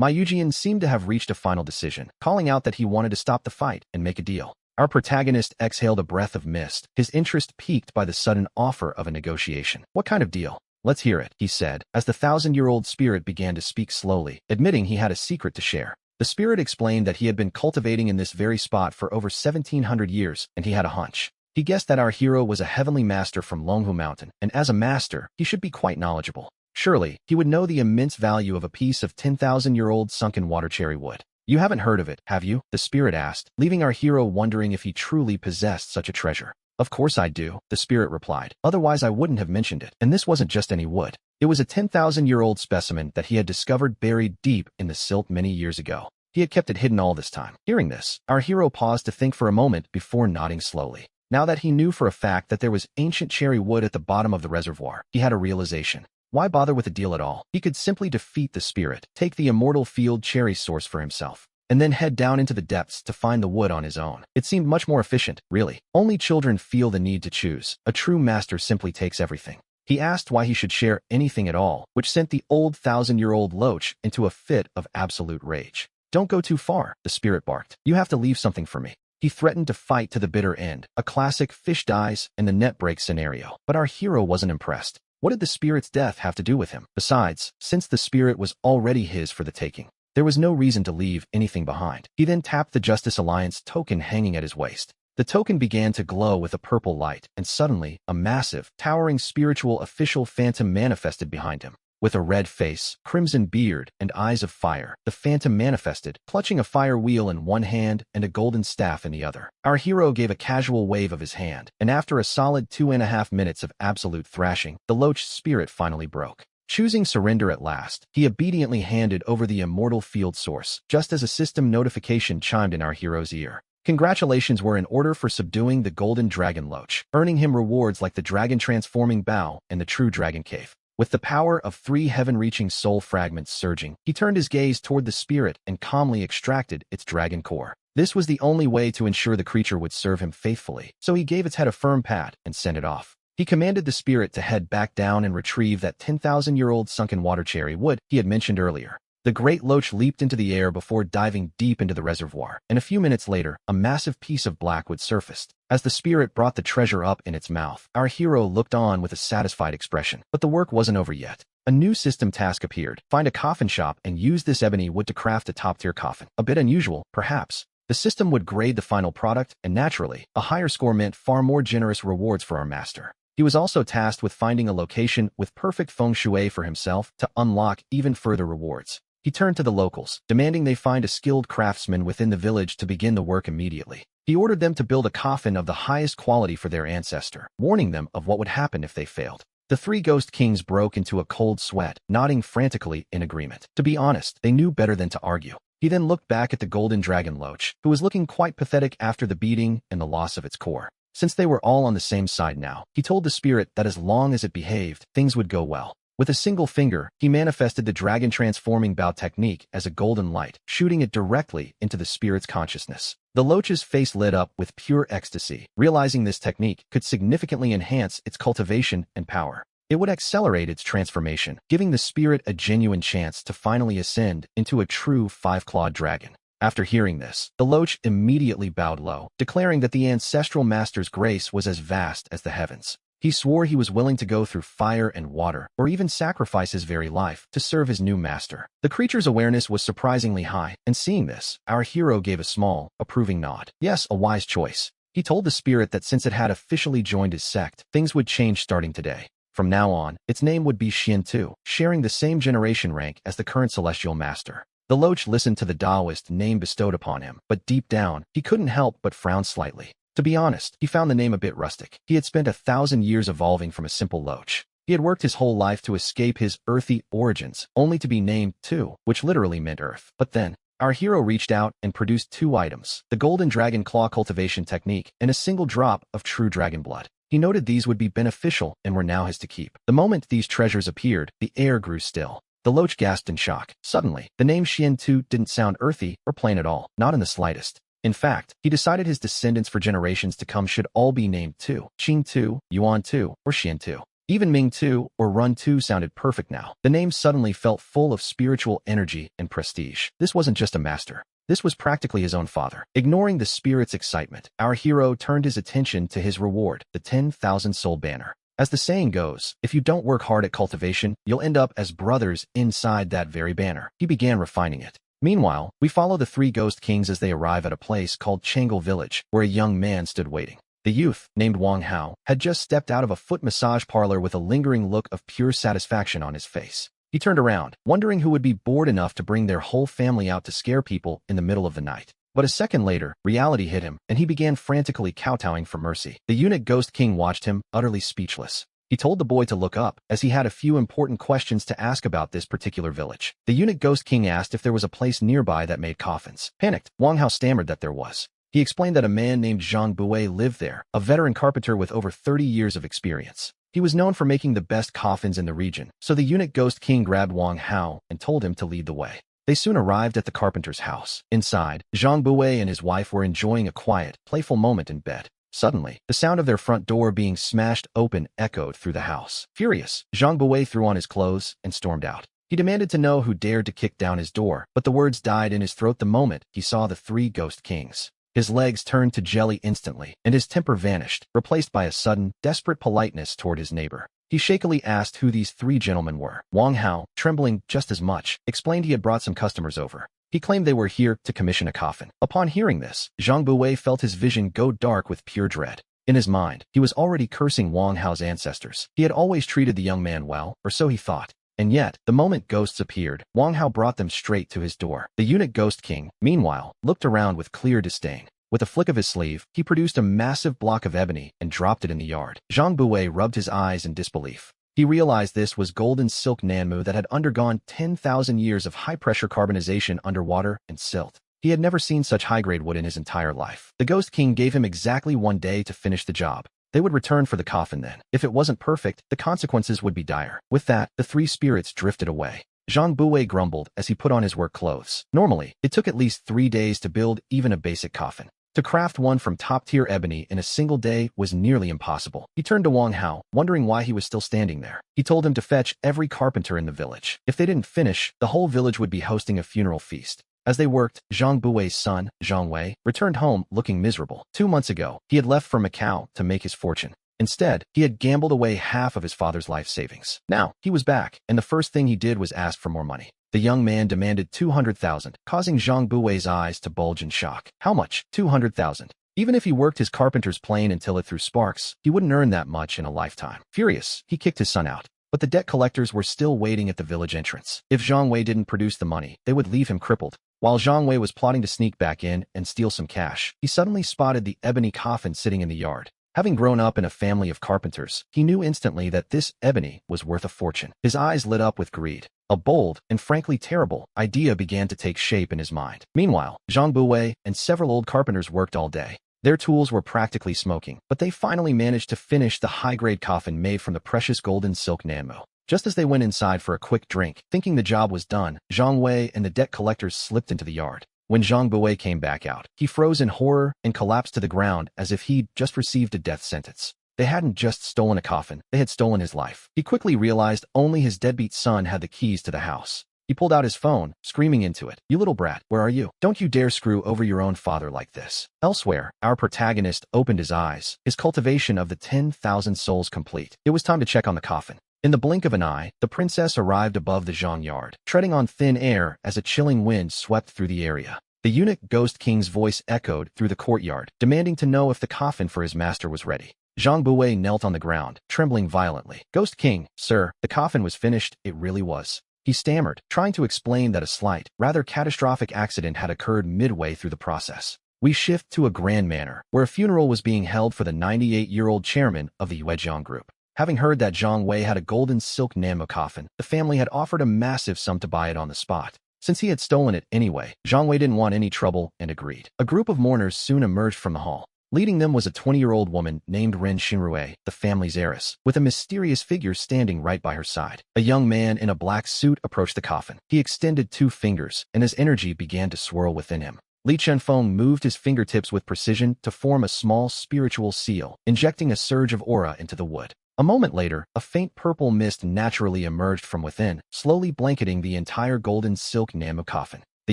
Ma Yujian seemed to have reached a final decision, calling out that he wanted to stop the fight and make a deal. Our protagonist exhaled a breath of mist, his interest piqued by the sudden offer of a negotiation. What kind of deal? Let's hear it, he said, as the thousand-year-old spirit began to speak slowly, admitting he had a secret to share. The spirit explained that he had been cultivating in this very spot for over 1,700 years, and he had a hunch. He guessed that our hero was a heavenly master from Longhu Mountain, and as a master, he should be quite knowledgeable. Surely, he would know the immense value of a piece of 10,000-year-old sunken water cherry wood. You haven't heard of it, have you? The spirit asked, leaving our hero wondering if he truly possessed such a treasure. Of course I do, the spirit replied. Otherwise I wouldn't have mentioned it. And this wasn't just any wood. It was a 10,000-year-old specimen that he had discovered buried deep in the silt many years ago. He had kept it hidden all this time. Hearing this, our hero paused to think for a moment before nodding slowly. Now that he knew for a fact that there was ancient cherry wood at the bottom of the reservoir, he had a realization. Why bother with a deal at all? He could simply defeat the spirit, take the immortal field cherry source for himself, and then head down into the depths to find the wood on his own. It seemed much more efficient, really. Only children feel the need to choose. A true master simply takes everything. He asked why he should share anything at all, which sent the old thousand-year-old loach into a fit of absolute rage. Don't go too far, the spirit barked. You have to leave something for me. He threatened to fight to the bitter end, a classic fish dies and the net breaks scenario. But our hero wasn't impressed. What did the spirit's death have to do with him? Besides, since the spirit was already his for the taking, there was no reason to leave anything behind. He then tapped the Justice Alliance token hanging at his waist. The token began to glow with a purple light, and suddenly, a massive, towering spiritual official phantom manifested behind him. With a red face, crimson beard, and eyes of fire, the phantom manifested, clutching a fire wheel in one hand and a golden staff in the other. Our hero gave a casual wave of his hand, and after a solid 2.5 minutes of absolute thrashing, the loach spirit finally broke. Choosing surrender at last, he obediently handed over the immortal field source, just as a system notification chimed in our hero's ear. Congratulations were in order for subduing the golden dragon loach, earning him rewards like the dragon transforming bow and the true dragon cave. With the power of 3 heaven-reaching soul fragments surging, he turned his gaze toward the spirit and calmly extracted its dragon core. This was the only way to ensure the creature would serve him faithfully, so he gave its head a firm pat and sent it off. He commanded the spirit to head back down and retrieve that 10,000-year-old sunken water cherry wood he had mentioned earlier. The great loach leaped into the air before diving deep into the reservoir, and a few minutes later, a massive piece of blackwood surfaced. As the spirit brought the treasure up in its mouth, our hero looked on with a satisfied expression. But the work wasn't over yet. A new system task appeared. Find a coffin shop and use this ebony wood to craft a top-tier coffin. A bit unusual, perhaps. The system would grade the final product, and naturally, a higher score meant far more generous rewards for our master. He was also tasked with finding a location with perfect feng shui for himself to unlock even further rewards. He turned to the locals, demanding they find a skilled craftsman within the village to begin the work immediately. He ordered them to build a coffin of the highest quality for their ancestor, warning them of what would happen if they failed. The 3 ghost kings broke into a cold sweat, nodding frantically in agreement. To be honest, they knew better than to argue. He then looked back at the golden dragon loach, who was looking quite pathetic after the beating and the loss of its core. Since they were all on the same side now, he told the spirit that as long as it behaved, things would go well. With a single finger, he manifested the dragon transforming bow technique as a golden light, shooting it directly into the spirit's consciousness. The loach's face lit up with pure ecstasy, realizing this technique could significantly enhance its cultivation and power. It would accelerate its transformation, giving the spirit a genuine chance to finally ascend into a true 5-clawed dragon. After hearing this, the loach immediately bowed low, declaring that the ancestral master's grace was as vast as the heavens. He swore he was willing to go through fire and water, or even sacrifice his very life, to serve his new master. The creature's awareness was surprisingly high, and seeing this, our hero gave a small, approving nod. Yes, a wise choice. He told the spirit that since it had officially joined his sect, things would change starting today. From now on, its name would be Xian-Tu, sharing the same generation rank as the current celestial master. The loach listened to the Taoist name bestowed upon him, but deep down, he couldn't help but frown slightly. To be honest, he found the name a bit rustic. He had spent 1,000 years evolving from a simple loach. He had worked his whole life to escape his earthy origins, only to be named Tu, which literally meant earth. But then, our hero reached out and produced 2 items, the Golden Dragon Claw cultivation technique and a single drop of true dragon blood. He noted these would be beneficial and were now his to keep. The moment these treasures appeared, the air grew still. The loach gasped in shock. Suddenly, the name Xian-Tu didn't sound earthy or plain at all, not in the slightest. In fact, he decided his descendants for generations to come should all be named Tu, Qing-Tu, Yuan-Tu, or Xian-Tu. Even Ming Tu or Run Tu sounded perfect now. The name suddenly felt full of spiritual energy and prestige. This wasn't just a master. This was practically his own father. Ignoring the spirit's excitement, our hero turned his attention to his reward, the 10,000 soul banner. As the saying goes, if you don't work hard at cultivation, you'll end up as brothers inside that very banner. He began refining it. Meanwhile, we follow the three ghost kings as they arrive at a place called Changle Village, where a young man stood waiting. The youth, named Wang Hao, had just stepped out of a foot massage parlor with a lingering look of pure satisfaction on his face. He turned around, wondering who would be bored enough to bring their whole family out to scare people in the middle of the night. But a second later, reality hit him, and he began frantically kowtowing for mercy. The eunuch ghost king watched him, utterly speechless. He told the boy to look up, as he had a few important questions to ask about this particular village. The eunuch ghost king asked if there was a place nearby that made coffins. Panicked, Wang Hao stammered that there was. He explained that a man named Zhang Bui lived there, a veteran carpenter with over 30 years of experience. He was known for making the best coffins in the region, so the eunuch ghost king grabbed Wang Hao and told him to lead the way. They soon arrived at the carpenter's house. Inside, Zhang Bui and his wife were enjoying a quiet, playful moment in bed. Suddenly, the sound of their front door being smashed open echoed through the house. Furious, Zhang Bui threw on his clothes and stormed out. He demanded to know who dared to kick down his door, but the words died in his throat the moment he saw the three ghost kings. His legs turned to jelly instantly, and his temper vanished, replaced by a sudden, desperate politeness toward his neighbor. He shakily asked who these three gentlemen were. Wang Hao, trembling just as much, explained he had brought some customers over. He claimed they were here to commission a coffin. Upon hearing this, Zhang Bui felt his vision go dark with pure dread. In his mind, he was already cursing Wang Hao's ancestors. He had always treated the young man well, or so he thought. And yet, the moment ghosts appeared, Wang Hao brought them straight to his door. The eunuch ghost king, meanwhile, looked around with clear disdain. With a flick of his sleeve, he produced a massive block of ebony and dropped it in the yard. Zhang Bui rubbed his eyes in disbelief. He realized this was golden silk nanmu that had undergone 10,000 years of high-pressure carbonization underwater and silt. He had never seen such high-grade wood in his entire life. The Ghost King gave him exactly 1 day to finish the job. They would return for the coffin then. If it wasn't perfect, the consequences would be dire. With that, the three spirits drifted away. Zhang Bui grumbled as he put on his work clothes. Normally, it took at least 3 days to build even a basic coffin. To craft one from top-tier ebony in a single day was nearly impossible. He turned to Wang Hao, wondering why he was still standing there. He told him to fetch every carpenter in the village. If they didn't finish, the whole village would be hosting a funeral feast. As they worked, Zhang Bui's son, Zhang Wei, returned home looking miserable. 2 months ago, he had left for Macau to make his fortune. Instead, he had gambled away half of his father's life savings. Now, he was back, and the first thing he did was ask for more money. The young man demanded 200,000, causing Zhang Bui's eyes to bulge in shock. How much? 200,000. Even if he worked his carpenter's plane until it threw sparks, he wouldn't earn that much in a lifetime. Furious, he kicked his son out. But the debt collectors were still waiting at the village entrance. If Zhang Wei didn't produce the money, they would leave him crippled. While Zhang Wei was plotting to sneak back in and steal some cash, he suddenly spotted the ebony coffin sitting in the yard. Having grown up in a family of carpenters, he knew instantly that this ebony was worth a fortune. His eyes lit up with greed. A bold, and frankly terrible, idea began to take shape in his mind. Meanwhile, Zhang Bui and several old carpenters worked all day. Their tools were practically smoking, but they finally managed to finish the high-grade coffin made from the precious golden silk nanmu. Just as they went inside for a quick drink, thinking the job was done, Zhang Wei and the debt collectors slipped into the yard. When Zhang Bui came back out, he froze in horror and collapsed to the ground as if he'd just received a death sentence. They hadn't just stolen a coffin, they had stolen his life. He quickly realized only his deadbeat son had the keys to the house. He pulled out his phone, screaming into it, "You little brat, where are you? Don't you dare screw over your own father like this." Elsewhere, our protagonist opened his eyes, his cultivation of the 10,000 souls complete. It was time to check on the coffin. In the blink of an eye, the princess arrived above the Zhang yard, treading on thin air as a chilling wind swept through the area. The eunuch Ghost King's voice echoed through the courtyard, demanding to know if the coffin for his master was ready. Zhang Bui knelt on the ground, trembling violently. "Ghost King, sir, the coffin was finished, it really was." He stammered, trying to explain that a slight, rather catastrophic accident had occurred midway through the process. We shift to a grand manor, where a funeral was being held for the 98-year-old chairman of the Yuejiang Group. Having heard that Zhang Wei had a golden silk nanmu coffin, the family had offered a massive sum to buy it on the spot. Since he had stolen it anyway, Zhang Wei didn't want any trouble and agreed. A group of mourners soon emerged from the hall. Leading them was a 20-year-old woman named Ren Xinrui, the family's heiress, with a mysterious figure standing right by her side. A young man in a black suit approached the coffin. He extended 2 fingers, and his energy began to swirl within him. Li Chenfeng moved his fingertips with precision to form a small spiritual seal, injecting a surge of aura into the wood. A moment later, a faint purple mist naturally emerged from within, slowly blanketing the entire golden silk Namu coffin. The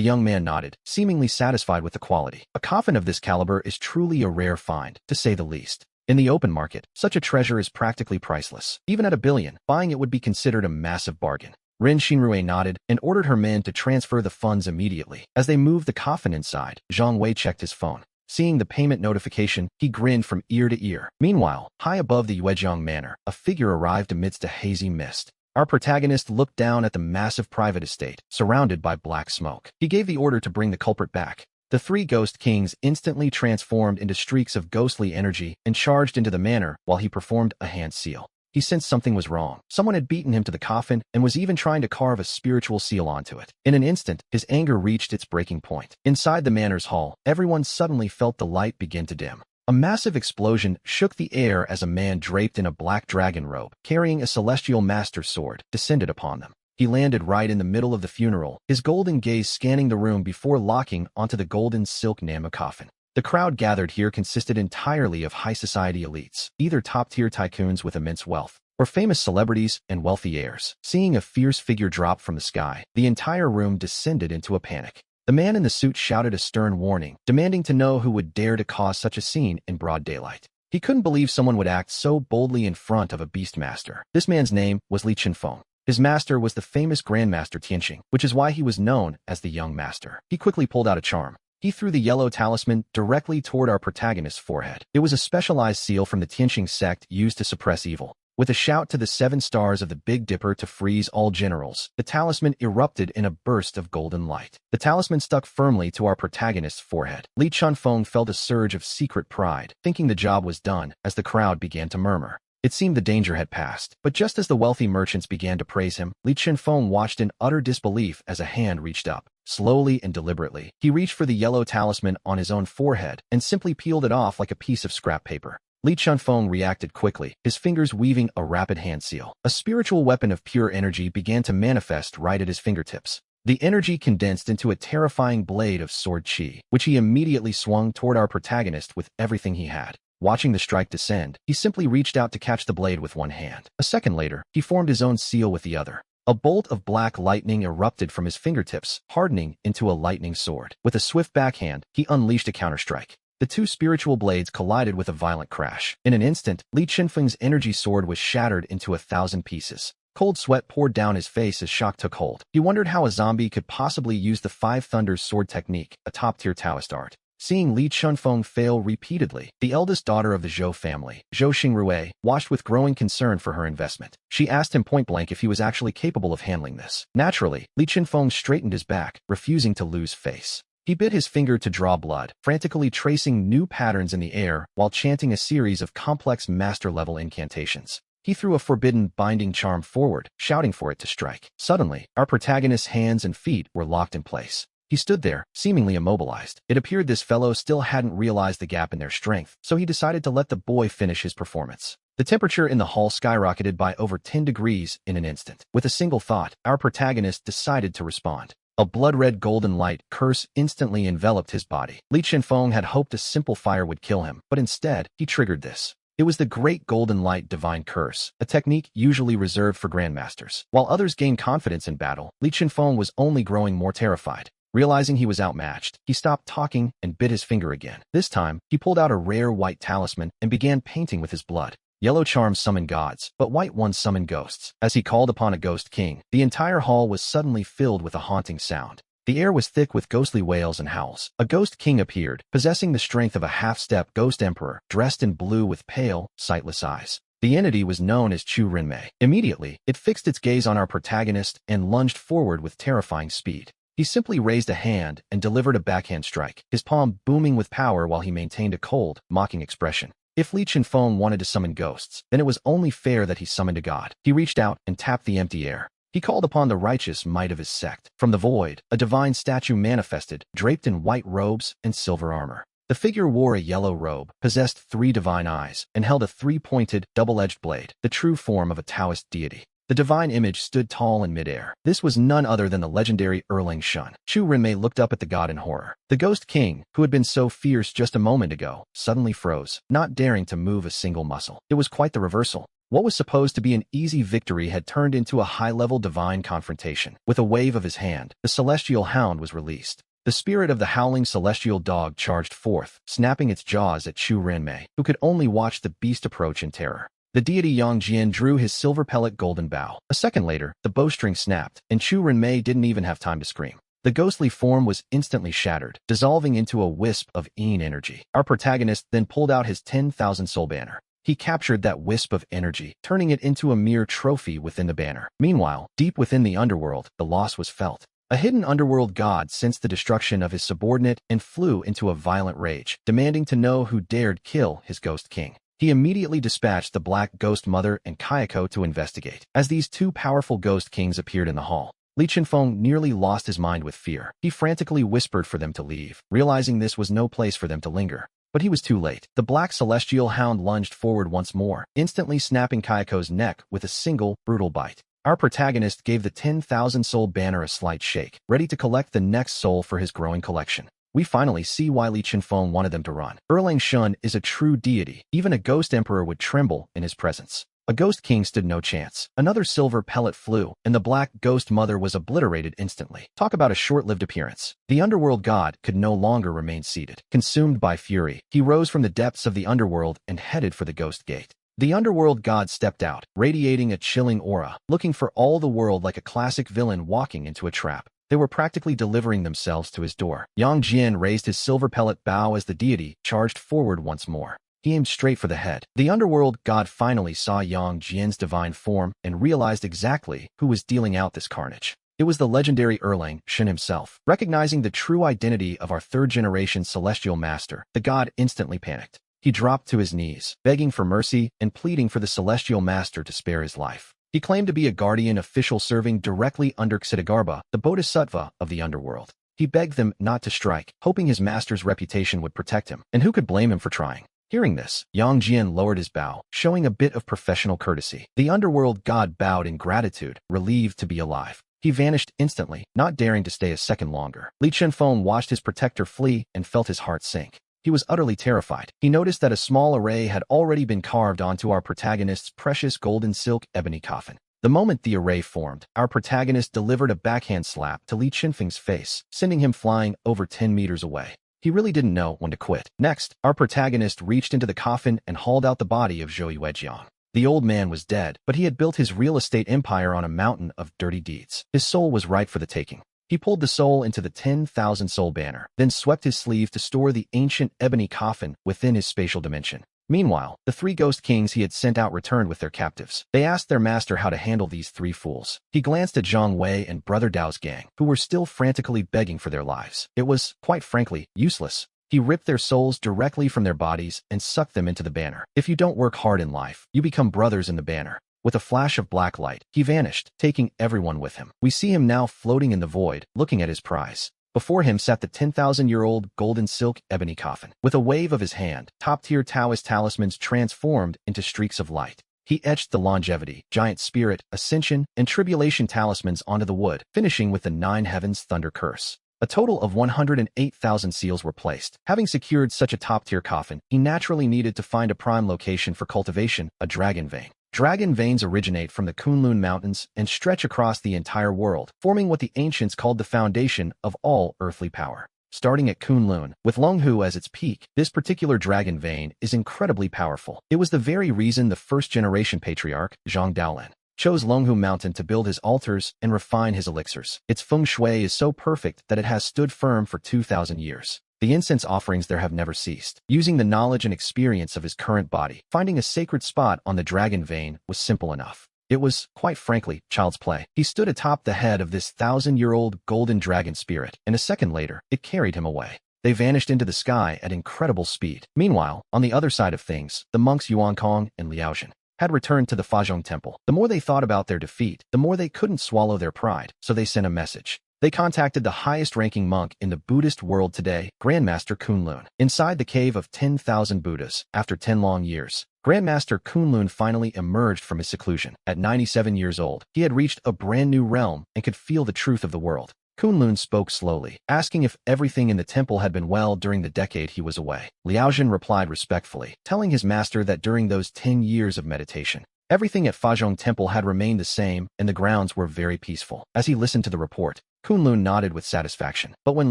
young man nodded, seemingly satisfied with the quality. A coffin of this caliber is truly a rare find, to say the least. In the open market, such a treasure is practically priceless. Even at $1 billion, buying it would be considered a massive bargain. Rin Xinrui nodded and ordered her men to transfer the funds immediately. As they moved the coffin inside, Zhang Wei checked his phone. Seeing the payment notification, he grinned from ear to ear. Meanwhile, high above the Yuejiang Manor, a figure arrived amidst a hazy mist. Our protagonist looked down at the massive private estate, surrounded by black smoke. He gave the order to bring the culprit back. The three ghost kings instantly transformed into streaks of ghostly energy and charged into the manor while he performed a hand seal. He sensed something was wrong. Someone had beaten him to the coffin and was even trying to carve a spiritual seal onto it. In an instant, his anger reached its breaking point. Inside the manor's hall, everyone suddenly felt the light begin to dim. A massive explosion shook the air as a man draped in a black dragon robe, carrying a celestial master sword, descended upon them. He landed right in the middle of the funeral, his golden gaze scanning the room before locking onto the golden silk Namu coffin. The crowd gathered here consisted entirely of high society elites, either top-tier tycoons with immense wealth, or famous celebrities and wealthy heirs. Seeing a fierce figure drop from the sky, the entire room descended into a panic. The man in the suit shouted a stern warning, demanding to know who would dare to cause such a scene in broad daylight. He couldn't believe someone would act so boldly in front of a beastmaster. This man's name was Li Qinfeng. His master was the famous Grandmaster Tianqing, which is why he was known as the Young Master. He quickly pulled out a charm. He threw the yellow talisman directly toward our protagonist's forehead. It was a specialized seal from the Tianqing sect used to suppress evil. With a shout to the 7 stars of the Big Dipper to freeze all generals, the talisman erupted in a burst of golden light. The talisman stuck firmly to our protagonist's forehead. Li Chunfeng felt a surge of secret pride, thinking the job was done, as the crowd began to murmur. It seemed the danger had passed, but just as the wealthy merchants began to praise him, Li Chunfeng watched in utter disbelief as a hand reached up. Slowly and deliberately, he reached for the yellow talisman on his own forehead and simply peeled it off like a piece of scrap paper. Li Chunfeng reacted quickly, his fingers weaving a rapid hand seal. A spiritual weapon of pure energy began to manifest right at his fingertips. The energy condensed into a terrifying blade of sword qi, which he immediately swung toward our protagonist with everything he had. Watching the strike descend, he simply reached out to catch the blade with one hand. A second later, he formed his own seal with the other. A bolt of black lightning erupted from his fingertips, hardening into a lightning sword. With a swift backhand, he unleashed a counterstrike. The two spiritual blades collided with a violent crash. In an instant, Li Qinfeng's energy sword was shattered into 1,000 pieces. Cold sweat poured down his face as shock took hold. He wondered how a zombie could possibly use the Five Thunders sword technique, a top-tier Taoist art. Seeing Li Chunfeng fail repeatedly, the eldest daughter of the Zhou family, Zhou Xingrui, watched with growing concern for her investment. She asked him point-blank if he was actually capable of handling this. Naturally, Li Chunfeng straightened his back, refusing to lose face. He bit his finger to draw blood, frantically tracing new patterns in the air while chanting a series of complex master-level incantations. He threw a forbidden binding charm forward, shouting for it to strike. Suddenly, our protagonist's hands and feet were locked in place. He stood there, seemingly immobilized. It appeared this fellow still hadn't realized the gap in their strength, so he decided to let the boy finish his performance. The temperature in the hall skyrocketed by over 10 degrees in an instant. With a single thought, our protagonist decided to respond. A blood-red golden light curse instantly enveloped his body. Li Chunfeng had hoped a simple fire would kill him, but instead, he triggered this. It was the Great Golden Light Divine Curse, a technique usually reserved for grandmasters. While others gained confidence in battle, Li Chunfeng was only growing more terrified. Realizing he was outmatched, he stopped talking and bit his finger again. This time, he pulled out a rare white talisman and began painting with his blood. Yellow charms summon gods, but white ones summon ghosts. As he called upon a ghost king, the entire hall was suddenly filled with a haunting sound. The air was thick with ghostly wails and howls. A ghost king appeared, possessing the strength of a half-step ghost emperor, dressed in blue with pale, sightless eyes. The entity was known as Chu Rinmei. Immediately, it fixed its gaze on our protagonist and lunged forward with terrifying speed. He simply raised a hand and delivered a backhand strike, his palm booming with power while he maintained a cold, mocking expression. If Li Chunfeng wanted to summon ghosts, then it was only fair that he summoned a god. He reached out and tapped the empty air. He called upon the righteous might of his sect. From the void, a divine statue manifested, draped in white robes and silver armor. The figure wore a yellow robe, possessed 3 divine eyes, and held a 3-pointed, double-edged blade, the true form of a Taoist deity. The divine image stood tall in midair. This was none other than the legendary Erling Shun. Chu Rinmei looked up at the god in horror. The Ghost King, who had been so fierce just a moment ago, suddenly froze, not daring to move a single muscle. It was quite the reversal. What was supposed to be an easy victory had turned into a high-level divine confrontation. With a wave of his hand, the celestial hound was released. The spirit of the howling celestial dog charged forth, snapping its jaws at Chu Renmei, who could only watch the beast approach in terror. The deity Yang Jian drew his silver pellet golden bow. A second later, the bowstring snapped, and Chu Renmei didn't even have time to scream. The ghostly form was instantly shattered, dissolving into a wisp of energy. Our protagonist then pulled out his 10,000 soul banner. He captured that wisp of energy, turning it into a mere trophy within the banner. Meanwhile, deep within the underworld, the loss was felt. A hidden underworld god sensed the destruction of his subordinate and flew into a violent rage, demanding to know who dared kill his ghost king. He immediately dispatched the Black Ghost Mother and Kayako to investigate. As these two powerful ghost kings appeared in the hall, Li Chenfeng nearly lost his mind with fear. He frantically whispered for them to leave, realizing this was no place for them to linger. But he was too late. The black celestial hound lunged forward once more, instantly snapping Kayako's neck with a single, brutal bite. Our protagonist gave the 10,000 soul banner a slight shake, ready to collect the next soul for his growing collection. We finally see why Li Chenfeng wanted them to run. Erlang Shun is a true deity. Even a ghost emperor would tremble in his presence. A ghost king stood no chance. Another silver pellet flew, and the black ghost mother was obliterated instantly. Talk about a short-lived appearance. The underworld god could no longer remain seated. Consumed by fury, he rose from the depths of the underworld and headed for the ghost gate. The underworld god stepped out, radiating a chilling aura, looking for all the world like a classic villain walking into a trap. They were practically delivering themselves to his door. Yang Jian raised his silver pellet bow as the deity charged forward once more. He aimed straight for the head. The underworld god finally saw Yang Jian's divine form and realized exactly who was dealing out this carnage. It was the legendary Erlang Shun himself. Recognizing the true identity of our third-generation celestial master, the god instantly panicked. He dropped to his knees, begging for mercy and pleading for the celestial master to spare his life. He claimed to be a guardian official serving directly under Ksitigarbha, the bodhisattva of the underworld. He begged them not to strike, hoping his master's reputation would protect him, and who could blame him for trying? Hearing this, Yang Jian lowered his bow, showing a bit of professional courtesy. The underworld god bowed in gratitude, relieved to be alive. He vanished instantly, not daring to stay a second longer. Li Chenfeng watched his protector flee and felt his heart sink. He was utterly terrified. He noticed that a small array had already been carved onto our protagonist's precious golden silk ebony coffin. The moment the array formed, our protagonist delivered a backhand slap to Li Chenfeng's face, sending him flying over 10 meters away. He really didn't know when to quit. Next, our protagonist reached into the coffin and hauled out the body of Zhou Yuejiang. The old man was dead, but he had built his real estate empire on a mountain of dirty deeds. His soul was ripe for the taking. He pulled the soul into the 10,000 soul banner, then swept his sleeve to store the ancient ebony coffin within his spatial dimension. Meanwhile, the three ghost kings he had sent out returned with their captives. They asked their master how to handle these three fools. He glanced at Zhang Wei and Brother Dao's gang, who were still frantically begging for their lives. It was, quite frankly, useless. He ripped their souls directly from their bodies and sucked them into the banner. If you don't work hard in life, you become brothers in the banner. With a flash of black light, he vanished, taking everyone with him. We see him now floating in the void, looking at his prize. Before him sat the 10,000-year-old golden silk ebony coffin. With a wave of his hand, top-tier Taoist talismans transformed into streaks of light. He etched the longevity, giant spirit, ascension, and tribulation talismans onto the wood, finishing with the 9 heavens thunder curse. A total of 108,000 seals were placed. Having secured such a top-tier coffin, he naturally needed to find a prime location for cultivation, a dragon vein. Dragon veins originate from the Kunlun Mountains and stretch across the entire world, forming what the ancients called the foundation of all earthly power. Starting at Kunlun, with Longhu as its peak, this particular dragon vein is incredibly powerful. It was the very reason the first-generation patriarch, Zhang Daolin, chose Longhu Mountain to build his altars and refine his elixirs. Its feng shui is so perfect that it has stood firm for 2,000 years. The incense offerings there have never ceased. Using the knowledge and experience of his current body, finding a sacred spot on the dragon vein was simple enough. It was, quite frankly, child's play. He stood atop the head of this 1,000-year-old golden dragon spirit, and a second later, it carried him away. They vanished into the sky at incredible speed. Meanwhile, on the other side of things, the monks Yuan Kong and Liaozhen had returned to the Fazhong Temple. The more they thought about their defeat, the more they couldn't swallow their pride, so they sent a message. They contacted the highest-ranking monk in the Buddhist world today, Grandmaster Kunlun. Inside the cave of 10,000 Buddhas, after 10 long years, Grandmaster Kunlun finally emerged from his seclusion. At 97 years old, he had reached a brand new realm and could feel the truth of the world. Kunlun spoke slowly, asking if everything in the temple had been well during the decade he was away. Liaozhen replied respectfully, telling his master that during those 10 years of meditation, Everything at Fazhong Temple had remained the same, and the grounds were very peaceful. As he listened to the report, Kunlun nodded with satisfaction. But when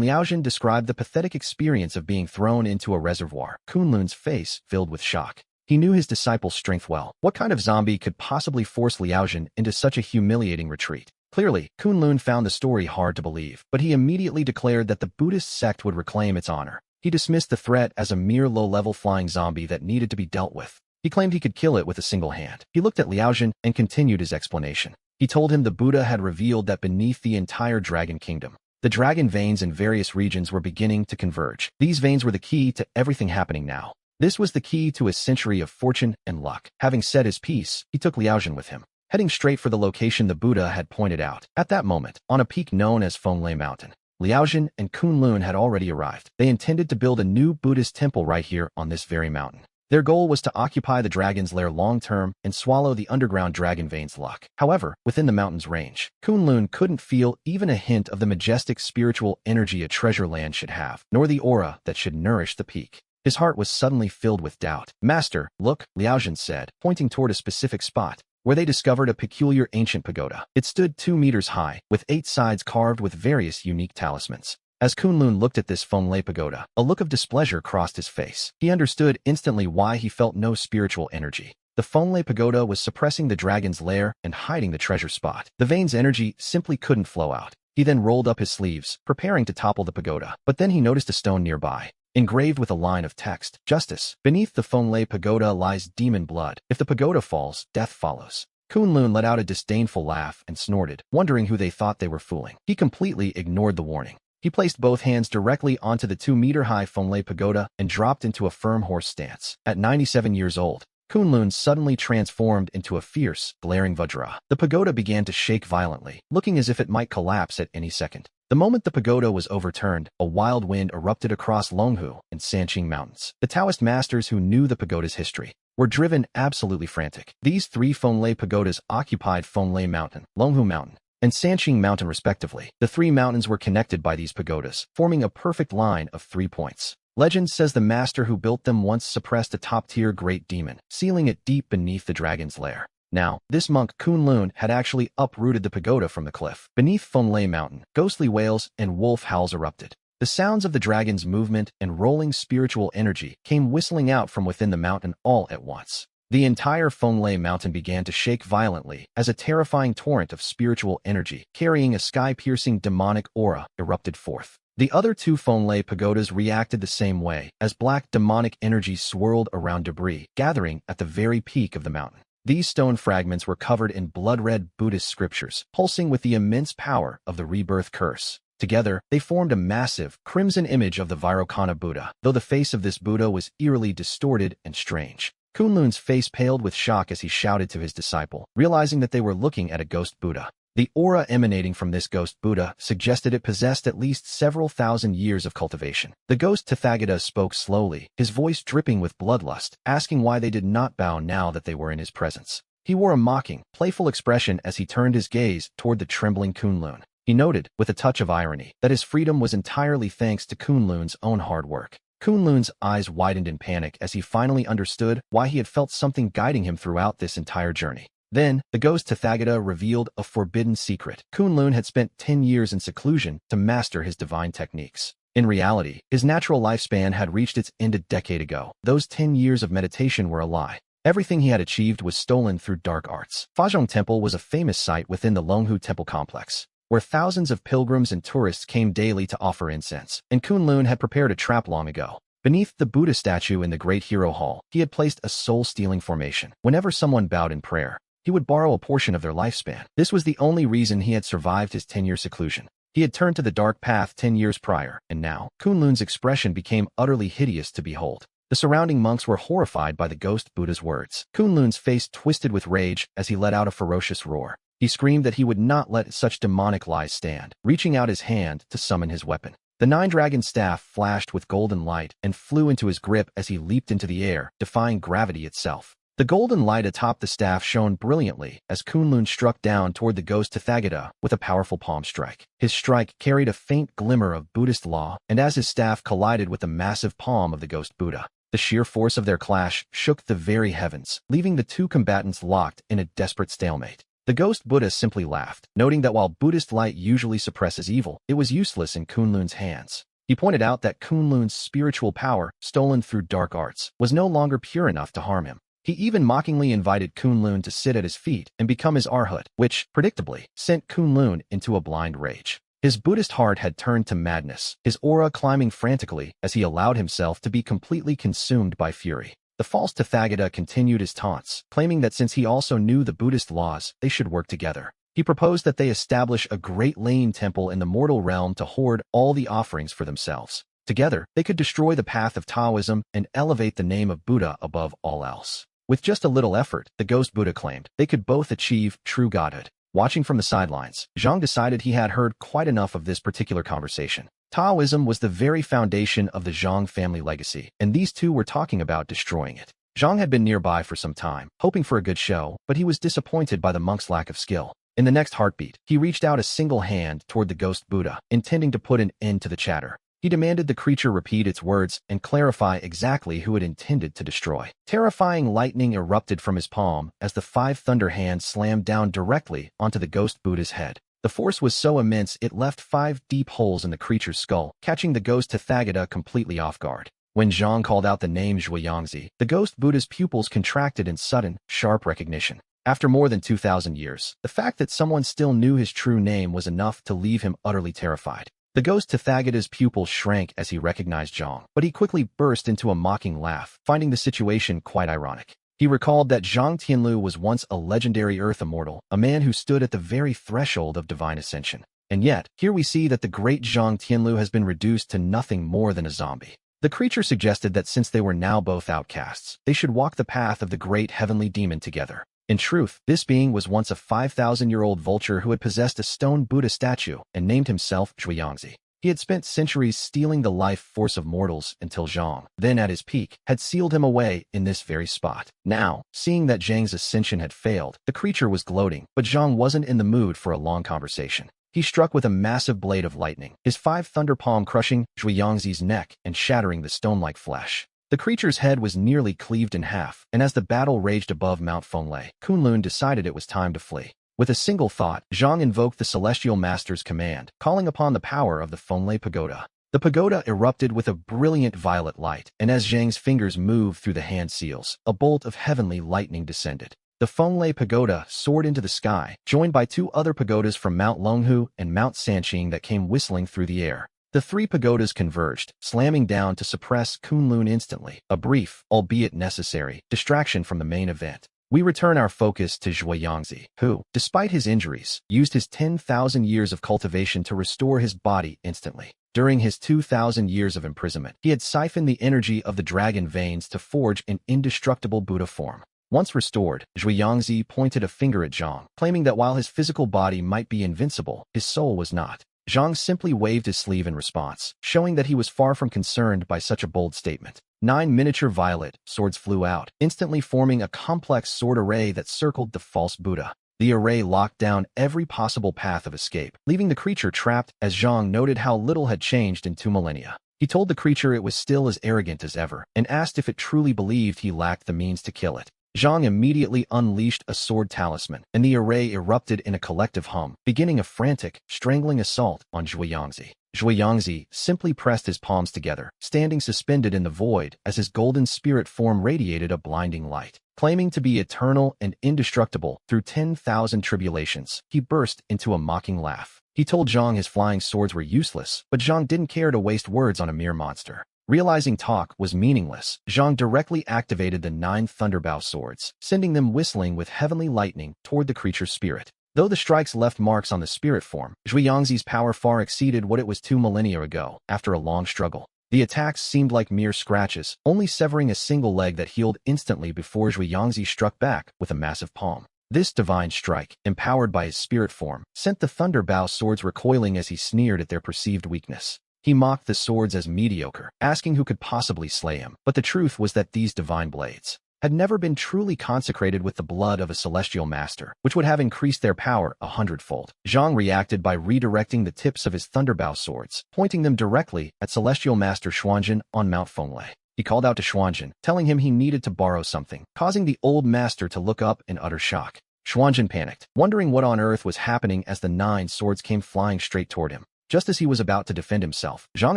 Liaojin described the pathetic experience of being thrown into a reservoir, Kunlun's face filled with shock. He knew his disciple's strength well. What kind of zombie could possibly force Liaojin into such a humiliating retreat? Clearly, Kunlun found the story hard to believe, but he immediately declared that the Buddhist sect would reclaim its honor. He dismissed the threat as a mere low-level flying zombie that needed to be dealt with. He claimed he could kill it with a single hand. He looked at Liaojin and continued his explanation. He told him the Buddha had revealed that beneath the entire dragon kingdom, the dragon veins in various regions were beginning to converge. These veins were the key to everything happening now. This was the key to a century of fortune and luck. Having said his piece, he took Liaojin with him, heading straight for the location the Buddha had pointed out. At that moment, on a peak known as Fenglai Mountain, Liaojin and Kunlun had already arrived. They intended to build a new Buddhist temple right here on this very mountain. Their goal was to occupy the dragon's lair long-term and swallow the underground dragon vein's luck. However, within the mountain's range, Kunlun couldn't feel even a hint of the majestic spiritual energy a treasure land should have, nor the aura that should nourish the peak. His heart was suddenly filled with doubt. "Master, look," Liaojin said, pointing toward a specific spot, where they discovered a peculiar ancient pagoda. It stood 2 meters high, with 8 sides carved with various unique talismans. As Kunlun looked at this Fenglai pagoda, a look of displeasure crossed his face. He understood instantly why he felt no spiritual energy. The Fenglai pagoda was suppressing the dragon's lair and hiding the treasure spot. The vein's energy simply couldn't flow out. He then rolled up his sleeves, preparing to topple the pagoda. But then he noticed a stone nearby, engraved with a line of text: "Justice. Beneath the Fenglai pagoda lies demon blood. If the pagoda falls, death follows." Kunlun let out a disdainful laugh and snorted, wondering who they thought they were fooling. He completely ignored the warning. He placed both hands directly onto the 2-meter-high Fenglai pagoda and dropped into a firm horse stance. At 97 years old, Kunlun suddenly transformed into a fierce, glaring Vajra. The pagoda began to shake violently, looking as if it might collapse at any second. The moment the pagoda was overturned, a wild wind erupted across Longhu and Sanqing mountains. The Taoist masters who knew the pagoda's history were driven absolutely frantic. These 3 Fenglai pagodas occupied Fenglai Mountain, Longhu Mountain, and Sanqing Mountain respectively. The 3 mountains were connected by these pagodas, forming a perfect line of 3 points. Legend says the master who built them once suppressed a top-tier great demon, sealing it deep beneath the dragon's lair. Now, this monk Kunlun had actually uprooted the pagoda from the cliff. Beneath Fenglai Mountain, ghostly wails and wolf howls erupted. The sounds of the dragon's movement and rolling spiritual energy came whistling out from within the mountain all at once. The entire Fenglai Mountain began to shake violently as a terrifying torrent of spiritual energy, carrying a sky-piercing demonic aura, erupted forth. The other 2 Fenglai pagodas reacted the same way, as black demonic energy swirled around debris, gathering at the very peak of the mountain. These stone fragments were covered in blood-red Buddhist scriptures, pulsing with the immense power of the rebirth curse. Together, they formed a massive, crimson image of the Vairocana Buddha, though the face of this Buddha was eerily distorted and strange. Kunlun's face paled with shock as he shouted to his disciple, realizing that they were looking at a ghost Buddha. The aura emanating from this ghost Buddha suggested it possessed at least several thousand years of cultivation. The ghost Tathagata spoke slowly, his voice dripping with bloodlust, asking why they did not bow now that they were in his presence. He wore a mocking, playful expression as he turned his gaze toward the trembling Kunlun. He noted, with a touch of irony, that his freedom was entirely thanks to Kunlun's own hard work. Kunlun's eyes widened in panic as he finally understood why he had felt something guiding him throughout this entire journey. Then, the ghost Tathagata revealed a forbidden secret. Kunlun had spent 10 years in seclusion to master his divine techniques. In reality, his natural lifespan had reached its end a decade ago. Those 10 years of meditation were a lie. Everything he had achieved was stolen through dark arts. Fazhong Temple was a famous site within the Longhu Temple complex, where thousands of pilgrims and tourists came daily to offer incense, and Kunlun had prepared a trap long ago. Beneath the Buddha statue in the Great Hero Hall, he had placed a soul-stealing formation. Whenever someone bowed in prayer, he would borrow a portion of their lifespan. This was the only reason he had survived his 10-year seclusion. He had turned to the dark path 10 years prior, and now, Kunlun's expression became utterly hideous to behold. The surrounding monks were horrified by the ghost Buddha's words. Kunlun's face twisted with rage as he let out a ferocious roar. He screamed that he would not let such demonic lies stand, reaching out his hand to summon his weapon. The 9-dragon staff flashed with golden light and flew into his grip as he leaped into the air, defying gravity itself. The golden light atop the staff shone brilliantly as Kunlun struck down toward the ghost Tathagata with a powerful palm strike. His strike carried a faint glimmer of Buddhist law, and as his staff collided with the massive palm of the ghost Buddha, The sheer force of their clash shook the very heavens, leaving the two combatants locked in a desperate stalemate. The ghost Buddha simply laughed, noting that while Buddhist light usually suppresses evil, it was useless in Kunlun's hands. He pointed out that Kunlun's spiritual power, stolen through dark arts, was no longer pure enough to harm him. He even mockingly invited Kunlun to sit at his feet and become his arhat, which, predictably, sent Kunlun into a blind rage. His Buddhist heart had turned to madness, his aura climbing frantically as he allowed himself to be completely consumed by fury. The false Tathagata continued his taunts, claiming that since he also knew the Buddhist laws, they should work together. He proposed that they establish a great Lane temple in the mortal realm to hoard all the offerings for themselves. Together, they could destroy the path of Taoism and elevate the name of Buddha above all else. With just a little effort, the ghost Buddha claimed, they could both achieve true godhood. Watching from the sidelines, Zhang decided he had heard quite enough of this particular conversation. Taoism was the very foundation of the Zhang family legacy, and these two were talking about destroying it. Zhang had been nearby for some time, hoping for a good show, but he was disappointed by the monk's lack of skill. In the next heartbeat, he reached out a single hand toward the ghost Buddha, intending to put an end to the chatter. He demanded the creature repeat its words and clarify exactly who it intended to destroy. Terrifying lightning erupted from his palm as the 5 thunder hands slammed down directly onto the ghost Buddha's head. The force was so immense it left 5 deep holes in the creature's skull, catching the ghost Tathagata completely off guard. When Zhang called out the name Zhueyangzi, the ghost Buddha's pupils contracted in sudden, sharp recognition. After more than 2,000 years, the fact that someone still knew his true name was enough to leave him utterly terrified. The ghost Tathagata's pupils shrank as he recognized Zhang, but he quickly burst into a mocking laugh, finding the situation quite ironic. He recalled that Zhang Tianlu was once a legendary earth immortal, a man who stood at the very threshold of divine ascension. And yet, here we see that the great Zhang Tianlu has been reduced to nothing more than a zombie. The creature suggested that since they were now both outcasts, they should walk the path of the great heavenly demon together. In truth, this being was once a 5,000-year-old vulture who had possessed a stone Buddha statue and named himself Zhueyangzi. He had spent centuries stealing the life force of mortals until Zhang, then at his peak, had sealed him away in this very spot. Now, seeing that Zhang's ascension had failed, the creature was gloating, but Zhang wasn't in the mood for a long conversation. He struck with a massive blade of lightning, his 5 thunder palm crushing Zhueyangzi's neck and shattering the stone-like flesh. The creature's head was nearly cleaved in half, and as the battle raged above Mount Fenglai, Kunlun decided it was time to flee. With a single thought, Zhang invoked the Celestial Master's command, calling upon the power of the Fenglai Pagoda. The pagoda erupted with a brilliant violet light, and as Zhang's fingers moved through the hand seals, a bolt of heavenly lightning descended. The Fenglai Pagoda soared into the sky, joined by 2 other pagodas from Mount Longhu and Mount Sanqing that came whistling through the air. The 3 pagodas converged, slamming down to suppress Kunlun instantly, a brief, albeit necessary, distraction from the main event. We return our focus to Zhueyangzi, who, despite his injuries, used his 10,000 years of cultivation to restore his body instantly. During his 2,000 years of imprisonment, he had siphoned the energy of the dragon veins to forge an indestructible Buddha form. Once restored, Zhueyangzi pointed a finger at Zhang, claiming that while his physical body might be invincible, his soul was not. Zhang simply waved his sleeve in response, showing that he was far from concerned by such a bold statement. 9 miniature violet swords flew out, instantly forming a complex sword array that circled the false Buddha. The array locked down every possible path of escape, leaving the creature trapped as Zhang noted how little had changed in 2 millennia. He told the creature it was still as arrogant as ever, and asked if it truly believed he lacked the means to kill it. Zhang immediately unleashed a sword talisman, and the array erupted in a collective hum, beginning a frantic, strangling assault on Zhueyangzi. Zhueyangzi simply pressed his palms together, standing suspended in the void as his golden spirit form radiated a blinding light. Claiming to be eternal and indestructible through 10,000 tribulations, he burst into a mocking laugh. He told Zhang his flying swords were useless, but Zhang didn't care to waste words on a mere monster. Realizing talk was meaningless, Zhang directly activated the 9 Thunderbow swords, sending them whistling with heavenly lightning toward the creature's spirit. Though the strikes left marks on the spirit form, Zhueyangzi's power far exceeded what it was 2 millennia ago, after a long struggle. The attacks seemed like mere scratches, only severing a single leg that healed instantly before Zhueyangzi struck back with a massive palm. This divine strike, empowered by his spirit form, sent the Thunderbow swords recoiling as he sneered at their perceived weakness. He mocked the swords as mediocre, asking who could possibly slay him, but the truth was that these divine blades had never been truly consecrated with the blood of a celestial master, which would have increased their power 100-fold. Zhang reacted by redirecting the tips of his Thunderbow swords, pointing them directly at celestial master Xuanzhen on Mount Fenglai. He called out to Xuanzhen, telling him he needed to borrow something, causing the old master to look up in utter shock. Xuanzhen panicked, wondering what on earth was happening as the 9 swords came flying straight toward him. Just as he was about to defend himself, Zhang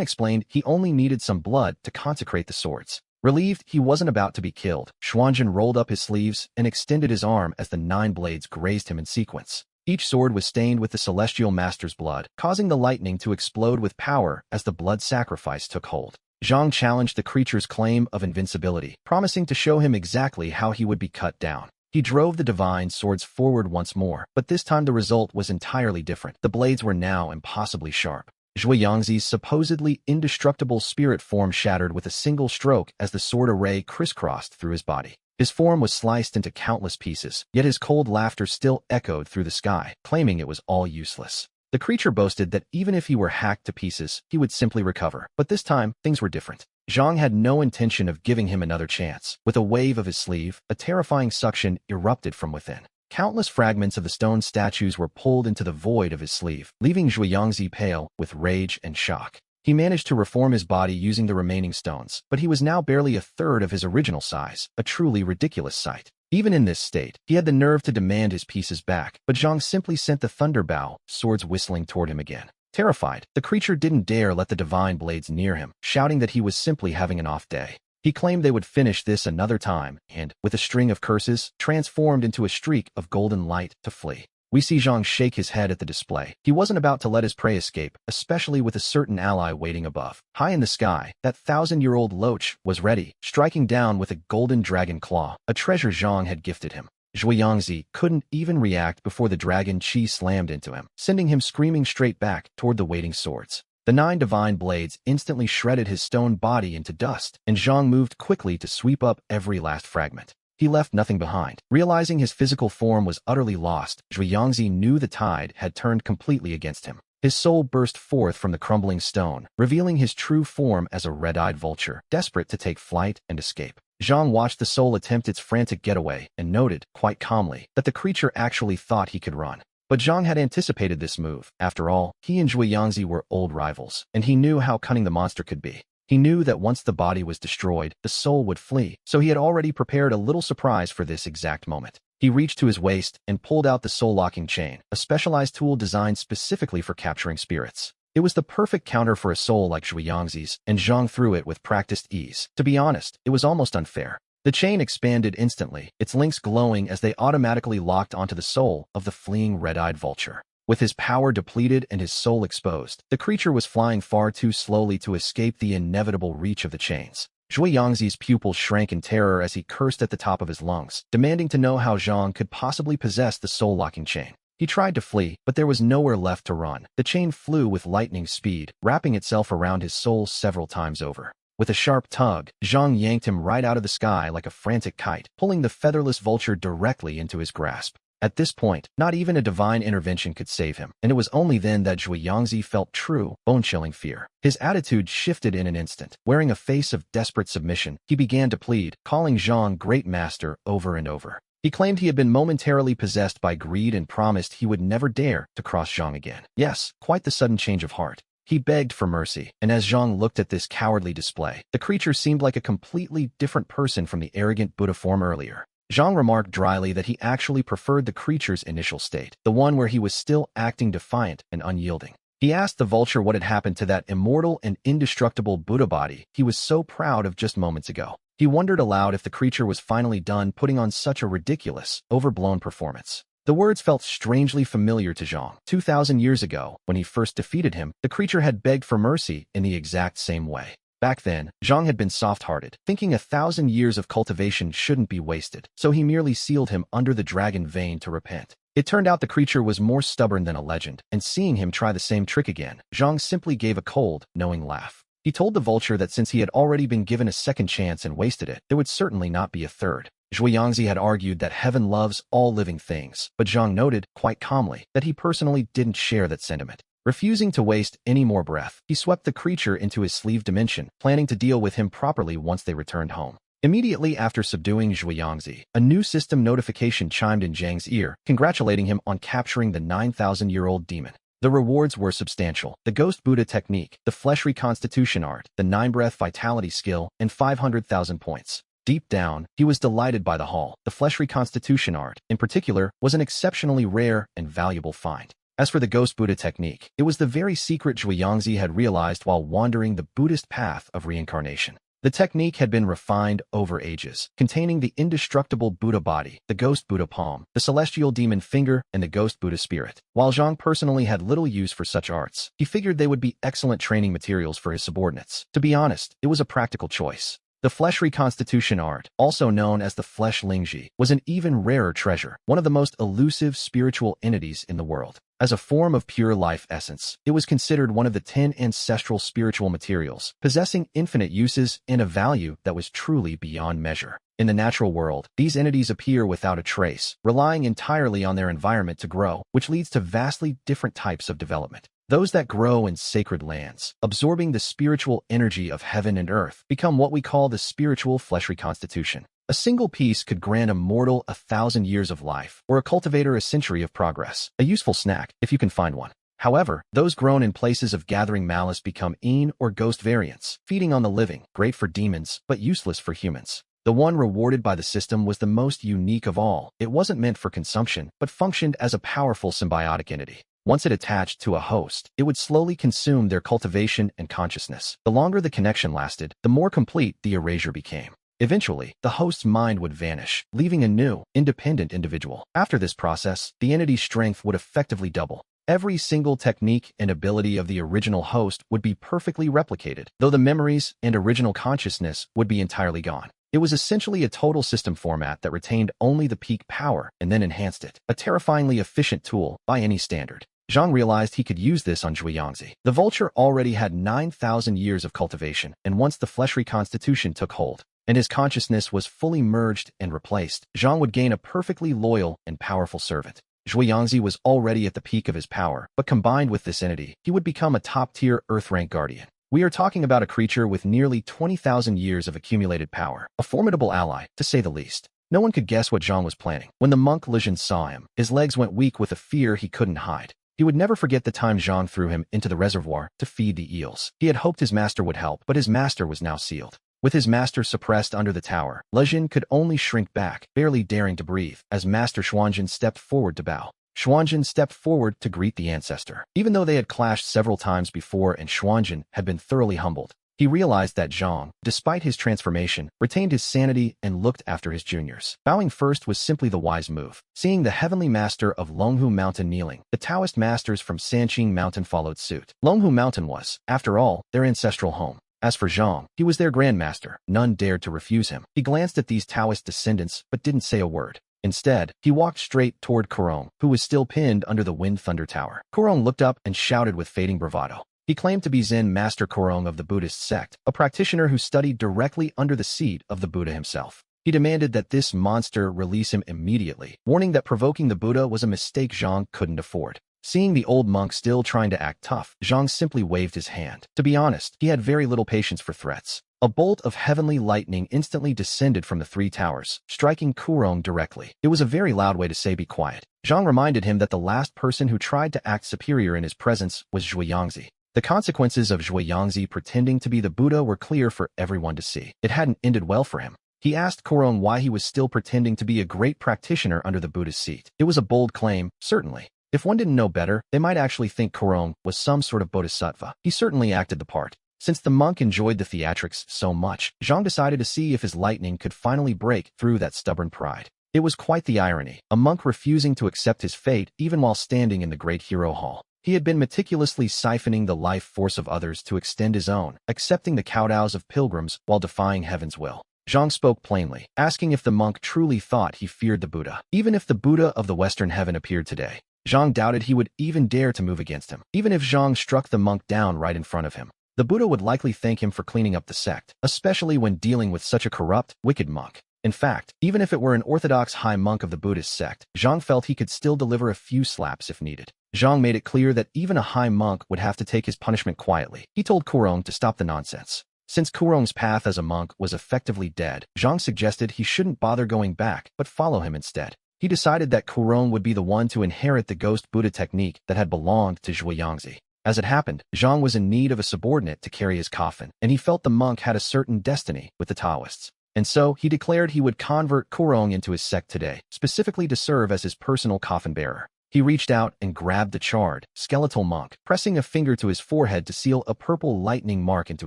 explained he only needed some blood to consecrate the swords. Relieved he wasn't about to be killed, Xuanzhen rolled up his sleeves and extended his arm as the 9 blades grazed him in sequence. Each sword was stained with the Celestial Master's blood, causing the lightning to explode with power as the blood sacrifice took hold. Zhang challenged the creature's claim of invincibility, promising to show him exactly how he would be cut down. He drove the divine swords forward once more, but this time the result was entirely different. The blades were now impossibly sharp. Zhui Yangzi's supposedly indestructible spirit form shattered with a single stroke as the sword array crisscrossed through his body. His form was sliced into countless pieces, yet his cold laughter still echoed through the sky, claiming it was all useless. The creature boasted that even if he were hacked to pieces, he would simply recover, but this time, things were different. Zhang had no intention of giving him another chance. With a wave of his sleeve, a terrifying suction erupted from within. Countless fragments of the stone statues were pulled into the void of his sleeve, leaving Zhui Yangzi pale with rage and shock. He managed to reform his body using the remaining stones, but he was now barely a third of his original size, a truly ridiculous sight. Even in this state, he had the nerve to demand his pieces back, but Zhang simply sent the thunder bow, swords whistling toward him again. Terrified, the creature didn't dare let the divine blades near him, shouting that he was simply having an off day. He claimed they would finish this another time and, with a string of curses, transformed into a streak of golden light to flee. We see Zhang shake his head at the display. He wasn't about to let his prey escape, especially with a certain ally waiting above. High in the sky, that 1,000-year-old Loach was ready, striking down with a golden dragon claw, a treasure Zhang had gifted him. Zhui Yangzi couldn't even react before the dragon chi slammed into him, sending him screaming straight back toward the waiting swords. The 9 divine blades instantly shredded his stone body into dust, and Zhang moved quickly to sweep up every last fragment. He left nothing behind. Realizing his physical form was utterly lost, Zhui Yangzi knew the tide had turned completely against him. His soul burst forth from the crumbling stone, revealing his true form as a red-eyed vulture, desperate to take flight and escape. Zhang watched the soul attempt its frantic getaway and noted, quite calmly, that the creature actually thought he could run. But Zhang had anticipated this move. After all, he and Zhui Yangzi were old rivals, and he knew how cunning the monster could be. He knew that once the body was destroyed, the soul would flee, so he had already prepared a little surprise for this exact moment. He reached to his waist and pulled out the soul-locking chain, a specialized tool designed specifically for capturing spirits. It was the perfect counter for a soul like Zhui Yangzi's, and Zhang threw it with practiced ease. To be honest, it was almost unfair. The chain expanded instantly, its links glowing as they automatically locked onto the soul of the fleeing red-eyed vulture. With his power depleted and his soul exposed, the creature was flying far too slowly to escape the inevitable reach of the chains. Zhui Yangzi's pupils shrank in terror as he cursed at the top of his lungs, demanding to know how Zhang could possibly possess the soul-locking chain. He tried to flee, but there was nowhere left to run. The chain flew with lightning speed, wrapping itself around his soul several times over. With a sharp tug, Zhang yanked him right out of the sky like a frantic kite, pulling the featherless vulture directly into his grasp. At this point, not even a divine intervention could save him, and it was only then that Zhui Yangzi felt true, bone-chilling fear. His attitude shifted in an instant. Wearing a face of desperate submission, he began to plead, calling Zhang Great Master over and over. He claimed he had been momentarily possessed by greed and promised he would never dare to cross Zhang again. Yes, quite the sudden change of heart. He begged for mercy, and as Zhang looked at this cowardly display, the creature seemed like a completely different person from the arrogant Buddha form earlier. Zhang remarked dryly that he actually preferred the creature's initial state, the one where he was still acting defiant and unyielding. He asked the vulture what had happened to that immortal and indestructible Buddha body he was so proud of just moments ago. He wondered aloud if the creature was finally done putting on such a ridiculous, overblown performance. The words felt strangely familiar to Zhang. 2,000 years ago, when he first defeated him, the creature had begged for mercy in the exact same way. Back then, Zhang had been soft-hearted, thinking 1,000 years of cultivation shouldn't be wasted, so he merely sealed him under the dragon vein to repent. It turned out the creature was more stubborn than a legend, and seeing him try the same trick again, Zhang simply gave a cold, knowing laugh. He told the vulture that since he had already been given a second chance and wasted it, there would certainly not be a third. Zhui Yangzi had argued that heaven loves all living things, but Zhang noted, quite calmly, that he personally didn't share that sentiment. Refusing to waste any more breath, he swept the creature into his sleeve dimension, planning to deal with him properly once they returned home. Immediately after subduing Zhui Yangzi, a new system notification chimed in Zhang's ear, congratulating him on capturing the 9,000-year-old demon. The rewards were substantial: the Ghost Buddha technique, the flesh reconstitution art, the 9-breath vitality skill, and 500,000 points. Deep down, he was delighted by the haul. The flesh reconstitution art, in particular, was an exceptionally rare and valuable find. As for the Ghost Buddha technique, it was the very secret Zhuangzi had realized while wandering the Buddhist path of reincarnation. The technique had been refined over ages, containing the indestructible Buddha body, the Ghost Buddha palm, the celestial demon finger, and the Ghost Buddha spirit. While Zhang personally had little use for such arts, he figured they would be excellent training materials for his subordinates. To be honest, it was a practical choice. The flesh reconstitution art, also known as the flesh lingji, was an even rarer treasure, one of the most elusive spiritual entities in the world. As a form of pure life essence, it was considered one of the 10 ancestral spiritual materials, possessing infinite uses and a value that was truly beyond measure. In the natural world, these entities appear without a trace, relying entirely on their environment to grow, which leads to vastly different types of development. Those that grow in sacred lands, absorbing the spiritual energy of heaven and earth, become what we call the spiritual flesh reconstitution. A single piece could grant a mortal 1,000 years of life, or a cultivator a century of progress. A useful snack, if you can find one. However, those grown in places of gathering malice become een or ghost variants, feeding on the living, great for demons, but useless for humans. The one rewarded by the system was the most unique of all. It wasn't meant for consumption, but functioned as a powerful symbiotic entity. Once it attached to a host, it would slowly consume their cultivation and consciousness. The longer the connection lasted, the more complete the erasure became. Eventually, the host's mind would vanish, leaving a new, independent individual. After this process, the entity's strength would effectively double. Every single technique and ability of the original host would be perfectly replicated, though the memories and original consciousness would be entirely gone. It was essentially a total system format that retained only the peak power and then enhanced it, a terrifyingly efficient tool by any standard. Zhang realized he could use this on Zhuangzi. The vulture already had 9,000 years of cultivation, and once the flesh reconstitution took hold, and his consciousness was fully merged and replaced, Zhang would gain a perfectly loyal and powerful servant. Zhuangzi was already at the peak of his power, but combined with this entity, he would become a top-tier Earth-rank guardian. We are talking about a creature with nearly 20,000 years of accumulated power, a formidable ally, to say the least. No one could guess what Zhang was planning. When the monk Lejin saw him, his legs went weak with a fear he couldn't hide. He would never forget the time Zhang threw him into the reservoir to feed the eels. He had hoped his master would help, but his master was now sealed. With his master suppressed under the tower, Lejin could only shrink back, barely daring to breathe, as Master Xuanjin stepped forward to bow. Xuanjin stepped forward to greet the ancestor. Even though they had clashed several times before and Xuanjin had been thoroughly humbled, he realized that Zhang, despite his transformation, retained his sanity and looked after his juniors. Bowing first was simply the wise move. Seeing the heavenly master of Longhu Mountain kneeling, the Taoist masters from Sanqing Mountain followed suit. Longhu Mountain was, after all, their ancestral home. As for Zhang, he was their grandmaster. None dared to refuse him. He glanced at these Taoist descendants, but didn't say a word. Instead, he walked straight toward Kurong, who was still pinned under the Wind Thunder Tower. Kurong looked up and shouted with fading bravado. He claimed to be Zen Master Kurong of the Buddhist sect, a practitioner who studied directly under the seat of the Buddha himself. He demanded that this monster release him immediately, warning that provoking the Buddha was a mistake Zhang couldn't afford. Seeing the old monk still trying to act tough, Zhang simply waved his hand. To be honest, he had very little patience for threats. A bolt of heavenly lightning instantly descended from the 3 towers, striking Kurong directly. It was a very loud way to say be quiet. Zhang reminded him that the last person who tried to act superior in his presence was Zhuangzi. The consequences of Zhuangzi pretending to be the Buddha were clear for everyone to see. It hadn't ended well for him. He asked Kurong why he was still pretending to be a great practitioner under the Buddha's seat. It was a bold claim, certainly. If one didn't know better, they might actually think Kurong was some sort of bodhisattva. He certainly acted the part. Since the monk enjoyed the theatrics so much, Zhang decided to see if his lightning could finally break through that stubborn pride. It was quite the irony, a monk refusing to accept his fate even while standing in the Great Hero Hall. He had been meticulously siphoning the life force of others to extend his own, accepting the kowtows of pilgrims while defying heaven's will. Zhang spoke plainly, asking if the monk truly thought he feared the Buddha. Even if the Buddha of the Western Heaven appeared today, Zhang doubted he would even dare to move against him. Even if Zhang struck the monk down right in front of him, the Buddha would likely thank him for cleaning up the sect, especially when dealing with such a corrupt, wicked monk. In fact, even if it were an orthodox high monk of the Buddhist sect, Zhang felt he could still deliver a few slaps if needed. Zhang made it clear that even a high monk would have to take his punishment quietly. He told Kurong to stop the nonsense. Since Kurong's path as a monk was effectively dead, Zhang suggested he shouldn't bother going back, but follow him instead. he decided that Kurong would be the one to inherit the Ghost Buddha technique that had belonged to Zhuangzi. As it happened, Zhang was in need of a subordinate to carry his coffin, and he felt the monk had a certain destiny with the Taoists. And so, he declared he would convert Kurong into his sect today, specifically to serve as his personal coffin bearer. He reached out and grabbed the charred, skeletal monk, pressing a finger to his forehead to seal a purple lightning mark into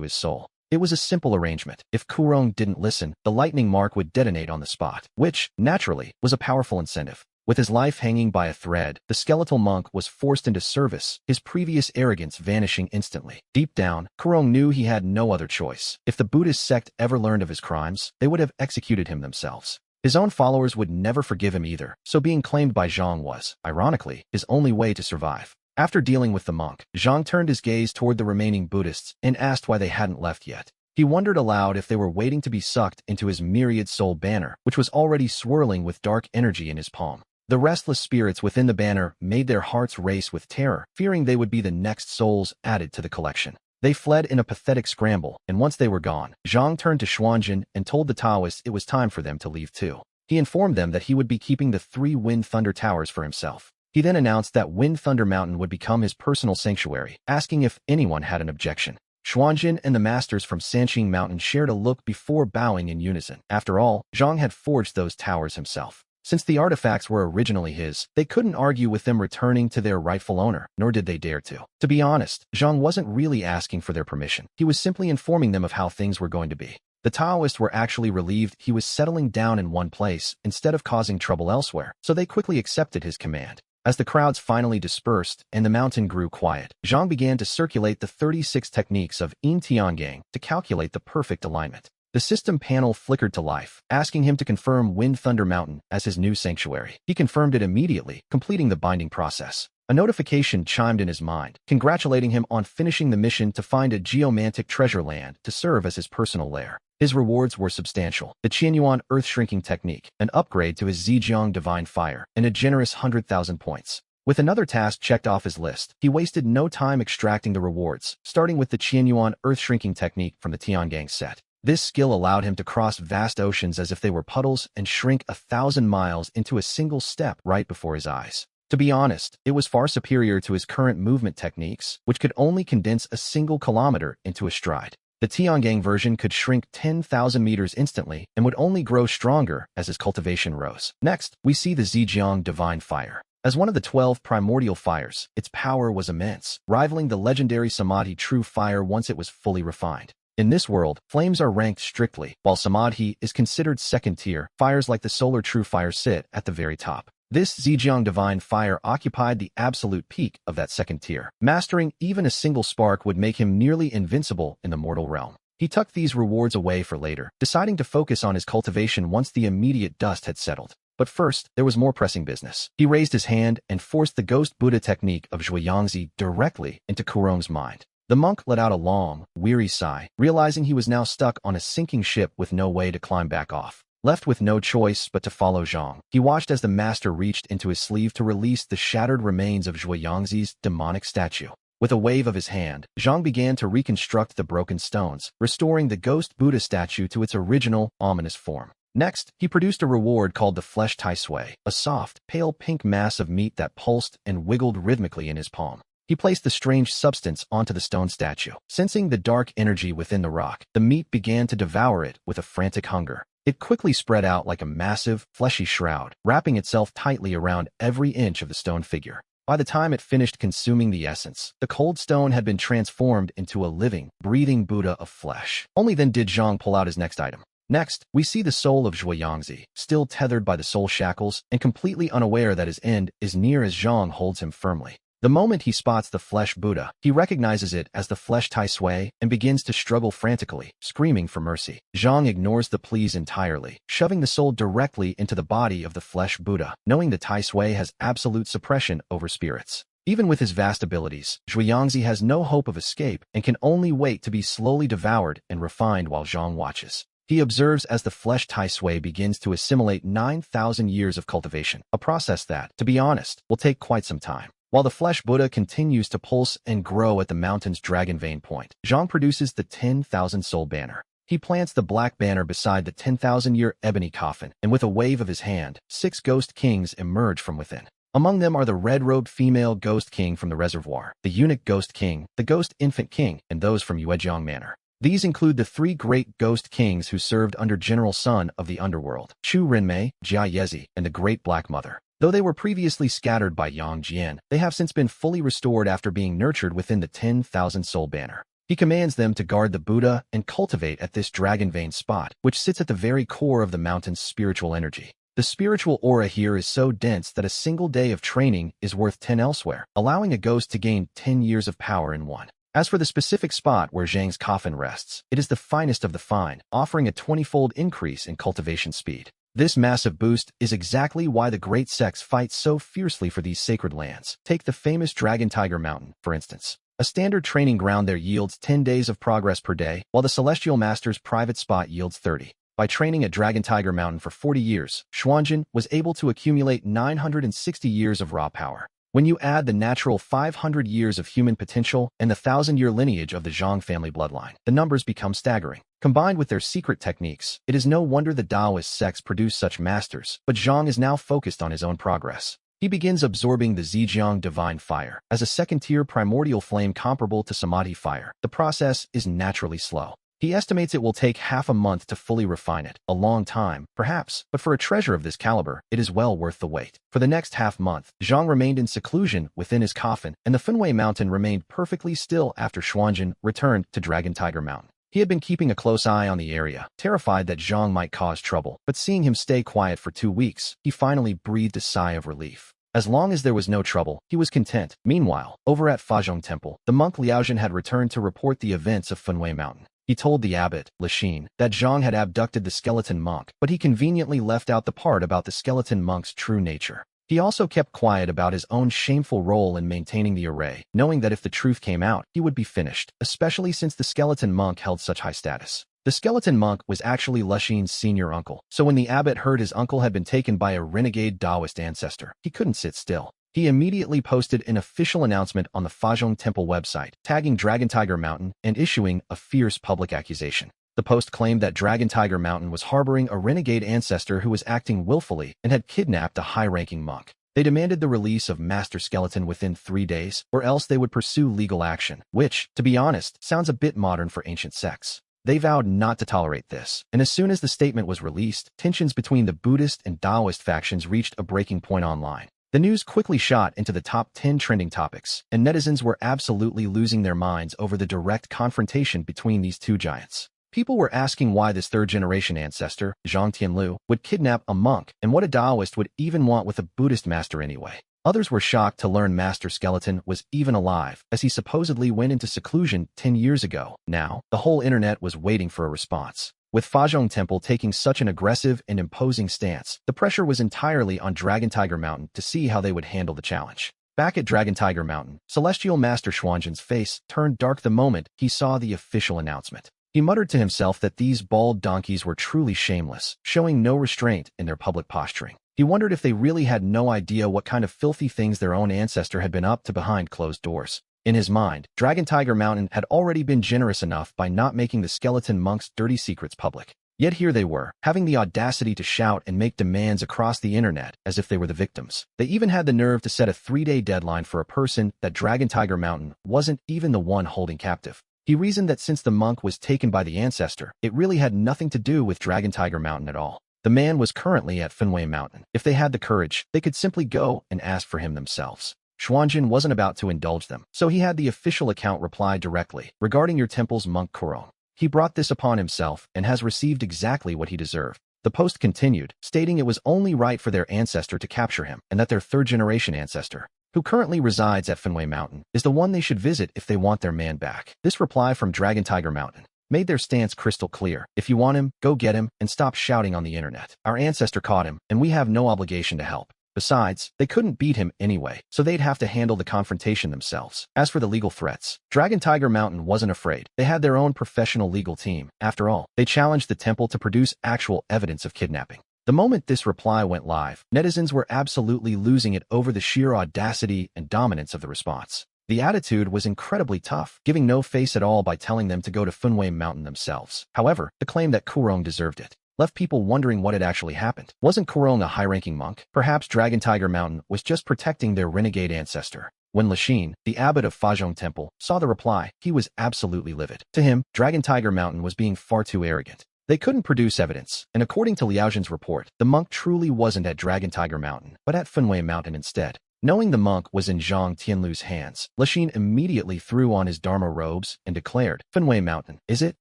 his soul. It was a simple arrangement. If Kurong didn't listen, the lightning mark would detonate on the spot, which, naturally, was a powerful incentive. With his life hanging by a thread, the skeletal monk was forced into service, his previous arrogance vanishing instantly. Deep down, Kurong knew he had no other choice. If the Buddhist sect ever learned of his crimes, they would have executed him themselves. His own followers would never forgive him either, so being claimed by Zhang was, ironically, his only way to survive. After dealing with the monk, Zhang turned his gaze toward the remaining Buddhists and asked why they hadn't left yet. He wondered aloud if they were waiting to be sucked into his myriad soul banner, which was already swirling with dark energy in his palm. The restless spirits within the banner made their hearts race with terror, fearing they would be the next souls added to the collection. They fled in a pathetic scramble, and once they were gone, Zhang turned to Xuanjin and told the Taoists it was time for them to leave too. He informed them that he would be keeping the 3 Wind Thunder Towers for himself. He then announced that Wind Thunder Mountain would become his personal sanctuary, asking if anyone had an objection. Xuanjin and the masters from Sanqing Mountain shared a look before bowing in unison. After all, Zhang had forged those towers himself. Since the artifacts were originally his, they couldn't argue with them returning to their rightful owner, nor did they dare to. To be honest, Zhang wasn't really asking for their permission. He was simply informing them of how things were going to be. The Taoists were actually relieved he was settling down in one place instead of causing trouble elsewhere, so they quickly accepted his command. As the crowds finally dispersed and the mountain grew quiet, Zhang began to circulate the 36 techniques of Yin Tiangang to calculate the perfect alignment. The system panel flickered to life, asking him to confirm Wind Thunder Mountain as his new sanctuary. He confirmed it immediately, completing the binding process. A notification chimed in his mind, congratulating him on finishing the mission to find a geomantic treasure land to serve as his personal lair. His rewards were substantial: the Qianyuan Earth-Shrinking Technique, an upgrade to his Zhejiang Divine Fire, and a generous 100,000 points. With another task checked off his list, he wasted no time extracting the rewards, starting with the Qianyuan Earth-Shrinking Technique from the Tiangang set. This skill allowed him to cross vast oceans as if they were puddles and shrink 1,000 miles into a single step right before his eyes. To be honest, it was far superior to his current movement techniques, which could only condense a single kilometer into a stride. The Tiangang version could shrink 10,000 meters instantly and would only grow stronger as his cultivation rose. Next, we see the Zhejiang Divine Fire. As one of the 12 primordial fires, its power was immense, rivaling the legendary Samadhi True Fire once it was fully refined. In this world, flames are ranked strictly, while Samadhi is considered second tier. Fires like the Solar True Fire sit at the very top. This Zhejiang Divine Fire occupied the absolute peak of that second tier. Mastering even a single spark would make him nearly invincible in the mortal realm. He tucked these rewards away for later, deciding to focus on his cultivation once the immediate dust had settled. But first, there was more pressing business. He raised his hand and forced the Ghost Buddha technique of Zhuangzi directly into Kurong's mind. The monk let out a long, weary sigh, realizing he was now stuck on a sinking ship with no way to climb back off. Left with no choice but to follow Zhang, he watched as the master reached into his sleeve to release the shattered remains of Zhuangzi's demonic statue. With a wave of his hand, Zhang began to reconstruct the broken stones, restoring the Ghost Buddha statue to its original, ominous form. Next, he produced a reward called the Flesh Tai Sui, a soft, pale pink mass of meat that pulsed and wiggled rhythmically in his palm. He placed the strange substance onto the stone statue. Sensing the dark energy within the rock, the meat began to devour it with a frantic hunger. It quickly spread out like a massive, fleshy shroud, wrapping itself tightly around every inch of the stone figure. By the time it finished consuming the essence, the cold stone had been transformed into a living, breathing Buddha of flesh. Only then did Zhang pull out his next item. Next, we see the soul of Zhuangzi, still tethered by the soul shackles and completely unaware that his end is near as Zhang holds him firmly. The moment he spots the flesh Buddha, he recognizes it as the Flesh Tai Sui and begins to struggle frantically, screaming for mercy. Zhang ignores the pleas entirely, shoving the soul directly into the body of the flesh Buddha, knowing the Tai Sui has absolute suppression over spirits. Even with his vast abilities, Zhuangzi has no hope of escape and can only wait to be slowly devoured and refined while Zhang watches. He observes as the Flesh Tai Sui begins to assimilate 9,000 years of cultivation, a process that, to be honest, will take quite some time. While the flesh Buddha continues to pulse and grow at the mountain's dragon vein point, Zhang produces the 10,000 soul banner. He plants the black banner beside the 10,000-year ebony coffin, and with a wave of his hand, 6 ghost kings emerge from within. Among them are the red-robed female ghost king from the reservoir, the eunuch ghost king, the ghost infant king, and those from Yuejiang Manor. These include the 3 great ghost kings who served under General Sun of the Underworld, Chu Renmei, Jia Yezi, and the Great Black Mother. Though they were previously scattered by Yang Jian, they have since been fully restored after being nurtured within the 10,000 soul banner. He commands them to guard the Buddha and cultivate at this dragon vein spot, which sits at the very core of the mountain's spiritual energy. The spiritual aura here is so dense that a single day of training is worth 10 elsewhere, allowing a ghost to gain 10 years of power in one. As for the specific spot where Zhang's coffin rests, it is the finest of the fine, offering a 20-fold increase in cultivation speed. This massive boost is exactly why the great sects fight so fiercely for these sacred lands. Take the famous Dragon Tiger Mountain, for instance. A standard training ground there yields 10 days of progress per day, while the Celestial Master's private spot yields 30. By training at Dragon Tiger Mountain for 40 years, Xuanjin was able to accumulate 960 years of raw power. When you add the natural 500 years of human potential and the 1,000-year lineage of the Zhang family bloodline, the numbers become staggering. Combined with their secret techniques, it is no wonder the Taoist sects produce such masters, but Zhang is now focused on his own progress. He begins absorbing the Zhejiang divine fire as a second-tier primordial flame comparable to Samadhi fire. The process is naturally slow. He estimates it will take half a month to fully refine it, a long time, perhaps, but for a treasure of this caliber, it is well worth the wait. For the next half-month, Zhang remained in seclusion within his coffin, and the Fenwei Mountain remained perfectly still after Xuanjin returned to Dragon Tiger Mountain. He had been keeping a close eye on the area, terrified that Zhang might cause trouble, but seeing him stay quiet for 2 weeks, he finally breathed a sigh of relief. As long as there was no trouble, he was content. Meanwhile, over at Fazhong Temple, the monk Liaozhen had returned to report the events of Fenwei Mountain. He told the abbot, Lixin, that Zhang had abducted the skeleton monk, but he conveniently left out the part about the skeleton monk's true nature. He also kept quiet about his own shameful role in maintaining the array, knowing that if the truth came out, he would be finished, especially since the skeleton monk held such high status. The skeleton monk was actually Lixin's senior uncle, so when the abbot heard his uncle had been taken by a renegade Taoist ancestor, he couldn't sit still. He immediately posted an official announcement on the Fazhong Temple website, tagging Dragon Tiger Mountain and issuing a fierce public accusation. The post claimed that Dragon Tiger Mountain was harboring a renegade ancestor who was acting willfully and had kidnapped a high-ranking monk. They demanded the release of Master Skeleton within 3 days, or else they would pursue legal action, which, to be honest, sounds a bit modern for ancient sects. They vowed not to tolerate this, and as soon as the statement was released, tensions between the Buddhist and Taoist factions reached a breaking point online. The news quickly shot into the top 10 trending topics, and netizens were absolutely losing their minds over the direct confrontation between these two giants. People were asking why this third-generation ancestor, Zhang Tianlu, would kidnap a monk, and what a Taoist would even want with a Buddhist master anyway. Others were shocked to learn Master Skeleton was even alive, as he supposedly went into seclusion 10 years ago. Now, the whole internet was waiting for a response. With Fazhong Temple taking such an aggressive and imposing stance, the pressure was entirely on Dragon Tiger Mountain to see how they would handle the challenge. Back at Dragon Tiger Mountain, Celestial Master Xuanjin's face turned dark the moment he saw the official announcement. He muttered to himself that these bald donkeys were truly shameless, showing no restraint in their public posturing. He wondered if they really had no idea what kind of filthy things their own ancestor had been up to behind closed doors. In his mind, Dragon Tiger Mountain had already been generous enough by not making the skeleton monk's dirty secrets public. Yet here they were, having the audacity to shout and make demands across the internet as if they were the victims. They even had the nerve to set a 3-day deadline for a person that Dragon Tiger Mountain wasn't even the one holding captive. He reasoned that since the monk was taken by the ancestor, it really had nothing to do with Dragon Tiger Mountain at all. The man was currently at Fenwei Mountain. If they had the courage, they could simply go and ask for him themselves. Xuanjin wasn't about to indulge them, so he had the official account reply directly, regarding your temple's monk Kuron. He brought this upon himself and has received exactly what he deserved. The post continued, stating it was only right for their ancestor to capture him, and that their third-generation ancestor, who currently resides at Fenwei Mountain, is the one they should visit if they want their man back. This reply from Dragon Tiger Mountain made their stance crystal clear. If you want him, go get him, and stop shouting on the internet. Our ancestor caught him, and we have no obligation to help. Besides, they couldn't beat him anyway, so they'd have to handle the confrontation themselves. As for the legal threats, Dragon Tiger Mountain wasn't afraid. They had their own professional legal team. After all, they challenged the temple to produce actual evidence of kidnapping. The moment this reply went live, netizens were absolutely losing it over the sheer audacity and dominance of the response. The attitude was incredibly tough, giving no face at all by telling them to go to Funway Mountain themselves. However, the claim that Kurong deserved it left people wondering what had actually happened. Wasn't Kurong a high-ranking monk? Perhaps Dragon Tiger Mountain was just protecting their renegade ancestor. When Lixin, the abbot of Fazhong Temple, saw the reply, he was absolutely livid. To him, Dragon Tiger Mountain was being far too arrogant. They couldn't produce evidence, and according to Liao Zhan's report, the monk truly wasn't at Dragon Tiger Mountain, but at Funway Mountain instead. Knowing the monk was in Zhang Tianlu's hands, Lixin immediately threw on his Dharma robes and declared, Funway Mountain, is it?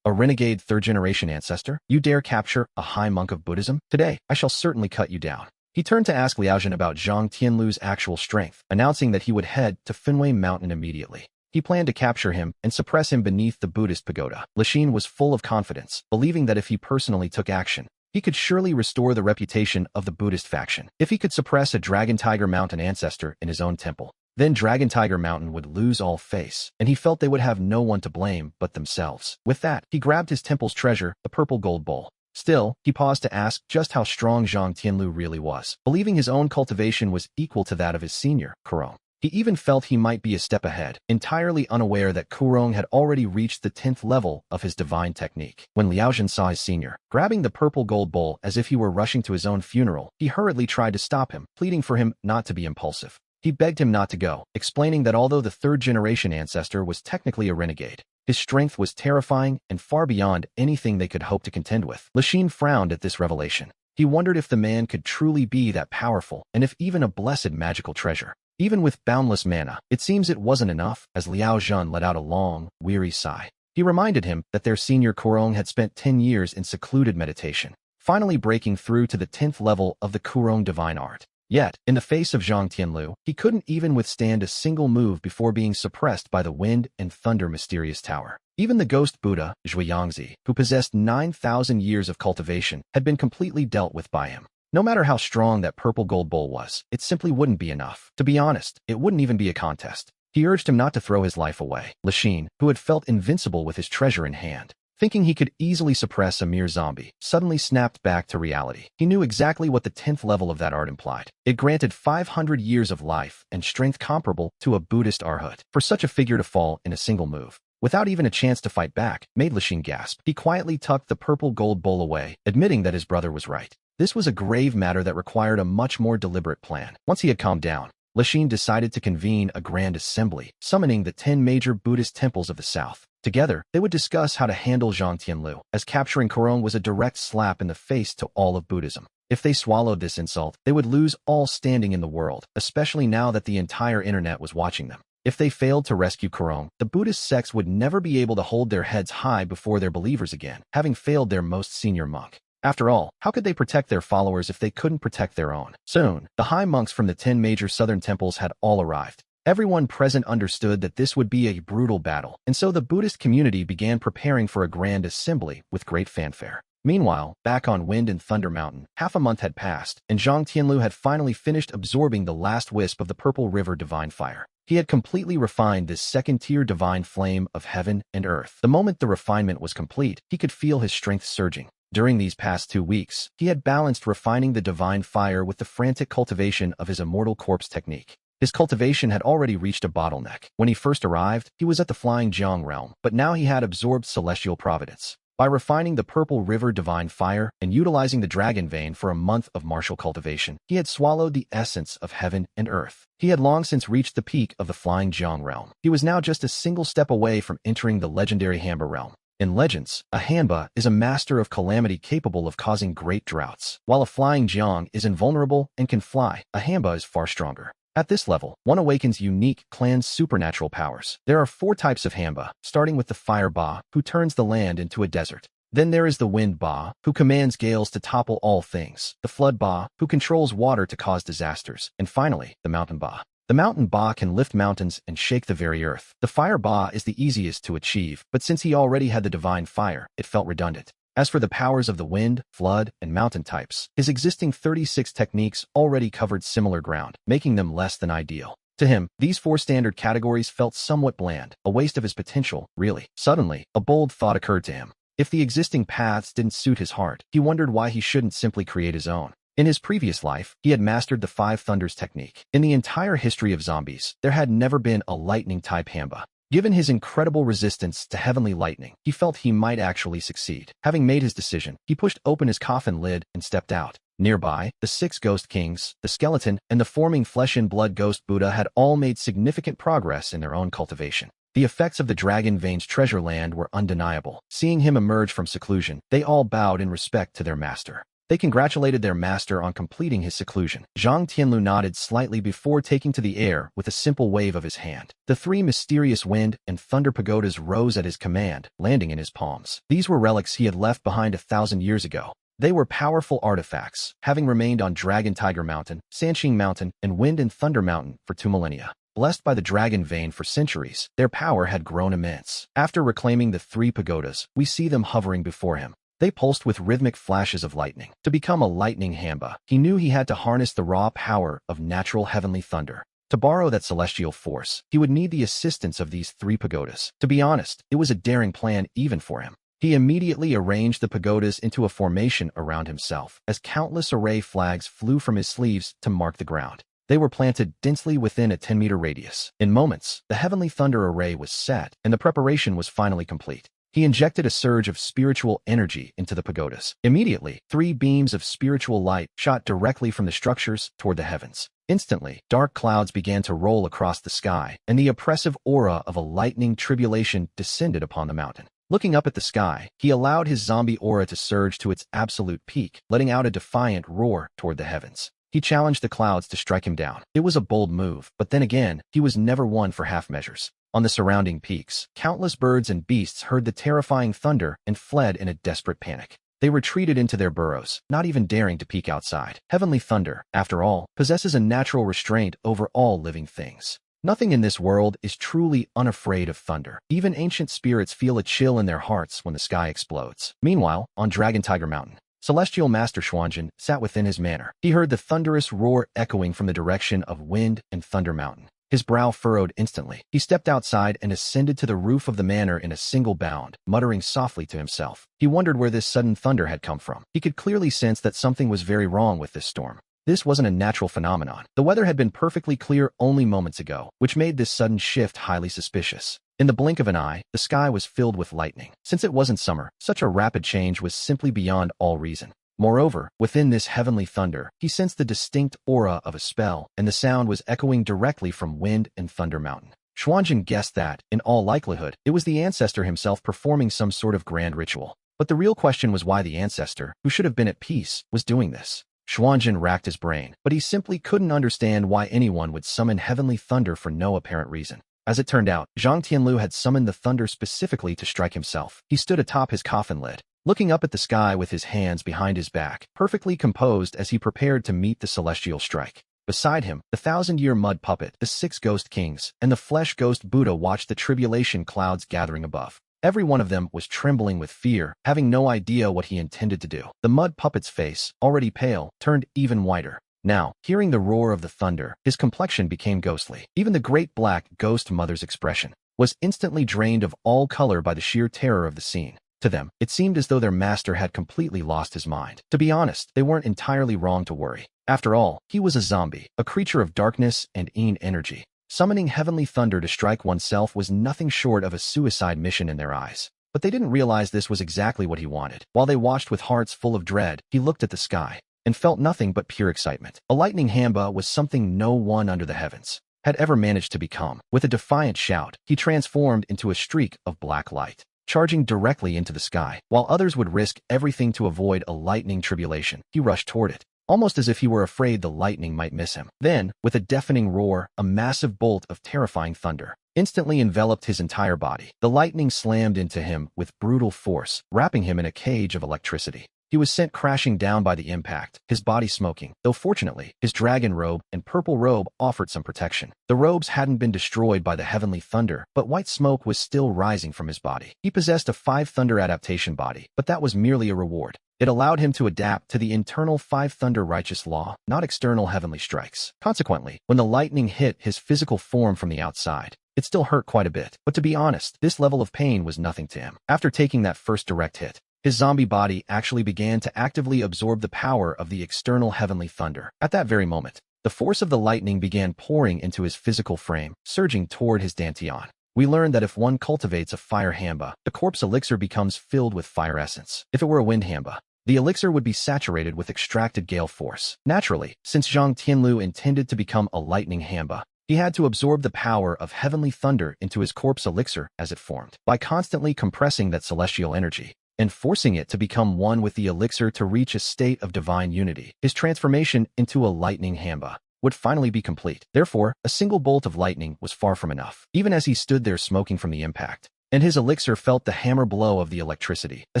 A renegade third-generation ancestor? You dare capture a high monk of Buddhism? Today, I shall certainly cut you down. He turned to ask Liao Zhan about Zhang Tianlu's actual strength, announcing that he would head to Funway Mountain immediately. He planned to capture him and suppress him beneath the Buddhist pagoda. Lixin was full of confidence, believing that if he personally took action, he could surely restore the reputation of the Buddhist faction. If he could suppress a Dragon Tiger Mountain ancestor in his own temple, then Dragon Tiger Mountain would lose all face, and he felt they would have no one to blame but themselves. With that, he grabbed his temple's treasure, the purple gold bowl. Still, he paused to ask just how strong Zhang Tianlu really was, believing his own cultivation was equal to that of his senior, Kurong. He even felt he might be a step ahead, entirely unaware that Kurong had already reached the 10th level of his divine technique. When Liao Zhan saw his senior grabbing the purple gold bowl as if he were rushing to his own funeral, he hurriedly tried to stop him, pleading for him not to be impulsive. He begged him not to go, explaining that although the third-generation ancestor was technically a renegade, his strength was terrifying and far beyond anything they could hope to contend with. Lixin frowned at this revelation. He wondered if the man could truly be that powerful, and if even a blessed magical treasure. Even with boundless mana, it seems it wasn't enough, as Liao Zhan let out a long, weary sigh. He reminded him that their senior Kurong had spent 10 years in secluded meditation, finally breaking through to the 10th level of the Kurong divine art. Yet, in the face of Zhang Tianlu, he couldn't even withstand a single move before being suppressed by the wind and thunder mysterious tower. Even the ghost Buddha, Zhuangzi, who possessed 9,000 years of cultivation, had been completely dealt with by him. No matter how strong that purple gold bowl was, it simply wouldn't be enough. To be honest, it wouldn't even be a contest. He urged him not to throw his life away. Lixin, who had felt invincible with his treasure in hand, thinking he could easily suppress a mere zombie, suddenly snapped back to reality. He knew exactly what the 10th level of that art implied. It granted 500 years of life and strength comparable to a Buddhist arhat. For such a figure to fall in a single move, without even a chance to fight back, made Lixin gasp. He quietly tucked the purple gold bowl away, admitting that his brother was right. This was a grave matter that required a much more deliberate plan. Once he had calmed down, Lixin decided to convene a grand assembly, summoning the 10 major Buddhist temples of the south. Together, they would discuss how to handle Zhang Tianlu, as capturing Kurong was a direct slap in the face to all of Buddhism. If they swallowed this insult, they would lose all standing in the world, especially now that the entire internet was watching them. If they failed to rescue Kurong, the Buddhist sects would never be able to hold their heads high before their believers again, having failed their most senior monk. After all, how could they protect their followers if they couldn't protect their own? Soon, the high monks from the 10 major southern temples had all arrived. Everyone present understood that this would be a brutal battle, and so the Buddhist community began preparing for a grand assembly with great fanfare. Meanwhile, back on Wind and Thunder Mountain, half a month had passed, and Zhang Tianlu had finally finished absorbing the last wisp of the Purple River divine fire. He had completely refined this second-tier divine flame of heaven and earth. The moment the refinement was complete, he could feel his strength surging. During these past 2 weeks, he had balanced refining the divine fire with the frantic cultivation of his immortal corpse technique. His cultivation had already reached a bottleneck. When he first arrived, he was at the Flying Jiang realm, but now he had absorbed celestial providence. By refining the Purple River divine fire and utilizing the dragon vein for a month of martial cultivation, he had swallowed the essence of heaven and earth. He had long since reached the peak of the Flying Jiang realm. He was now just a single step away from entering the legendary Hanba realm. In legends, a Hanba is a master of calamity capable of causing great droughts. While a Flying Jiang is invulnerable and can fly, a Hanba is far stronger. At this level, one awakens unique clan's supernatural powers. There are 4 types of Hanba, starting with the Fire Ba, who turns the land into a desert. Then there is the Wind Ba, who commands gales to topple all things, the Flood Ba, who controls water to cause disasters, and finally, the Mountain Ba. The Mountain Ba can lift mountains and shake the very earth. The Fire Ba is the easiest to achieve, but since he already had the divine fire, it felt redundant. As for the powers of the wind, flood, and mountain types, his existing 36 techniques already covered similar ground, making them less than ideal. To him, these 4 standard categories felt somewhat bland, a waste of his potential, really. Suddenly, a bold thought occurred to him. If the existing paths didn't suit his heart, he wondered why he shouldn't simply create his own. In his previous life, he had mastered the Five Thunders technique. In the entire history of zombies, there had never been a lightning-type Hamba. Given his incredible resistance to heavenly lightning, he felt he might actually succeed. Having made his decision, he pushed open his coffin lid and stepped out. Nearby, the 6 Ghost Kings, the skeleton, and the forming flesh-and-blood ghost Buddha had all made significant progress in their own cultivation. The effects of the Dragon Vein's treasure land were undeniable. Seeing him emerge from seclusion, they all bowed in respect to their master. They congratulated their master on completing his seclusion. Zhang Tianlu nodded slightly before taking to the air with a simple wave of his hand. The 3 mysterious wind and thunder pagodas rose at his command, landing in his palms. These were relics he had left behind 1,000 years ago. They were powerful artifacts, having remained on Dragon Tiger Mountain, Sanqing Mountain, and Wind and Thunder Mountain for 2 millennia. Blessed by the Dragon Vein for centuries, their power had grown immense. After reclaiming the 3 pagodas, we see them hovering before him. They pulsed with rhythmic flashes of lightning. To become a lightning Hamba, he knew he had to harness the raw power of natural heavenly thunder. To borrow that celestial force, he would need the assistance of these 3 pagodas. To be honest, it was a daring plan even for him. He immediately arranged the pagodas into a formation around himself, as countless array flags flew from his sleeves to mark the ground. They were planted densely within a 10-meter radius. In moments, the heavenly thunder array was set, and the preparation was finally complete. He injected a surge of spiritual energy into the pagodas. Immediately, 3 beams of spiritual light shot directly from the structures toward the heavens. Instantly, dark clouds began to roll across the sky, and the oppressive aura of a lightning tribulation descended upon the mountain. Looking up at the sky, he allowed his zombie aura to surge to its absolute peak, letting out a defiant roar toward the heavens. He challenged the clouds to strike him down. It was a bold move, but then again, he was never one for half measures. On the surrounding peaks, countless birds and beasts heard the terrifying thunder and fled in a desperate panic. They retreated into their burrows, not even daring to peek outside. Heavenly thunder, after all, possesses a natural restraint over all living things. Nothing in this world is truly unafraid of thunder. Even ancient spirits feel a chill in their hearts when the sky explodes. Meanwhile, on Dragon Tiger Mountain, Celestial Master Xuanzhen sat within his manor. He heard the thunderous roar echoing from the direction of Wind and Thunder Mountain. His brow furrowed instantly. He stepped outside and ascended to the roof of the manor in a single bound, muttering softly to himself. He wondered where this sudden thunder had come from. He could clearly sense that something was very wrong with this storm. This wasn't a natural phenomenon. The weather had been perfectly clear only moments ago, which made this sudden shift highly suspicious. In the blink of an eye, the sky was filled with lightning. Since it wasn't summer, such a rapid change was simply beyond all reason. Moreover, within this heavenly thunder, he sensed the distinct aura of a spell, and the sound was echoing directly from Wind and Thunder Mountain. Xuanzhen guessed that, in all likelihood, it was the ancestor himself performing some sort of grand ritual. But the real question was why the ancestor, who should have been at peace, was doing this. Xuanzhen racked his brain, but he simply couldn't understand why anyone would summon heavenly thunder for no apparent reason. As it turned out, Zhang Tianlu had summoned the thunder specifically to strike himself. He stood atop his coffin lid, looking up at the sky with his hands behind his back, perfectly composed as he prepared to meet the celestial strike. Beside him, the 1,000-year mud puppet, the 6 Ghost Kings, and the flesh ghost Buddha watched the tribulation clouds gathering above. Every one of them was trembling with fear, having no idea what he intended to do. The mud puppet's face, already pale, turned even whiter. Now, hearing the roar of the thunder, his complexion became ghostly. Even the great black ghost mother's expression was instantly drained of all color by the sheer terror of the scene. To them, it seemed as though their master had completely lost his mind. To be honest, they weren't entirely wrong to worry. After all, he was a zombie, a creature of darkness and energy. Summoning heavenly thunder to strike oneself was nothing short of a suicide mission in their eyes. But they didn't realize this was exactly what he wanted. While they watched with hearts full of dread, he looked at the sky and felt nothing but pure excitement. A lightning Hamba was something no one under the heavens had ever managed to become. With a defiant shout, he transformed into a streak of black light, charging directly into the sky. While others would risk everything to avoid a lightning tribulation, he rushed toward it, almost as if he were afraid the lightning might miss him. Then, with a deafening roar, a massive bolt of terrifying thunder instantly enveloped his entire body. The lightning slammed into him with brutal force, wrapping him in a cage of electricity. He was sent crashing down by the impact, his body smoking, though fortunately, his dragon robe and purple robe offered some protection. The robes hadn't been destroyed by the heavenly thunder, but white smoke was still rising from his body. He possessed a 5 thunder adaptation body, but that was merely a reward. It allowed him to adapt to the internal 5 thunder righteous law, not external heavenly strikes. Consequently, when the lightning hit his physical form from the outside, it still hurt quite a bit. But to be honest, this level of pain was nothing to him. After taking that first direct hit, his zombie body actually began to actively absorb the power of the external heavenly thunder. At that very moment, the force of the lightning began pouring into his physical frame, surging toward his dantian. We learned that if one cultivates a fire hamba, the corpse elixir becomes filled with fire essence. If it were a wind hamba, the elixir would be saturated with extracted gale force. Naturally, since Zhang Tianlu intended to become a lightning hamba, he had to absorb the power of heavenly thunder into his corpse elixir as it formed. By constantly compressing that celestial energy and forcing it to become one with the elixir to reach a state of divine unity, his transformation into a lightning hamba would finally be complete. Therefore, a single bolt of lightning was far from enough. Even as he stood there smoking from the impact, and his elixir felt the hammer blow of the electricity, a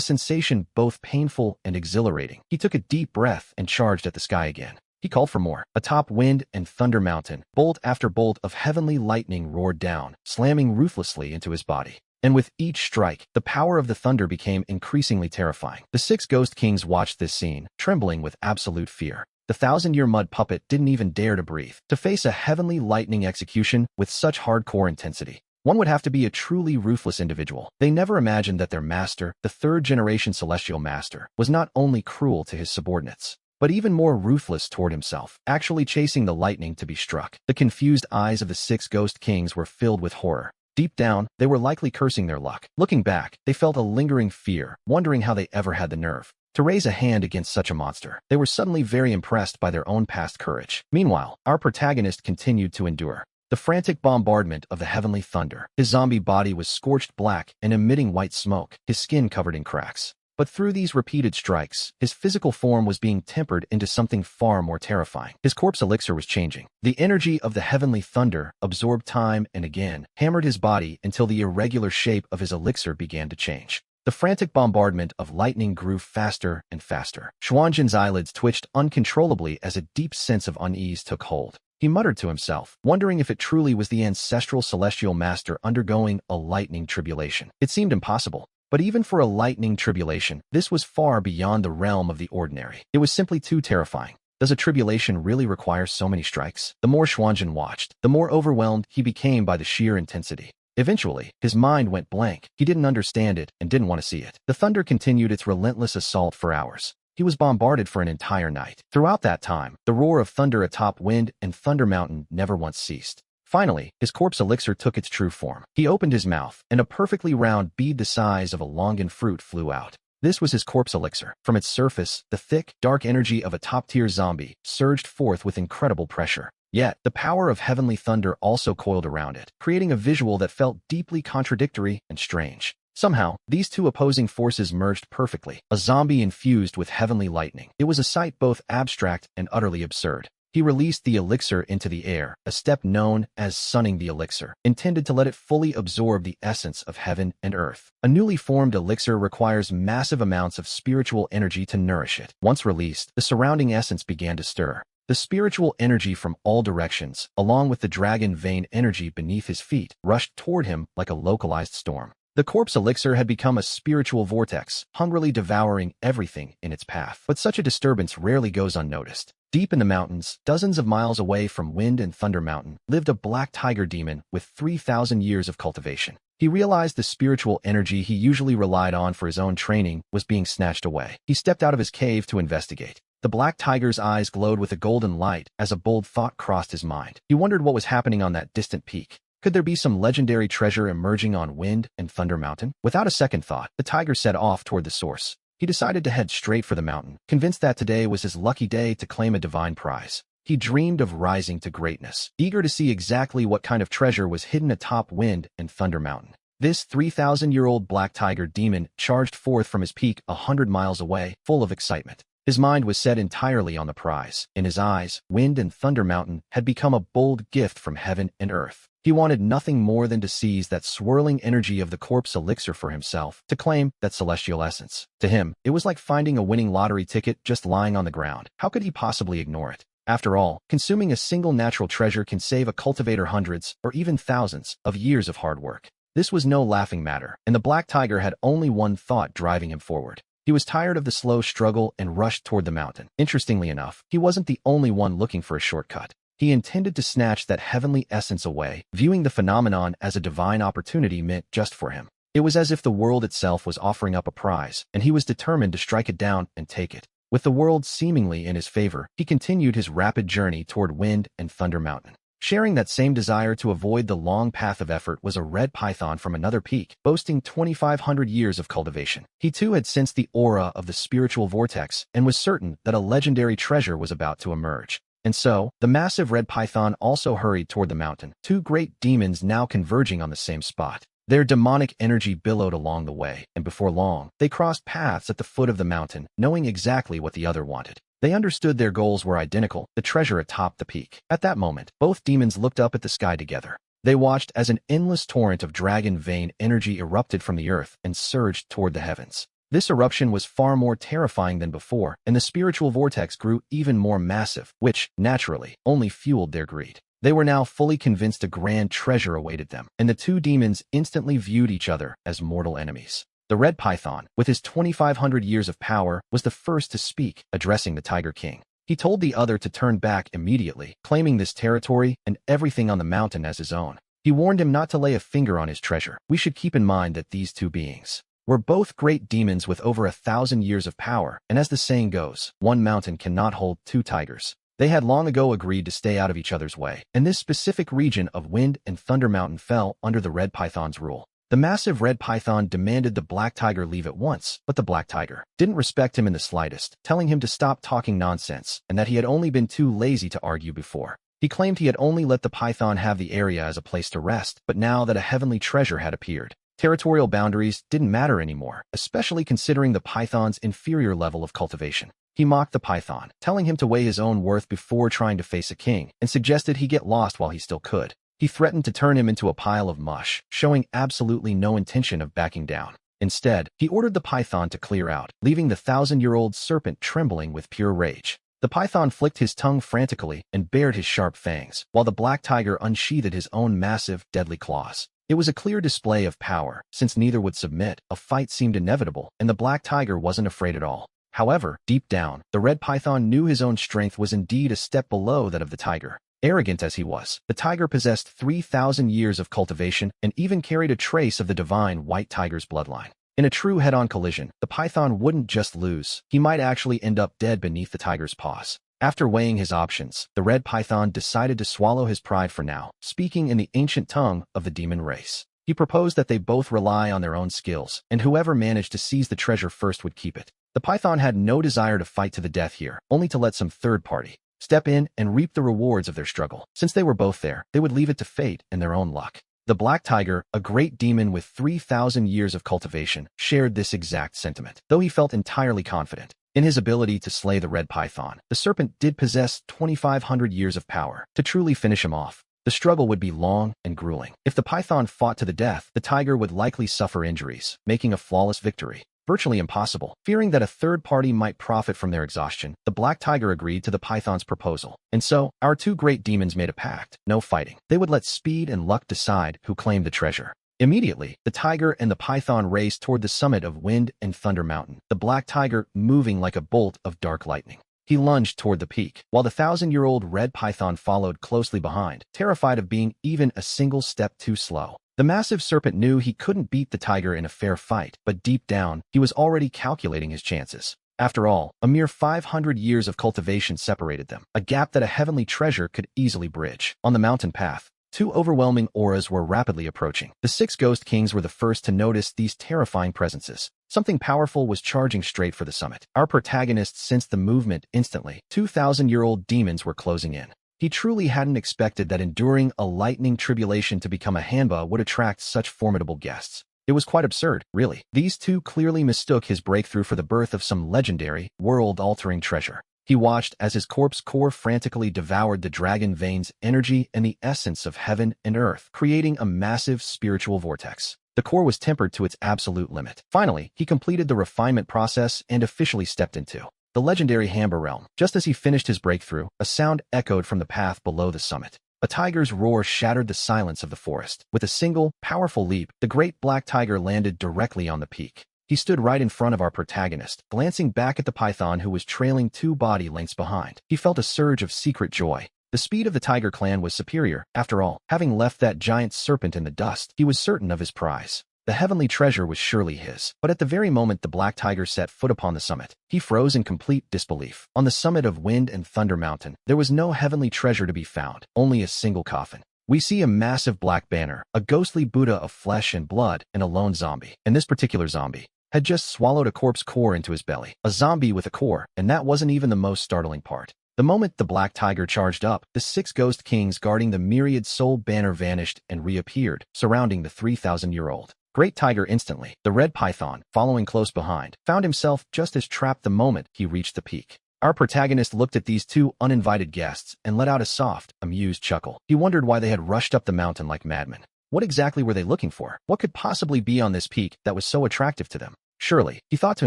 sensation both painful and exhilarating. He took a deep breath and charged at the sky again. He called for more. Atop Wind and Thunder Mountain, bolt after bolt of heavenly lightning roared down, slamming ruthlessly into his body. And with each strike, the power of the thunder became increasingly terrifying. The 6 Ghost Kings watched this scene, trembling with absolute fear. The 1,000-year mud puppet didn't even dare to breathe. To face a heavenly lightning execution with such hardcore intensity, one would have to be a truly ruthless individual. They never imagined that their master, the 3rd-generation celestial master, was not only cruel to his subordinates, but even more ruthless toward himself, actually chasing the lightning to be struck. The confused eyes of the 6 Ghost Kings were filled with horror. Deep down, they were likely cursing their luck. Looking back, they felt a lingering fear, wondering how they ever had the nerve to raise a hand against such a monster. They were suddenly very impressed by their own past courage. Meanwhile, our protagonist continued to endure the frantic bombardment of the heavenly thunder. His zombie body was scorched black and emitting white smoke, his skin covered in cracks. But through these repeated strikes, his physical form was being tempered into something far more terrifying. His corpse elixir was changing. The energy of the heavenly thunder absorbed time and again, hammered his body until the irregular shape of his elixir began to change. The frantic bombardment of lightning grew faster and faster. Xuanzhen's eyelids twitched uncontrollably as a deep sense of unease took hold. He muttered to himself, wondering if it truly was the ancestral celestial master undergoing a lightning tribulation. It seemed impossible. But even for a lightning tribulation, this was far beyond the realm of the ordinary. It was simply too terrifying. Does a tribulation really require so many strikes? The more Xuanzhen watched, the more overwhelmed he became by the sheer intensity. Eventually, his mind went blank. He didn't understand it and didn't want to see it. The thunder continued its relentless assault for hours. He was bombarded for an entire night. Throughout that time, the roar of thunder atop Wind and Thunder Mountain never once ceased. Finally, his corpse elixir took its true form. He opened his mouth, and a perfectly round bead the size of a longan fruit flew out. This was his corpse elixir. From its surface, the thick, dark energy of a top-tier zombie surged forth with incredible pressure. Yet, the power of heavenly thunder also coiled around it, creating a visual that felt deeply contradictory and strange. Somehow, these two opposing forces merged perfectly, a zombie infused with heavenly lightning. It was a sight both abstract and utterly absurd. He released the elixir into the air, a step known as sunning the elixir, intended to let it fully absorb the essence of heaven and earth. A newly formed elixir requires massive amounts of spiritual energy to nourish it. Once released, the surrounding essence began to stir. The spiritual energy from all directions, along with the dragon vein energy beneath his feet, rushed toward him like a localized storm. The corpse elixir had become a spiritual vortex, hungrily devouring everything in its path. But such a disturbance rarely goes unnoticed. Deep in the mountains, dozens of miles away from Wind and Thunder Mountain, lived a black tiger demon with 3,000 years of cultivation. He realized the spiritual energy he usually relied on for his own training was being snatched away. He stepped out of his cave to investigate. The black tiger's eyes glowed with a golden light as a bold thought crossed his mind. He wondered what was happening on that distant peak. Could there be some legendary treasure emerging on Wind and Thunder Mountain? Without a second thought, the tiger set off toward the source. He decided to head straight for the mountain, convinced that today was his lucky day to claim a divine prize. He dreamed of rising to greatness, eager to see exactly what kind of treasure was hidden atop Wind and Thunder Mountain. This 3,000-year-old black tiger demon charged forth from his peak 100 miles away, full of excitement. His mind was set entirely on the prize. In his eyes, Wind and Thunder Mountain had become a bold gift from heaven and earth. He wanted nothing more than to seize that swirling energy of the corpse elixir for himself, to claim that celestial essence. To him, it was like finding a winning lottery ticket just lying on the ground. How could he possibly ignore it? After all, consuming a single natural treasure can save a cultivator hundreds, or even thousands, of years of hard work. This was no laughing matter, and the black tiger had only one thought driving him forward. He was tired of the slow struggle and rushed toward the mountain. Interestingly enough, he wasn't the only one looking for a shortcut. He intended to snatch that heavenly essence away, viewing the phenomenon as a divine opportunity meant just for him. It was as if the world itself was offering up a prize, and he was determined to strike it down and take it. With the world seemingly in his favor, he continued his rapid journey toward Wind and Thunder Mountain. Sharing that same desire to avoid the long path of effort was a red python from another peak, boasting 2,500 years of cultivation. He too had sensed the aura of the spiritual vortex and was certain that a legendary treasure was about to emerge. And so, the massive red python also hurried toward the mountain, two great demons now converging on the same spot. Their demonic energy billowed along the way, and before long, they crossed paths at the foot of the mountain, knowing exactly what the other wanted. They understood their goals were identical, the treasure atop the peak. At that moment, both demons looked up at the sky together. They watched as an endless torrent of dragon vein energy erupted from the earth and surged toward the heavens. This eruption was far more terrifying than before, and the spiritual vortex grew even more massive, which, naturally, only fueled their greed. They were now fully convinced a grand treasure awaited them, and the two demons instantly viewed each other as mortal enemies. The red python, with his 2,500 years of power, was the first to speak, addressing the Tiger King. He told the other to turn back immediately, claiming this territory and everything on the mountain as his own. He warned him not to lay a finger on his treasure. We should keep in mind that these two beings were both great demons with over 1,000 years of power, and as the saying goes, one mountain cannot hold two tigers. They had long ago agreed to stay out of each other's way, and this specific region of Wind and Thunder Mountain fell under the red python's rule. The massive red python demanded the black tiger leave at once, but the black tiger didn't respect him in the slightest, telling him to stop talking nonsense and that he had only been too lazy to argue before. He claimed he had only let the python have the area as a place to rest, but now that a heavenly treasure had appeared, territorial boundaries didn't matter anymore, especially considering the python's inferior level of cultivation. He mocked the python, telling him to weigh his own worth before trying to face a king, and suggested he get lost while he still could. He threatened to turn him into a pile of mush, showing absolutely no intention of backing down. Instead, he ordered the python to clear out, leaving the 1,000-year-old serpent trembling with pure rage. The python flicked his tongue frantically and bared his sharp fangs, while the black tiger unsheathed his own massive, deadly claws. It was a clear display of power. Since neither would submit, a fight seemed inevitable, and the black tiger wasn't afraid at all. However, deep down, the red python knew his own strength was indeed a step below that of the tiger. Arrogant as he was, the tiger possessed 3,000 years of cultivation and even carried a trace of the divine white tiger's bloodline. In a true head-on collision, the python wouldn't just lose, he might actually end up dead beneath the tiger's paws. After weighing his options, the red python decided to swallow his pride for now, speaking in the ancient tongue of the demon race. He proposed that they both rely on their own skills, and whoever managed to seize the treasure first would keep it. The python had no desire to fight to the death here, only to let some third party step in and reap the rewards of their struggle. Since they were both there, they would leave it to fate and their own luck. The black tiger, a great demon with 3,000 years of cultivation, shared this exact sentiment, though he felt entirely confident in his ability to slay the red python. The serpent did possess 2,500 years of power to truly finish him off. The struggle would be long and grueling. If the python fought to the death, the tiger would likely suffer injuries, making a flawless victory virtually impossible. Fearing that a third party might profit from their exhaustion, the black tiger agreed to the python's proposal. And so, our two great demons made a pact: no fighting. They would let speed and luck decide who claimed the treasure. Immediately, the tiger and the python raced toward the summit of Wind and Thunder Mountain, the black tiger moving like a bolt of dark lightning. He lunged toward the peak, while the 1,000-year-old red python followed closely behind, terrified of being even a single step too slow. The massive serpent knew he couldn't beat the tiger in a fair fight, but deep down, he was already calculating his chances. After all, a mere 500 years of cultivation separated them, a gap that a heavenly treasure could easily bridge. On the mountain path, two overwhelming auras were rapidly approaching. The 6 ghost kings were the first to notice these terrifying presences. Something powerful was charging straight for the summit. Our protagonists sensed the movement instantly. 2,000-year-old demons were closing in. He truly hadn't expected that enduring a lightning tribulation to become a Hanba would attract such formidable guests. It was quite absurd, really. These two clearly mistook his breakthrough for the birth of some legendary, world-altering treasure. He watched as his corpse core frantically devoured the dragon vein's energy and the essence of heaven and earth, creating a massive spiritual vortex. The core was tempered to its absolute limit. Finally, he completed the refinement process and officially stepped into the legendary Hanba realm. Just as he finished his breakthrough, a sound echoed from the path below the summit. A tiger's roar shattered the silence of the forest. With a single, powerful leap, the great black tiger landed directly on the peak. He stood right in front of our protagonist, glancing back at the python who was trailing 2 body lengths behind. He felt a surge of secret joy. The speed of the tiger clan was superior. After all, having left that giant serpent in the dust, he was certain of his prize. The heavenly treasure was surely his. But at the very moment the Black Tiger set foot upon the summit, he froze in complete disbelief. On the summit of Wind and Thunder Mountain, there was no heavenly treasure to be found, only a single coffin. We see a massive black banner, a ghostly Buddha of flesh and blood, and a lone zombie. And this particular zombie had just swallowed a corpse core into his belly. A zombie with a core, and that wasn't even the most startling part. The moment the Black Tiger charged up, the 6 ghost kings guarding the myriad soul banner vanished and reappeared, surrounding the 3,000-year-old Great Tiger instantly. The red python, following close behind, found himself just as trapped the moment he reached the peak. Our protagonist looked at these 2 uninvited guests and let out a soft, amused chuckle. He wondered why they had rushed up the mountain like madmen. What exactly were they looking for? What could possibly be on this peak that was so attractive to them? Surely, he thought to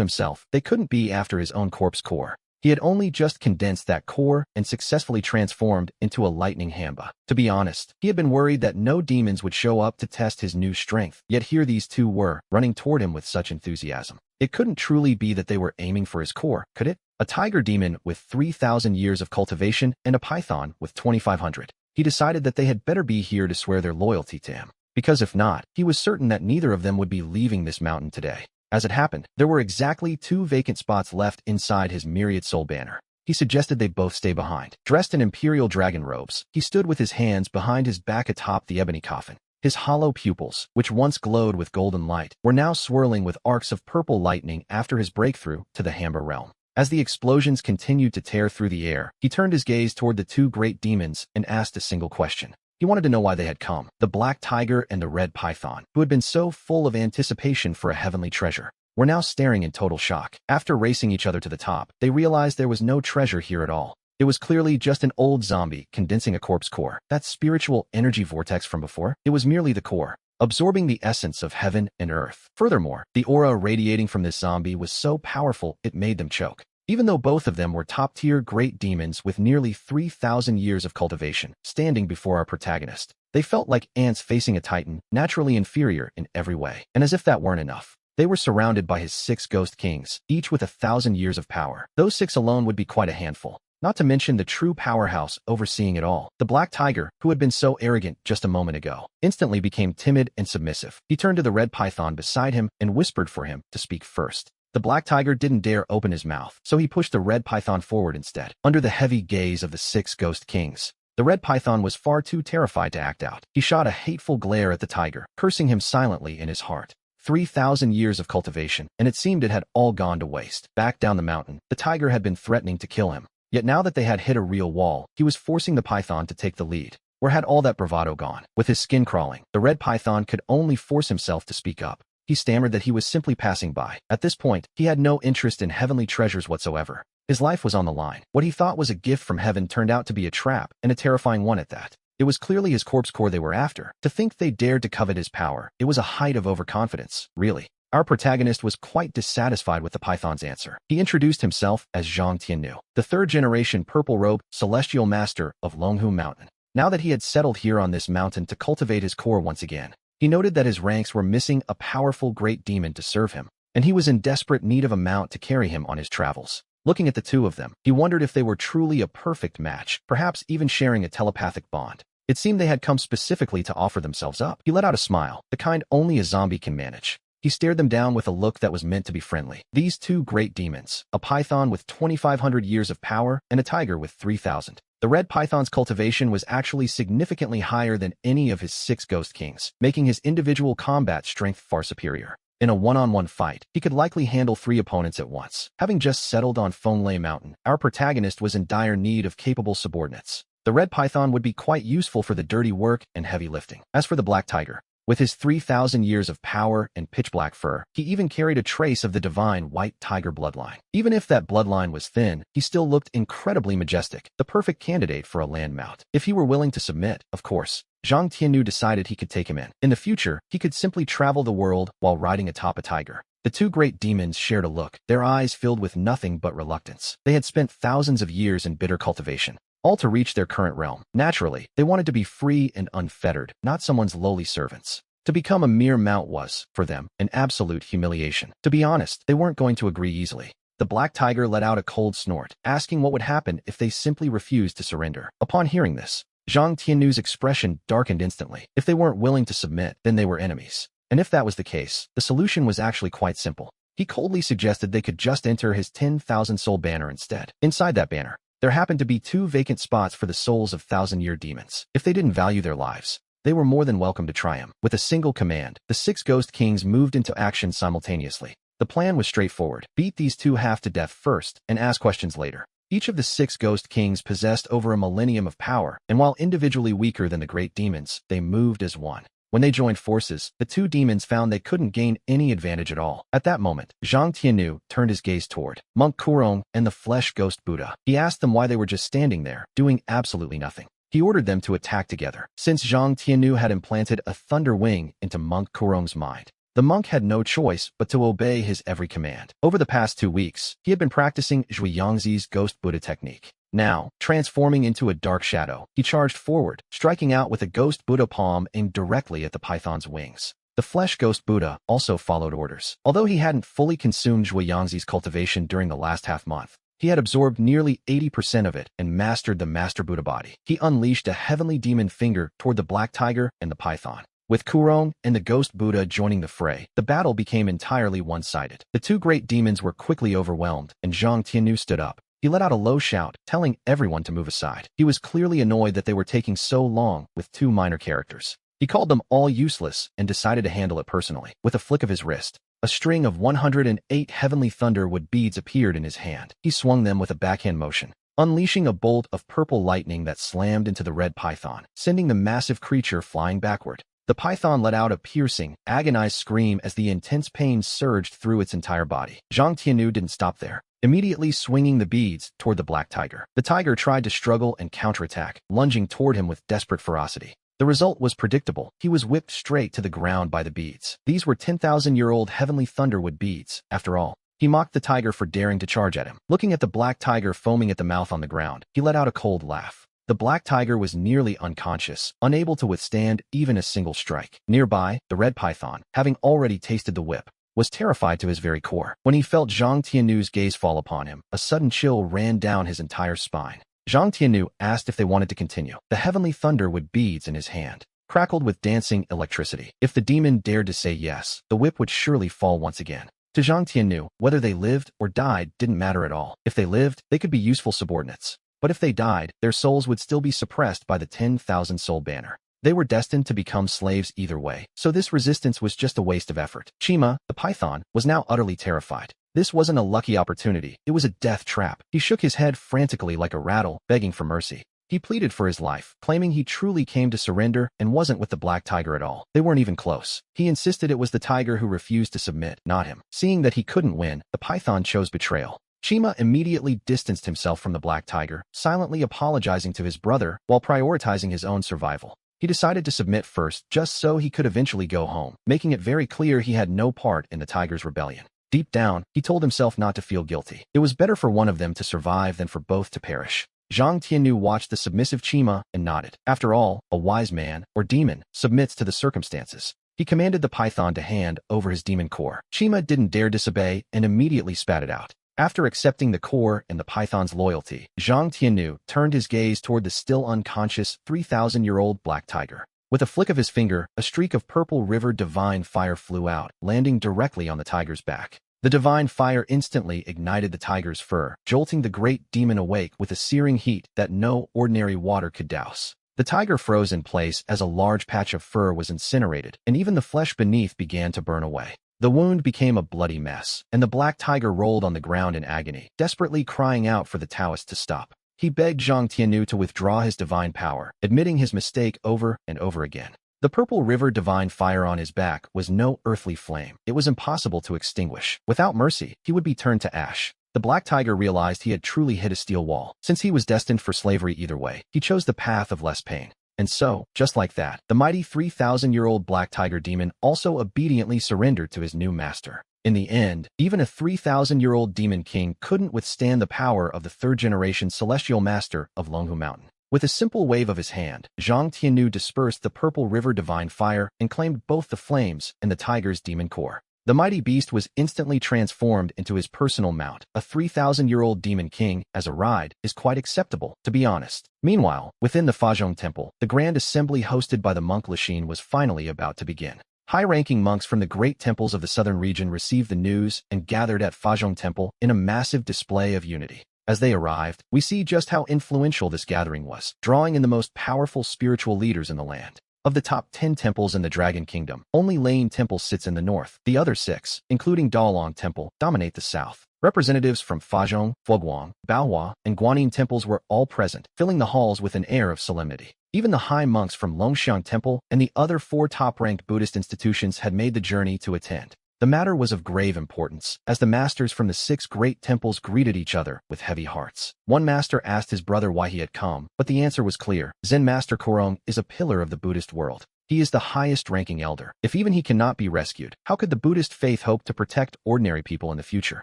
himself, they couldn't be after his own corpse core. He had only just condensed that core and successfully transformed into a lightning hamba. To be honest, he had been worried that no demons would show up to test his new strength, yet here these 2 were, running toward him with such enthusiasm. It couldn't truly be that they were aiming for his core, could it? A tiger demon with 3,000 years of cultivation and a python with 2,500. He decided that they had better be here to swear their loyalty to him. Because if not, he was certain that neither of them would be leaving this mountain today. As it happened, there were exactly 2 vacant spots left inside his myriad soul banner. He suggested they both stay behind. Dressed in imperial dragon robes, he stood with his hands behind his back atop the ebony coffin. His hollow pupils, which once glowed with golden light, were now swirling with arcs of purple lightning after his breakthrough to the Hamba realm. As the explosions continued to tear through the air, he turned his gaze toward the 2 great demons and asked a single question. He wanted to know why they had come. The Black Tiger and the Red Python, who had been so full of anticipation for a heavenly treasure, were now staring in total shock. After racing each other to the top, they realized there was no treasure here at all. It was clearly just an old zombie condensing a corpse core. That spiritual energy vortex from before, it was merely the core, absorbing the essence of heaven and earth. Furthermore, the aura radiating from this zombie was so powerful it made them choke. Even though both of them were top-tier great demons with nearly 3,000 years of cultivation standing before our protagonist, they felt like ants facing a titan, naturally inferior in every way. And as if that weren't enough, they were surrounded by his 6 ghost kings, each with 1,000 years of power. Those 6 alone would be quite a handful. Not to mention the true powerhouse overseeing it all. The Black Tiger, who had been so arrogant just a moment ago, instantly became timid and submissive. He turned to the red python beside him and whispered for him to speak first. The Black Tiger didn't dare open his mouth, so he pushed the red python forward instead. Under the heavy gaze of the 6 ghost kings, the red python was far too terrified to act out. He shot a hateful glare at the tiger, cursing him silently in his heart. 3,000 years of cultivation, and it seemed it had all gone to waste. Back down the mountain, the tiger had been threatening to kill him. Yet now that they had hit a real wall, he was forcing the python to take the lead. Where had all that bravado gone? With his skin crawling, the red python could only force himself to speak up. He stammered that he was simply passing by. At this point, he had no interest in heavenly treasures whatsoever. His life was on the line. What he thought was a gift from heaven turned out to be a trap, and a terrifying one at that. It was clearly his corpse core they were after. To think they dared to covet his power, it was a height of overconfidence, really. Our protagonist was quite dissatisfied with the python's answer. He introduced himself as Zhang Tiannu, the 3rd-generation purple-robed celestial master of Longhu Mountain. Now that he had settled here on this mountain to cultivate his core once again, he noted that his ranks were missing a powerful great demon to serve him, and he was in desperate need of a mount to carry him on his travels. Looking at the 2 of them, he wondered if they were truly a perfect match, perhaps even sharing a telepathic bond. It seemed they had come specifically to offer themselves up. He let out a smile, the kind only a zombie can manage. He stared them down with a look that was meant to be friendly. These 2 great demons, a python with 2,500 years of power and a tiger with 3,000. The red python's cultivation was actually significantly higher than any of his 6 ghost kings, making his individual combat strength far superior. In a one-on-one fight, he could likely handle 3 opponents at once. Having just settled on Fenglei Mountain, our protagonist was in dire need of capable subordinates. The red python would be quite useful for the dirty work and heavy lifting. As for the black tiger, with his 3,000 years of power and pitch-black fur, he even carried a trace of the divine white tiger bloodline. Even if that bloodline was thin, he still looked incredibly majestic, the perfect candidate for a land mount. If he were willing to submit, of course. Zhang Tiannu decided he could take him in. In the future, he could simply travel the world while riding atop a tiger. The 2 great demons shared a look, their eyes filled with nothing but reluctance. They had spent thousands of years in bitter cultivation, all to reach their current realm. Naturally, they wanted to be free and unfettered, not someone's lowly servants. To become a mere mount was, for them, an absolute humiliation. To be honest, they weren't going to agree easily. The black tiger let out a cold snort, asking what would happen if they simply refused to surrender. Upon hearing this, Zhang Tiannu's expression darkened instantly. If they weren't willing to submit, then they were enemies. And if that was the case, the solution was actually quite simple. He coldly suggested they could just enter his 10,000 soul banner instead. Inside that banner, there happened to be 2 vacant spots for the souls of thousand-year demons. If they didn't value their lives, they were more than welcome to try him. With a single command, the 6 Ghost Kings moved into action simultaneously. The plan was straightforward. Beat these 2 half to death first, and ask questions later. Each of the 6 Ghost Kings possessed over a millennium of power, and while individually weaker than the great demons, they moved as one. When they joined forces, the 2 demons found they couldn't gain any advantage at all. At that moment, Zhang Tiannu turned his gaze toward Monk Kurong and the Flesh Ghost Buddha. He asked them why they were just standing there, doing absolutely nothing. He ordered them to attack together. Since Zhang Tiannu had implanted a thunder wing into Monk Kurong's mind, the monk had no choice but to obey his every command. Over the past 2 weeks, he had been practicing Zhui Yangzi's Ghost Buddha technique. Now, transforming into a dark shadow, he charged forward, striking out with a Ghost Buddha palm aimed directly at the python's wings. The Flesh Ghost Buddha also followed orders. Although he hadn't fully consumed Zhui Yangzi's cultivation during the last half-month, he had absorbed nearly 80% of it and mastered the Master Buddha body. He unleashed a heavenly demon finger toward the Black Tiger and the python. With Kurong and the Ghost Buddha joining the fray, the battle became entirely one-sided. The 2 great demons were quickly overwhelmed, and Zhang Tiannu stood up. He let out a low shout, telling everyone to move aside. He was clearly annoyed that they were taking so long with 2 minor characters. He called them all useless and decided to handle it personally. With a flick of his wrist, a string of 108 heavenly thunderwood beads appeared in his hand. He swung them with a backhand motion, unleashing a bolt of purple lightning that slammed into the red python, sending the massive creature flying backward. The python let out a piercing, agonized scream as the intense pain surged through its entire body. Zhang Tiannu didn't stop there, immediately swinging the beads toward the Black Tiger. The tiger tried to struggle and counterattack, lunging toward him with desperate ferocity. The result was predictable. He was whipped straight to the ground by the beads. These were 10,000-year-old heavenly thunderwood beads, after all. He mocked the tiger for daring to charge at him. Looking at the Black Tiger foaming at the mouth on the ground, he let out a cold laugh. The Black Tiger was nearly unconscious, unable to withstand even a single strike. Nearby, the red python, having already tasted the whip, was terrified to his very core. When he felt Zhang Tiannu's gaze fall upon him, a sudden chill ran down his entire spine. Zhang Tiannu asked if they wanted to continue. The heavenly thunderwood beads in his hand crackled with dancing electricity. If the demon dared to say yes, the whip would surely fall once again. To Zhang Tiannu, whether they lived or died didn't matter at all. If they lived, they could be useful subordinates. But if they died, their souls would still be suppressed by the 10,000 soul banner. They were destined to become slaves either way, so this resistance was just a waste of effort. Chima, the python, was now utterly terrified. This wasn't a lucky opportunity, it was a death trap. He shook his head frantically like a rattle, begging for mercy. He pleaded for his life, claiming he truly came to surrender and wasn't with the Black Tiger at all. They weren't even close. He insisted it was the tiger who refused to submit, not him. Seeing that he couldn't win, the python chose betrayal. Chima immediately distanced himself from the Black Tiger, silently apologizing to his brother while prioritizing his own survival. He decided to submit first just so he could eventually go home, making it very clear he had no part in the tiger's rebellion. Deep down, he told himself not to feel guilty. It was better for one of them to survive than for both to perish. Zhang Tiannu watched the submissive Chima and nodded. After all, a wise man, or demon, submits to the circumstances. He commanded the python to hand over his demon core. Chima didn't dare disobey and immediately spat it out. After accepting the core and the python's loyalty, Zhang Tiannu turned his gaze toward the still unconscious 3,000-year-old Black Tiger. With a flick of his finger, a streak of purple river divine fire flew out, landing directly on the tiger's back. The divine fire instantly ignited the tiger's fur, jolting the great demon awake with a searing heat that no ordinary water could douse. The tiger froze in place as a large patch of fur was incinerated, and even the flesh beneath began to burn away. The wound became a bloody mess, and the Black Tiger rolled on the ground in agony, desperately crying out for the Taoist to stop. He begged Zhang Tiannu to withdraw his divine power, admitting his mistake over and over again. The purple river divine fire on his back was no earthly flame. It was impossible to extinguish. Without mercy, he would be turned to ash. The Black Tiger realized he had truly hit a steel wall. Since he was destined for slavery either way, he chose the path of less pain. And so, just like that, the mighty 3,000-year-old Black Tiger demon also obediently surrendered to his new master. In the end, even a 3,000-year-old demon king couldn't withstand the power of the third-generation celestial master of Longhu Mountain. With a simple wave of his hand, Zhang Tiannu dispersed the purple river divine fire and claimed both the flames and the tiger's demon core. The mighty beast was instantly transformed into his personal mount. A 3,000-year-old demon king, as a ride, is quite acceptable, to be honest. Meanwhile, within the Fazhong Temple, the grand assembly hosted by the monk Lixin was finally about to begin. High-ranking monks from the great temples of the southern region received the news and gathered at Fazhong Temple in a massive display of unity. As they arrived, we see just how influential this gathering was, drawing in the most powerful spiritual leaders in the land. Of the top 10 temples in the Dragon Kingdom, only Lane Temple sits in the north. The other 6, including Dalong Temple, dominate the south. Representatives from Fazhong, Fuguang, Baohua, and Guanyin temples were all present, filling the halls with an air of solemnity. Even the high monks from Longxiang Temple and the other 4 top-ranked Buddhist institutions had made the journey to attend. The matter was of grave importance, as the masters from the 6 great temples greeted each other with heavy hearts. One master asked his brother why he had come, but the answer was clear. Zen Master Kurong is a pillar of the Buddhist world. He is the highest-ranking elder. If even he cannot be rescued, how could the Buddhist faith hope to protect ordinary people in the future?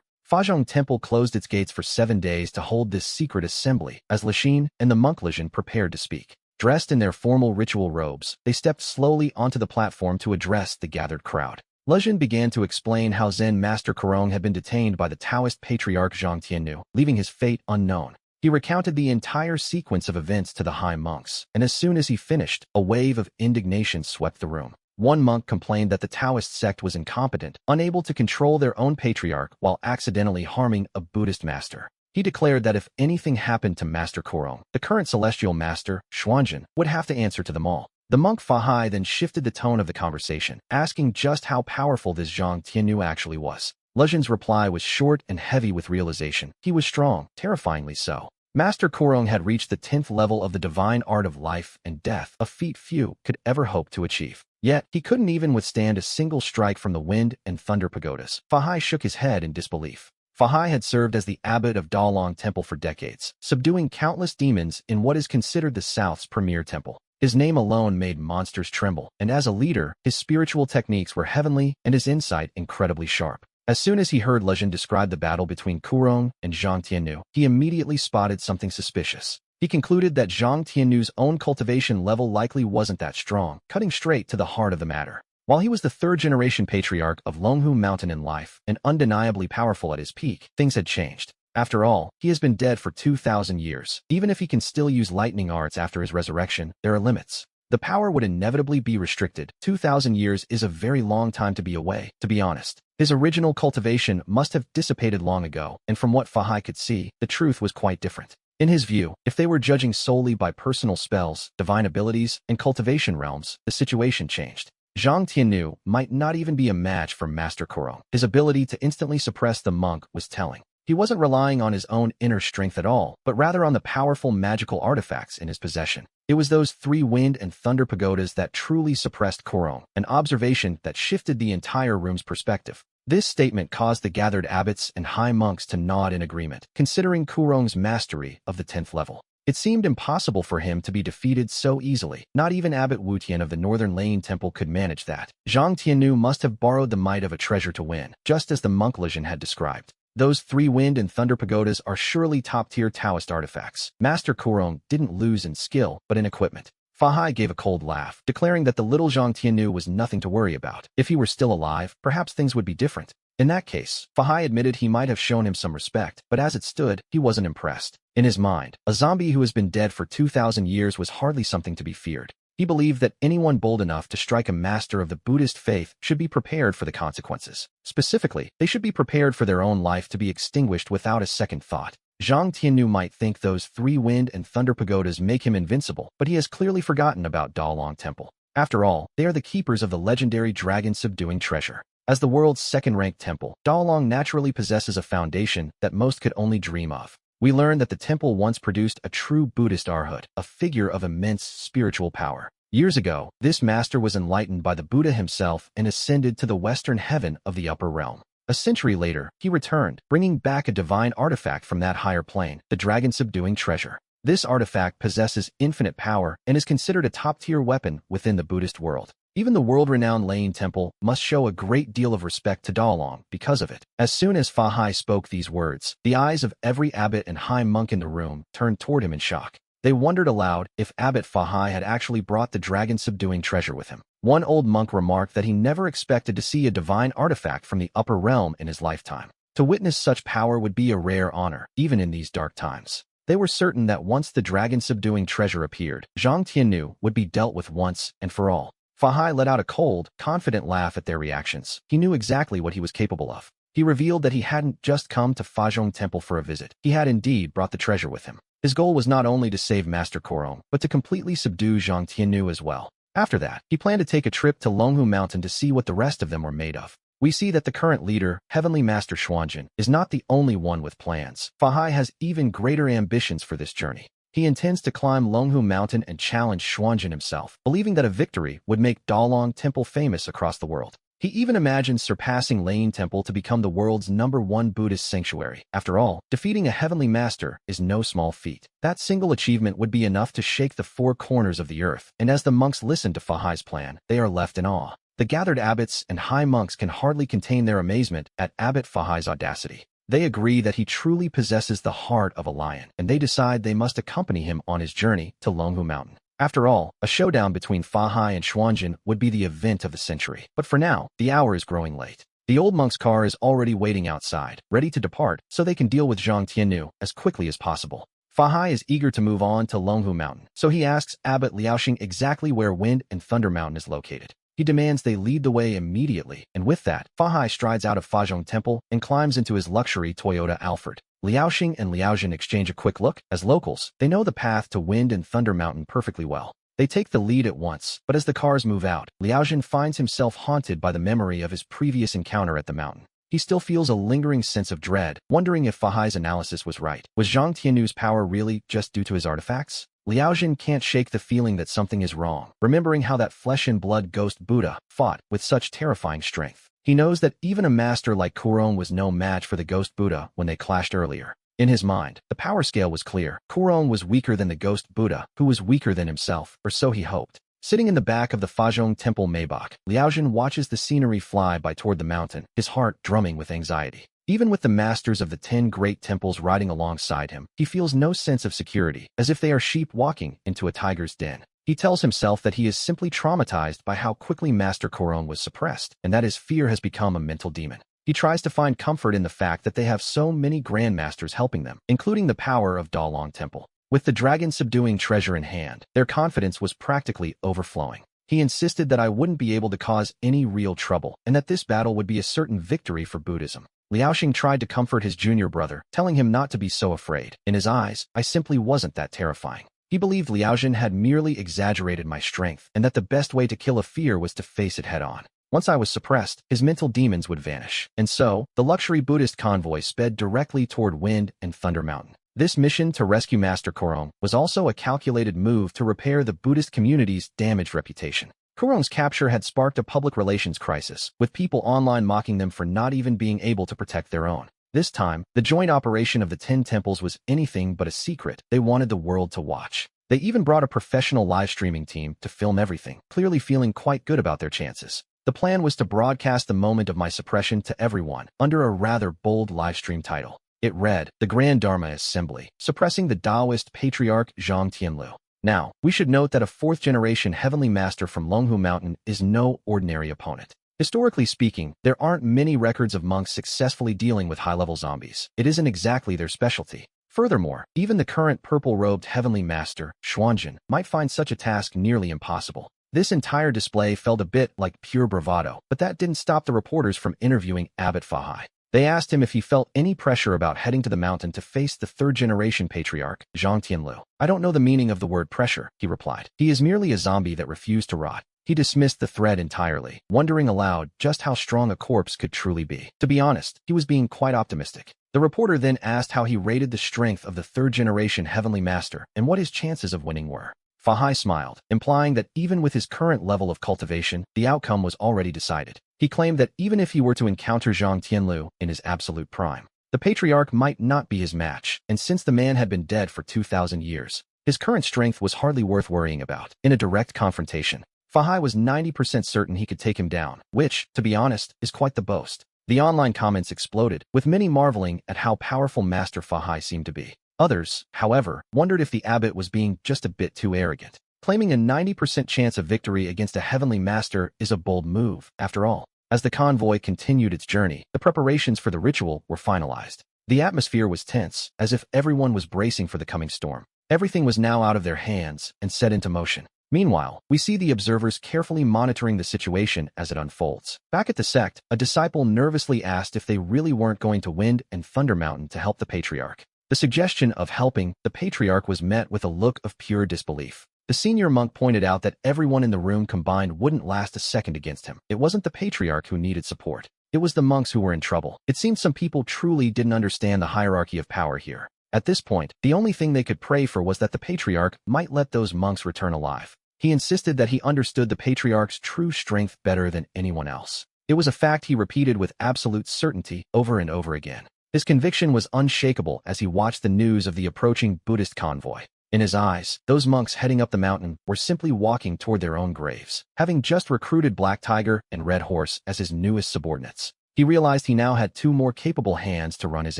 Fazhong Temple closed its gates for 7 days to hold this secret assembly, as Lixin and the monk Lejin prepared to speak. Dressed in their formal ritual robes, they stepped slowly onto the platform to address the gathered crowd. Lejin began to explain how Zen Master Kurong had been detained by the Taoist patriarch Zhang Tiannu, leaving his fate unknown. He recounted the entire sequence of events to the high monks, and as soon as he finished, a wave of indignation swept the room. One monk complained that the Taoist sect was incompetent, unable to control their own patriarch while accidentally harming a Buddhist master. He declared that if anything happened to Master Kurong, the current celestial master, Xuanzhen, would have to answer to them all. The monk Fahai then shifted the tone of the conversation, asking just how powerful this Zhang Tiannu actually was. Lejin's reply was short and heavy with realization. He was strong, terrifyingly so. Master Kurong had reached the 10th level of the divine art of life and death, a feat few could ever hope to achieve. Yet, he couldn't even withstand a single strike from the wind and thunder pagodas. Fahai shook his head in disbelief. Fahai had served as the abbot of Dalong Temple for decades, subduing countless demons in what is considered the South's premier temple. His name alone made monsters tremble, and as a leader, his spiritual techniques were heavenly and his insight incredibly sharp. As soon as he heard Lejin describe the battle between Kurong and Zhang Tiannu, he immediately spotted something suspicious. He concluded that Zhang Tiannu's own cultivation level likely wasn't that strong, cutting straight to the heart of the matter. While he was the 3rd-generation patriarch of Longhu Mountain in life and undeniably powerful at his peak, things had changed. After all, he has been dead for 2,000 years. Even if he can still use lightning arts after his resurrection, there are limits. The power would inevitably be restricted. 2,000 years is a very long time to be away, to be honest. His original cultivation must have dissipated long ago, and from what Fahai could see, the truth was quite different. In his view, if they were judging solely by personal spells, divine abilities, and cultivation realms, the situation changed. Zhang Tiannu might not even be a match for Master Kurong. His ability to instantly suppress the monk was telling. He wasn't relying on his own inner strength at all, but rather on the powerful magical artifacts in his possession. It was those 3 wind and thunder pagodas that truly suppressed Kurong, an observation that shifted the entire room's perspective. This statement caused the gathered abbots and high monks to nod in agreement, considering Kurong's mastery of the 10th level. It seemed impossible for him to be defeated so easily. Not even Abbot Wutian of the Northern Lane Temple could manage that. Zhang Tiannu must have borrowed the might of a treasure to win, just as the monk Lejin had described. Those 3 wind and thunder pagodas are surely top-tier Taoist artifacts. Master Kurong didn't lose in skill, but in equipment. Fahai gave a cold laugh, declaring that the little Zhang Tiannu was nothing to worry about. If he were still alive, perhaps things would be different. In that case, Fahai admitted he might have shown him some respect, but as it stood, he wasn't impressed. In his mind, a zombie who has been dead for 2,000 years was hardly something to be feared. He believed that anyone bold enough to strike a master of the Buddhist faith should be prepared for the consequences. Specifically, they should be prepared for their own life to be extinguished without a second thought. Zhang Tiannu might think those 3 wind and thunder pagodas make him invincible, but he has clearly forgotten about Dalong Temple. After all, they are the keepers of the legendary dragon-subduing treasure. As the world's 2nd-ranked temple, Dalong naturally possesses a foundation that most could only dream of. We learn that the temple once produced a true Buddhist arhat, a figure of immense spiritual power. Years ago, this master was enlightened by the Buddha himself and ascended to the western heaven of the upper realm. A century later, he returned, bringing back a divine artifact from that higher plane, the dragon-subduing treasure. This artifact possesses infinite power and is considered a top-tier weapon within the Buddhist world. Even the world-renowned Lane Temple must show a great deal of respect to Dalong because of it. As soon as Fahai spoke these words, the eyes of every abbot and high monk in the room turned toward him in shock. They wondered aloud if Abbot Fahai had actually brought the dragon-subduing treasure with him. One old monk remarked that he never expected to see a divine artifact from the upper realm in his lifetime. To witness such power would be a rare honor, even in these dark times. They were certain that once the dragon-subduing treasure appeared, Zhang Tiannu would be dealt with once and for all. Fahai let out a cold, confident laugh at their reactions. He knew exactly what he was capable of. He revealed that he hadn't just come to Fazhong Temple for a visit. He had indeed brought the treasure with him. His goal was not only to save Master Korong, but to completely subdue Zhang Tiannu as well. After that, he planned to take a trip to Longhu Mountain to see what the rest of them were made of. We see that the current leader, Heavenly Master Xuanjin, is not the only one with plans. Fahai has even greater ambitions for this journey. He intends to climb Longhu Mountain and challenge Xuanjin himself, believing that a victory would make Dalong Temple famous across the world. He even imagines surpassing Lane Temple to become the world's #1 Buddhist sanctuary. After all, defeating a heavenly master is no small feat. That single achievement would be enough to shake the four corners of the earth, and as the monks listen to Fahai's plan, they are left in awe. The gathered abbots and high monks can hardly contain their amazement at Abbot Fahai's audacity. They agree that he truly possesses the heart of a lion, and they decide they must accompany him on his journey to Longhu Mountain. After all, a showdown between Fahai and Xuanjin would be the event of the century. But for now, the hour is growing late. The old monk's car is already waiting outside, ready to depart, so they can deal with Zhang Tiannu as quickly as possible. Fahai is eager to move on to Longhu Mountain, so he asks Abbot Liaoxing exactly where Wind and Thunder Mountain is located. He demands they lead the way immediately, and with that, Fahai strides out of Fazhong Temple and climbs into his luxury Toyota Alphard. Liaoxing and Liaojin exchange a quick look. As locals, they know the path to Wind and Thunder Mountain perfectly well. They take the lead at once, but as the cars move out, Liaojin finds himself haunted by the memory of his previous encounter at the mountain. He still feels a lingering sense of dread, wondering if Fahai's analysis was right. Was Zhang Tiannu's power really just due to his artifacts? Liaojin can't shake the feeling that something is wrong, remembering how that flesh-and-blood ghost Buddha fought with such terrifying strength. He knows that even a master like Korong was no match for the ghost Buddha when they clashed earlier. In his mind, the power scale was clear. Korong was weaker than the ghost Buddha, who was weaker than himself, or so he hoped. Sitting in the back of the Fazhong Temple Maybach, Liaojin watches the scenery fly by toward the mountain, his heart drumming with anxiety. Even with the masters of the 10 great temples riding alongside him, he feels no sense of security, as if they are sheep walking into a tiger's den. He tells himself that he is simply traumatized by how quickly Master Korong was suppressed, and that his fear has become a mental demon. He tries to find comfort in the fact that they have so many grandmasters helping them, including the power of Dalong Temple. With the dragon-subduing treasure in hand, their confidence was practically overflowing. He insisted that I wouldn't be able to cause any real trouble, and that this battle would be a certain victory for Buddhism. Liaoxing tried to comfort his junior brother, telling him not to be so afraid. In his eyes, I simply wasn't that terrifying. He believed Liaojin had merely exaggerated my strength, and that the best way to kill a fear was to face it head-on. Once I was suppressed, his mental demons would vanish. And so, the luxury Buddhist convoy sped directly toward Wind and Thunder Mountain. This mission to rescue Master Korong was also a calculated move to repair the Buddhist community's damaged reputation. Korong's capture had sparked a public relations crisis, with people online mocking them for not even being able to protect their own. This time, the joint operation of the 10 temples was anything but a secret. They wanted the world to watch. They even brought a professional live streaming team to film everything, clearly feeling quite good about their chances. The plan was to broadcast the moment of my suppression to everyone, under a rather bold livestream title. It read, "The Grand Dharma Assembly, Suppressing the Taoist Patriarch Zhang Tianlu." Now, we should note that a 4th-generation heavenly master from Longhu Mountain is no ordinary opponent. Historically speaking, there aren't many records of monks successfully dealing with high-level zombies. It isn't exactly their specialty. Furthermore, even the current purple-robed heavenly master, Xuanjin, might find such a task nearly impossible. This entire display felt a bit like pure bravado, but that didn't stop the reporters from interviewing Abbot Fahai. They asked him if he felt any pressure about heading to the mountain to face the 3rd-generation patriarch, Zhang Tianlu. "I don't know the meaning of the word pressure," he replied. "He is merely a zombie that refused to rot." He dismissed the threat entirely, wondering aloud just how strong a corpse could truly be. To be honest, he was being quite optimistic. The reporter then asked how he rated the strength of the 3rd-generation heavenly master and what his chances of winning were. Fahai smiled, implying that even with his current level of cultivation, the outcome was already decided. He claimed that even if he were to encounter Zhang Tianlu in his absolute prime, the patriarch might not be his match, and since the man had been dead for 2,000 years, his current strength was hardly worth worrying about. In a direct confrontation, Fahai was 90% certain he could take him down, which, to be honest, is quite the boast. The online comments exploded, with many marveling at how powerful Master Fahai seemed to be. Others, however, wondered if the abbot was being just a bit too arrogant. Claiming a 90% chance of victory against a heavenly master is a bold move, after all. As the convoy continued its journey, the preparations for the ritual were finalized. The atmosphere was tense, as if everyone was bracing for the coming storm. Everything was now out of their hands and set into motion. Meanwhile, we see the observers carefully monitoring the situation as it unfolds. Back at the sect, a disciple nervously asked if they really weren't going to Wind and Thunder Mountain to help the Patriarch. The suggestion of helping the Patriarch was met with a look of pure disbelief. The senior monk pointed out that everyone in the room combined wouldn't last a second against him. It wasn't the Patriarch who needed support. It was the monks who were in trouble. It seemed some people truly didn't understand the hierarchy of power here. At this point, the only thing they could pray for was that the Patriarch might let those monks return alive. He insisted that he understood the Patriarch's true strength better than anyone else. It was a fact he repeated with absolute certainty over and over again. His conviction was unshakable as he watched the news of the approaching Buddhist convoy. In his eyes, those monks heading up the mountain were simply walking toward their own graves, having just recruited Black Tiger and Red Horse as his newest subordinates. He realized he now had two more capable hands to run his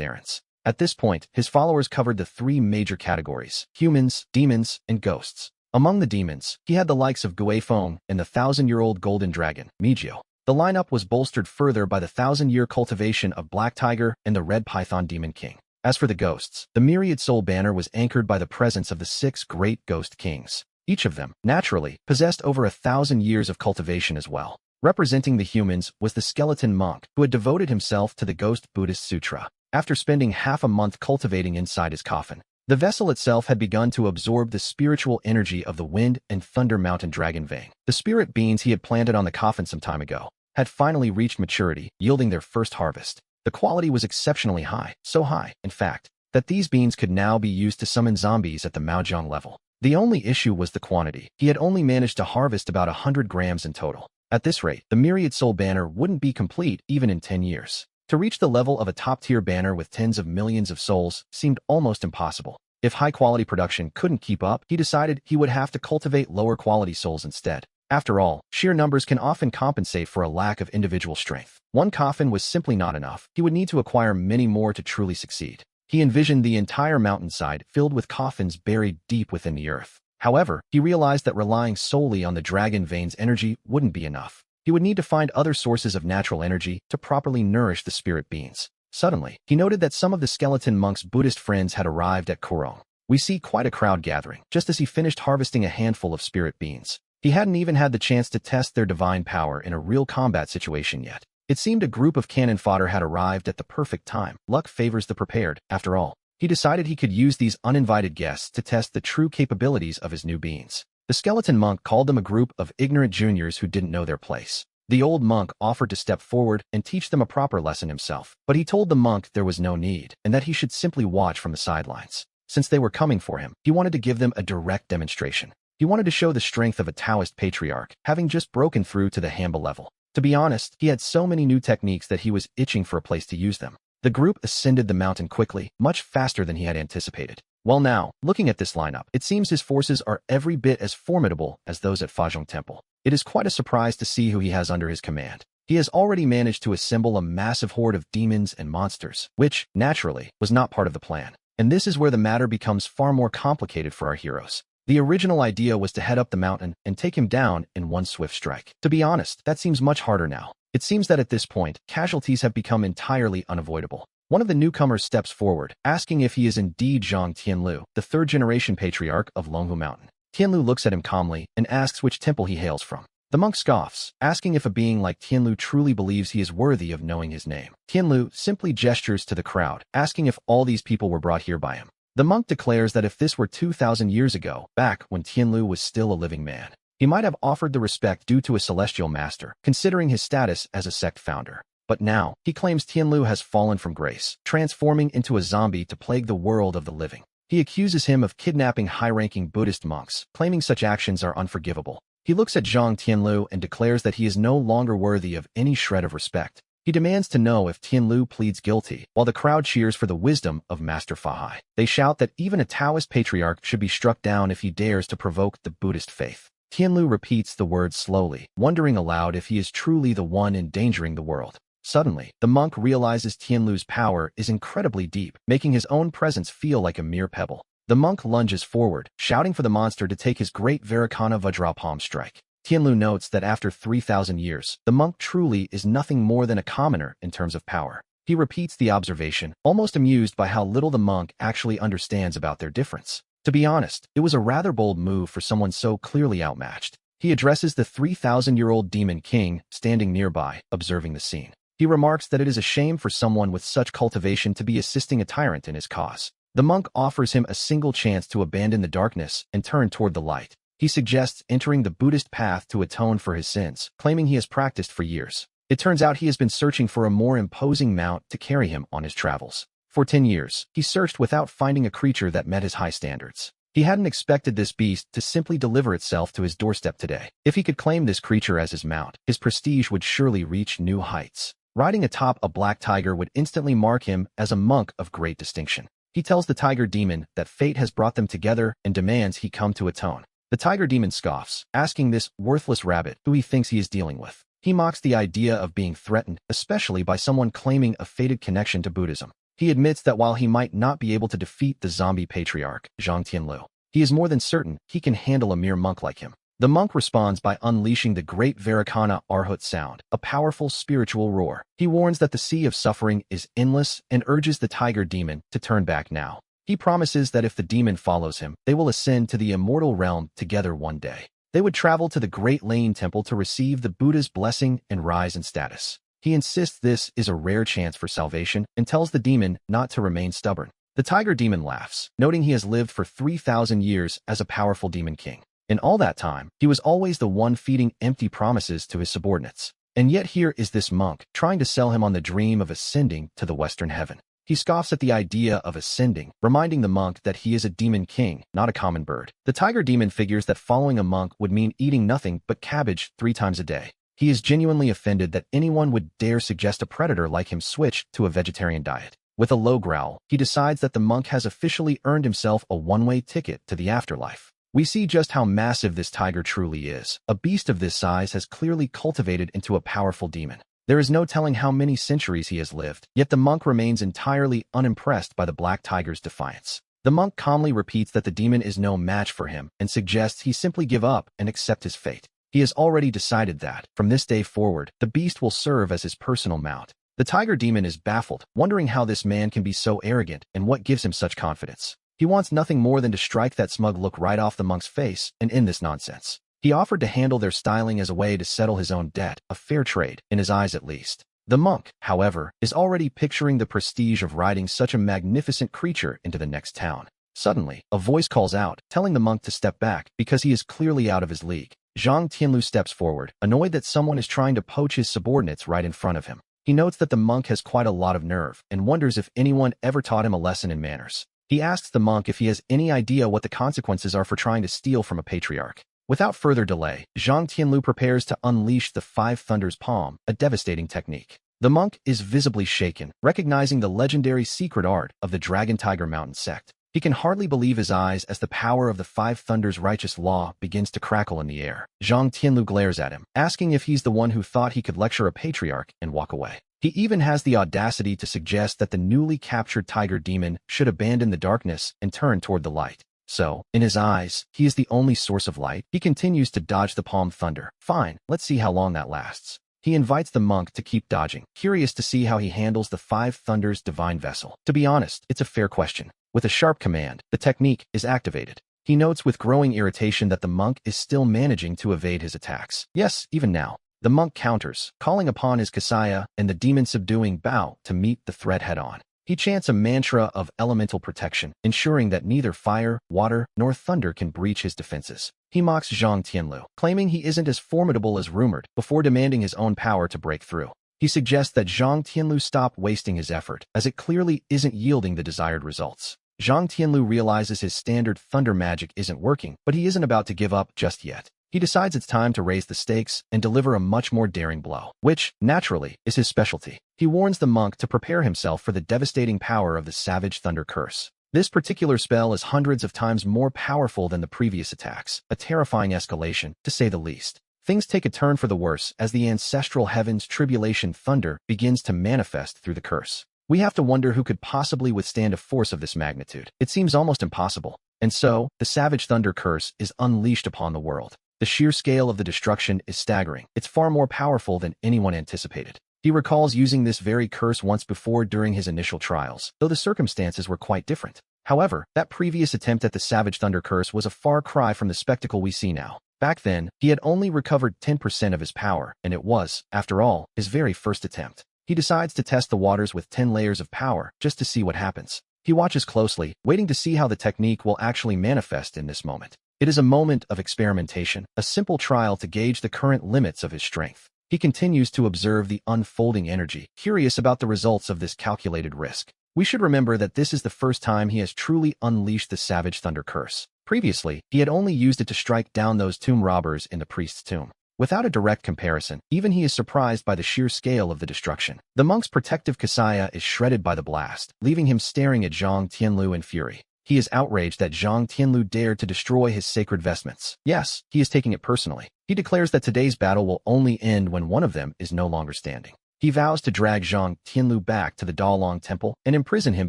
errands. At this point, his followers covered the three major categories: humans, demons, and ghosts. Among the demons, he had the likes of Guifeng and the 1,000-year-old golden dragon, Mijio. The lineup was bolstered further by the 1,000-year cultivation of Black Tiger and the Red Python Demon King. As for the ghosts, the Myriad Soul banner was anchored by the presence of the 6 great ghost kings. Each of them, naturally, possessed over 1,000 years of cultivation as well. Representing the humans was the skeleton monk, who had devoted himself to the Ghost Buddhist Sutra. After spending half a month cultivating inside his coffin, the vessel itself had begun to absorb the spiritual energy of the Wind and Thunder Mountain dragon vein. The spirit beans he had planted on the coffin some time ago had finally reached maturity, yielding their first harvest. The quality was exceptionally high, so high, in fact, that these beans could now be used to summon zombies at the Maojong level. The only issue was the quantity. He had only managed to harvest about 100 grams in total. At this rate, the Myriad Soul banner wouldn't be complete even in 10 years. To reach the level of a top-tier banner with tens of millions of souls seemed almost impossible. If high-quality production couldn't keep up, he decided he would have to cultivate lower-quality souls instead. After all, sheer numbers can often compensate for a lack of individual strength. One coffin was simply not enough. He would need to acquire many more to truly succeed. He envisioned the entire mountainside filled with coffins buried deep within the earth. However, he realized that relying solely on the dragon vein's energy wouldn't be enough. He would need to find other sources of natural energy to properly nourish the spirit beings. Suddenly, he noted that some of the skeleton monk's Buddhist friends had arrived at Korong. We see quite a crowd gathering, just as he finished harvesting a handful of spirit beans. He hadn't even had the chance to test their divine power in a real combat situation yet. It seemed a group of cannon fodder had arrived at the perfect time. Luck favors the prepared, after all. He decided he could use these uninvited guests to test the true capabilities of his new beings. The skeleton monk called them a group of ignorant juniors who didn't know their place. The old monk offered to step forward and teach them a proper lesson himself, but he told the monk there was no need, and that he should simply watch from the sidelines. Since they were coming for him, he wanted to give them a direct demonstration. He wanted to show the strength of a Taoist patriarch, having just broken through to the Hamba level. To be honest, he had so many new techniques that he was itching for a place to use them. The group ascended the mountain quickly, much faster than he had anticipated. Well now, looking at this lineup, it seems his forces are every bit as formidable as those at Fazhong Temple. It is quite a surprise to see who he has under his command. He has already managed to assemble a massive horde of demons and monsters, which, naturally, was not part of the plan. And this is where the matter becomes far more complicated for our heroes. The original idea was to head up the mountain and take him down in one swift strike. To be honest, that seems much harder now. It seems that at this point, casualties have become entirely unavoidable. One of the newcomers steps forward, asking if he is indeed Zhang Tianlu, the third-generation patriarch of Longhu Mountain. Tianlu looks at him calmly and asks which temple he hails from. The monk scoffs, asking if a being like Tianlu truly believes he is worthy of knowing his name. Tianlu simply gestures to the crowd, asking if all these people were brought here by him. The monk declares that if this were 2,000 years ago, back when Tianlu was still a living man, he might have offered the respect due to a celestial master, considering his status as a sect founder. But now, he claims Tianlu has fallen from grace, transforming into a zombie to plague the world of the living. He accuses him of kidnapping high-ranking Buddhist monks, claiming such actions are unforgivable. He looks at Zhang Tianlu and declares that he is no longer worthy of any shred of respect. He demands to know if Tianlu pleads guilty, while the crowd cheers for the wisdom of Master Fahai. They shout that even a Taoist patriarch should be struck down if he dares to provoke the Buddhist faith. Tianlu repeats the words slowly, wondering aloud if he is truly the one endangering the world. Suddenly, the monk realizes Tianlu's power is incredibly deep, making his own presence feel like a mere pebble. The monk lunges forward, shouting for the monster to take his great Vairocana Vajra palm strike. Tianlu notes that after 3,000 years, the monk truly is nothing more than a commoner in terms of power. He repeats the observation, almost amused by how little the monk actually understands about their difference. To be honest, it was a rather bold move for someone so clearly outmatched. He addresses the 3,000-year-old demon king standing nearby, observing the scene. He remarks that it is a shame for someone with such cultivation to be assisting a tyrant in his cause. The monk offers him a single chance to abandon the darkness and turn toward the light. He suggests entering the Buddhist path to atone for his sins, claiming he has practiced for years. It turns out he has been searching for a more imposing mount to carry him on his travels. For 10 years, he searched without finding a creature that met his high standards. He hadn't expected this beast to simply deliver itself to his doorstep today. If he could claim this creature as his mount, his prestige would surely reach new heights. Riding atop a black tiger would instantly mark him as a monk of great distinction. He tells the tiger demon that fate has brought them together and demands he come to atone. The tiger demon scoffs, asking this worthless rabbit who he thinks he is dealing with. He mocks the idea of being threatened, especially by someone claiming a fated connection to Buddhism. He admits that while he might not be able to defeat the zombie patriarch, Zhang Tianlu, he is more than certain he can handle a mere monk like him. The monk responds by unleashing the great Vairocana Arhut sound, a powerful spiritual roar. He warns that the sea of suffering is endless and urges the tiger demon to turn back now. He promises that if the demon follows him, they will ascend to the immortal realm together one day. They would travel to the Great Lane Temple to receive the Buddha's blessing and rise in status. He insists this is a rare chance for salvation and tells the demon not to remain stubborn. The tiger demon laughs, noting he has lived for 3,000 years as a powerful demon king. In all that time, he was always the one feeding empty promises to his subordinates. And yet here is this monk, trying to sell him on the dream of ascending to the Western heaven. He scoffs at the idea of ascending, reminding the monk that he is a demon king, not a common bird. The tiger demon figures that following a monk would mean eating nothing but cabbage 3 times a day. He is genuinely offended that anyone would dare suggest a predator like him switch to a vegetarian diet. With a low growl, he decides that the monk has officially earned himself a one-way ticket to the afterlife. We see just how massive this tiger truly is. A beast of this size has clearly cultivated into a powerful demon. There is no telling how many centuries he has lived, yet the monk remains entirely unimpressed by the black tiger's defiance. The monk calmly repeats that the demon is no match for him and suggests he simply give up and accept his fate. He has already decided that, from this day forward, the beast will serve as his personal mount. The tiger demon is baffled, wondering how this man can be so arrogant and what gives him such confidence. He wants nothing more than to strike that smug look right off the monk's face and end this nonsense. He offered to handle their styling as a way to settle his own debt, a fair trade, in his eyes at least. The monk, however, is already picturing the prestige of riding such a magnificent creature into the next town. Suddenly, a voice calls out, telling the monk to step back because he is clearly out of his league. Zhang Tianlu steps forward, annoyed that someone is trying to poach his subordinates right in front of him. He notes that the monk has quite a lot of nerve and wonders if anyone ever taught him a lesson in manners. He asks the monk if he has any idea what the consequences are for trying to steal from a patriarch. Without further delay, Zhang Tianlu prepares to unleash the Five Thunders Palm, a devastating technique. The monk is visibly shaken, recognizing the legendary secret art of the Dragon Tiger Mountain sect. He can hardly believe his eyes as the power of the Five Thunders' righteous law begins to crackle in the air. Zhang Tianlu glares at him, asking if he's the one who thought he could lecture a patriarch and walk away. He even has the audacity to suggest that the newly captured tiger demon should abandon the darkness and turn toward the light. So, in his eyes, he is the only source of light. He continues to dodge the palm thunder. Fine, let's see how long that lasts. He invites the monk to keep dodging, curious to see how he handles the Five Thunders' divine vessel. To be honest, it's a fair question. With a sharp command, the technique is activated. He notes with growing irritation that the monk is still managing to evade his attacks. Yes, even now. The monk counters, calling upon his Kasaya and the demon-subduing Bao to meet the threat head-on. He chants a mantra of elemental protection, ensuring that neither fire, water, nor thunder can breach his defenses. He mocks Zhang Tianlu, claiming he isn't as formidable as rumored, before demanding his own power to break through. He suggests that Zhang Tianlu stop wasting his effort, as it clearly isn't yielding the desired results. Zhang Tianlu realizes his standard thunder magic isn't working, but he isn't about to give up just yet. He decides it's time to raise the stakes and deliver a much more daring blow, which, naturally, is his specialty. He warns the monk to prepare himself for the devastating power of the Savage Thunder Curse. This particular spell is hundreds of times more powerful than the previous attacks, a terrifying escalation, to say the least. Things take a turn for the worse as the ancestral heaven's tribulation thunder begins to manifest through the curse. We have to wonder who could possibly withstand a force of this magnitude. It seems almost impossible. And so, the Savage Thunder Curse is unleashed upon the world. The sheer scale of the destruction is staggering. It's far more powerful than anyone anticipated. He recalls using this very curse once before during his initial trials, though the circumstances were quite different. However, that previous attempt at the Savage Thunder Curse was a far cry from the spectacle we see now. Back then, he had only recovered 10% of his power, and it was, after all, his very first attempt. He decides to test the waters with 10 layers of power, just to see what happens. He watches closely, waiting to see how the technique will actually manifest in this moment. It is a moment of experimentation, a simple trial to gauge the current limits of his strength. He continues to observe the unfolding energy, curious about the results of this calculated risk. We should remember that this is the first time he has truly unleashed the Savage Thunder Curse. Previously, he had only used it to strike down those tomb robbers in the priest's tomb. Without a direct comparison, even he is surprised by the sheer scale of the destruction. The monk's protective Kasaya is shredded by the blast, leaving him staring at Zhang Tianlu in fury. He is outraged that Zhang Tianlu dared to destroy his sacred vestments. Yes, he is taking it personally. He declares that today's battle will only end when one of them is no longer standing. He vows to drag Zhang Tianlu back to the Dalong Temple and imprison him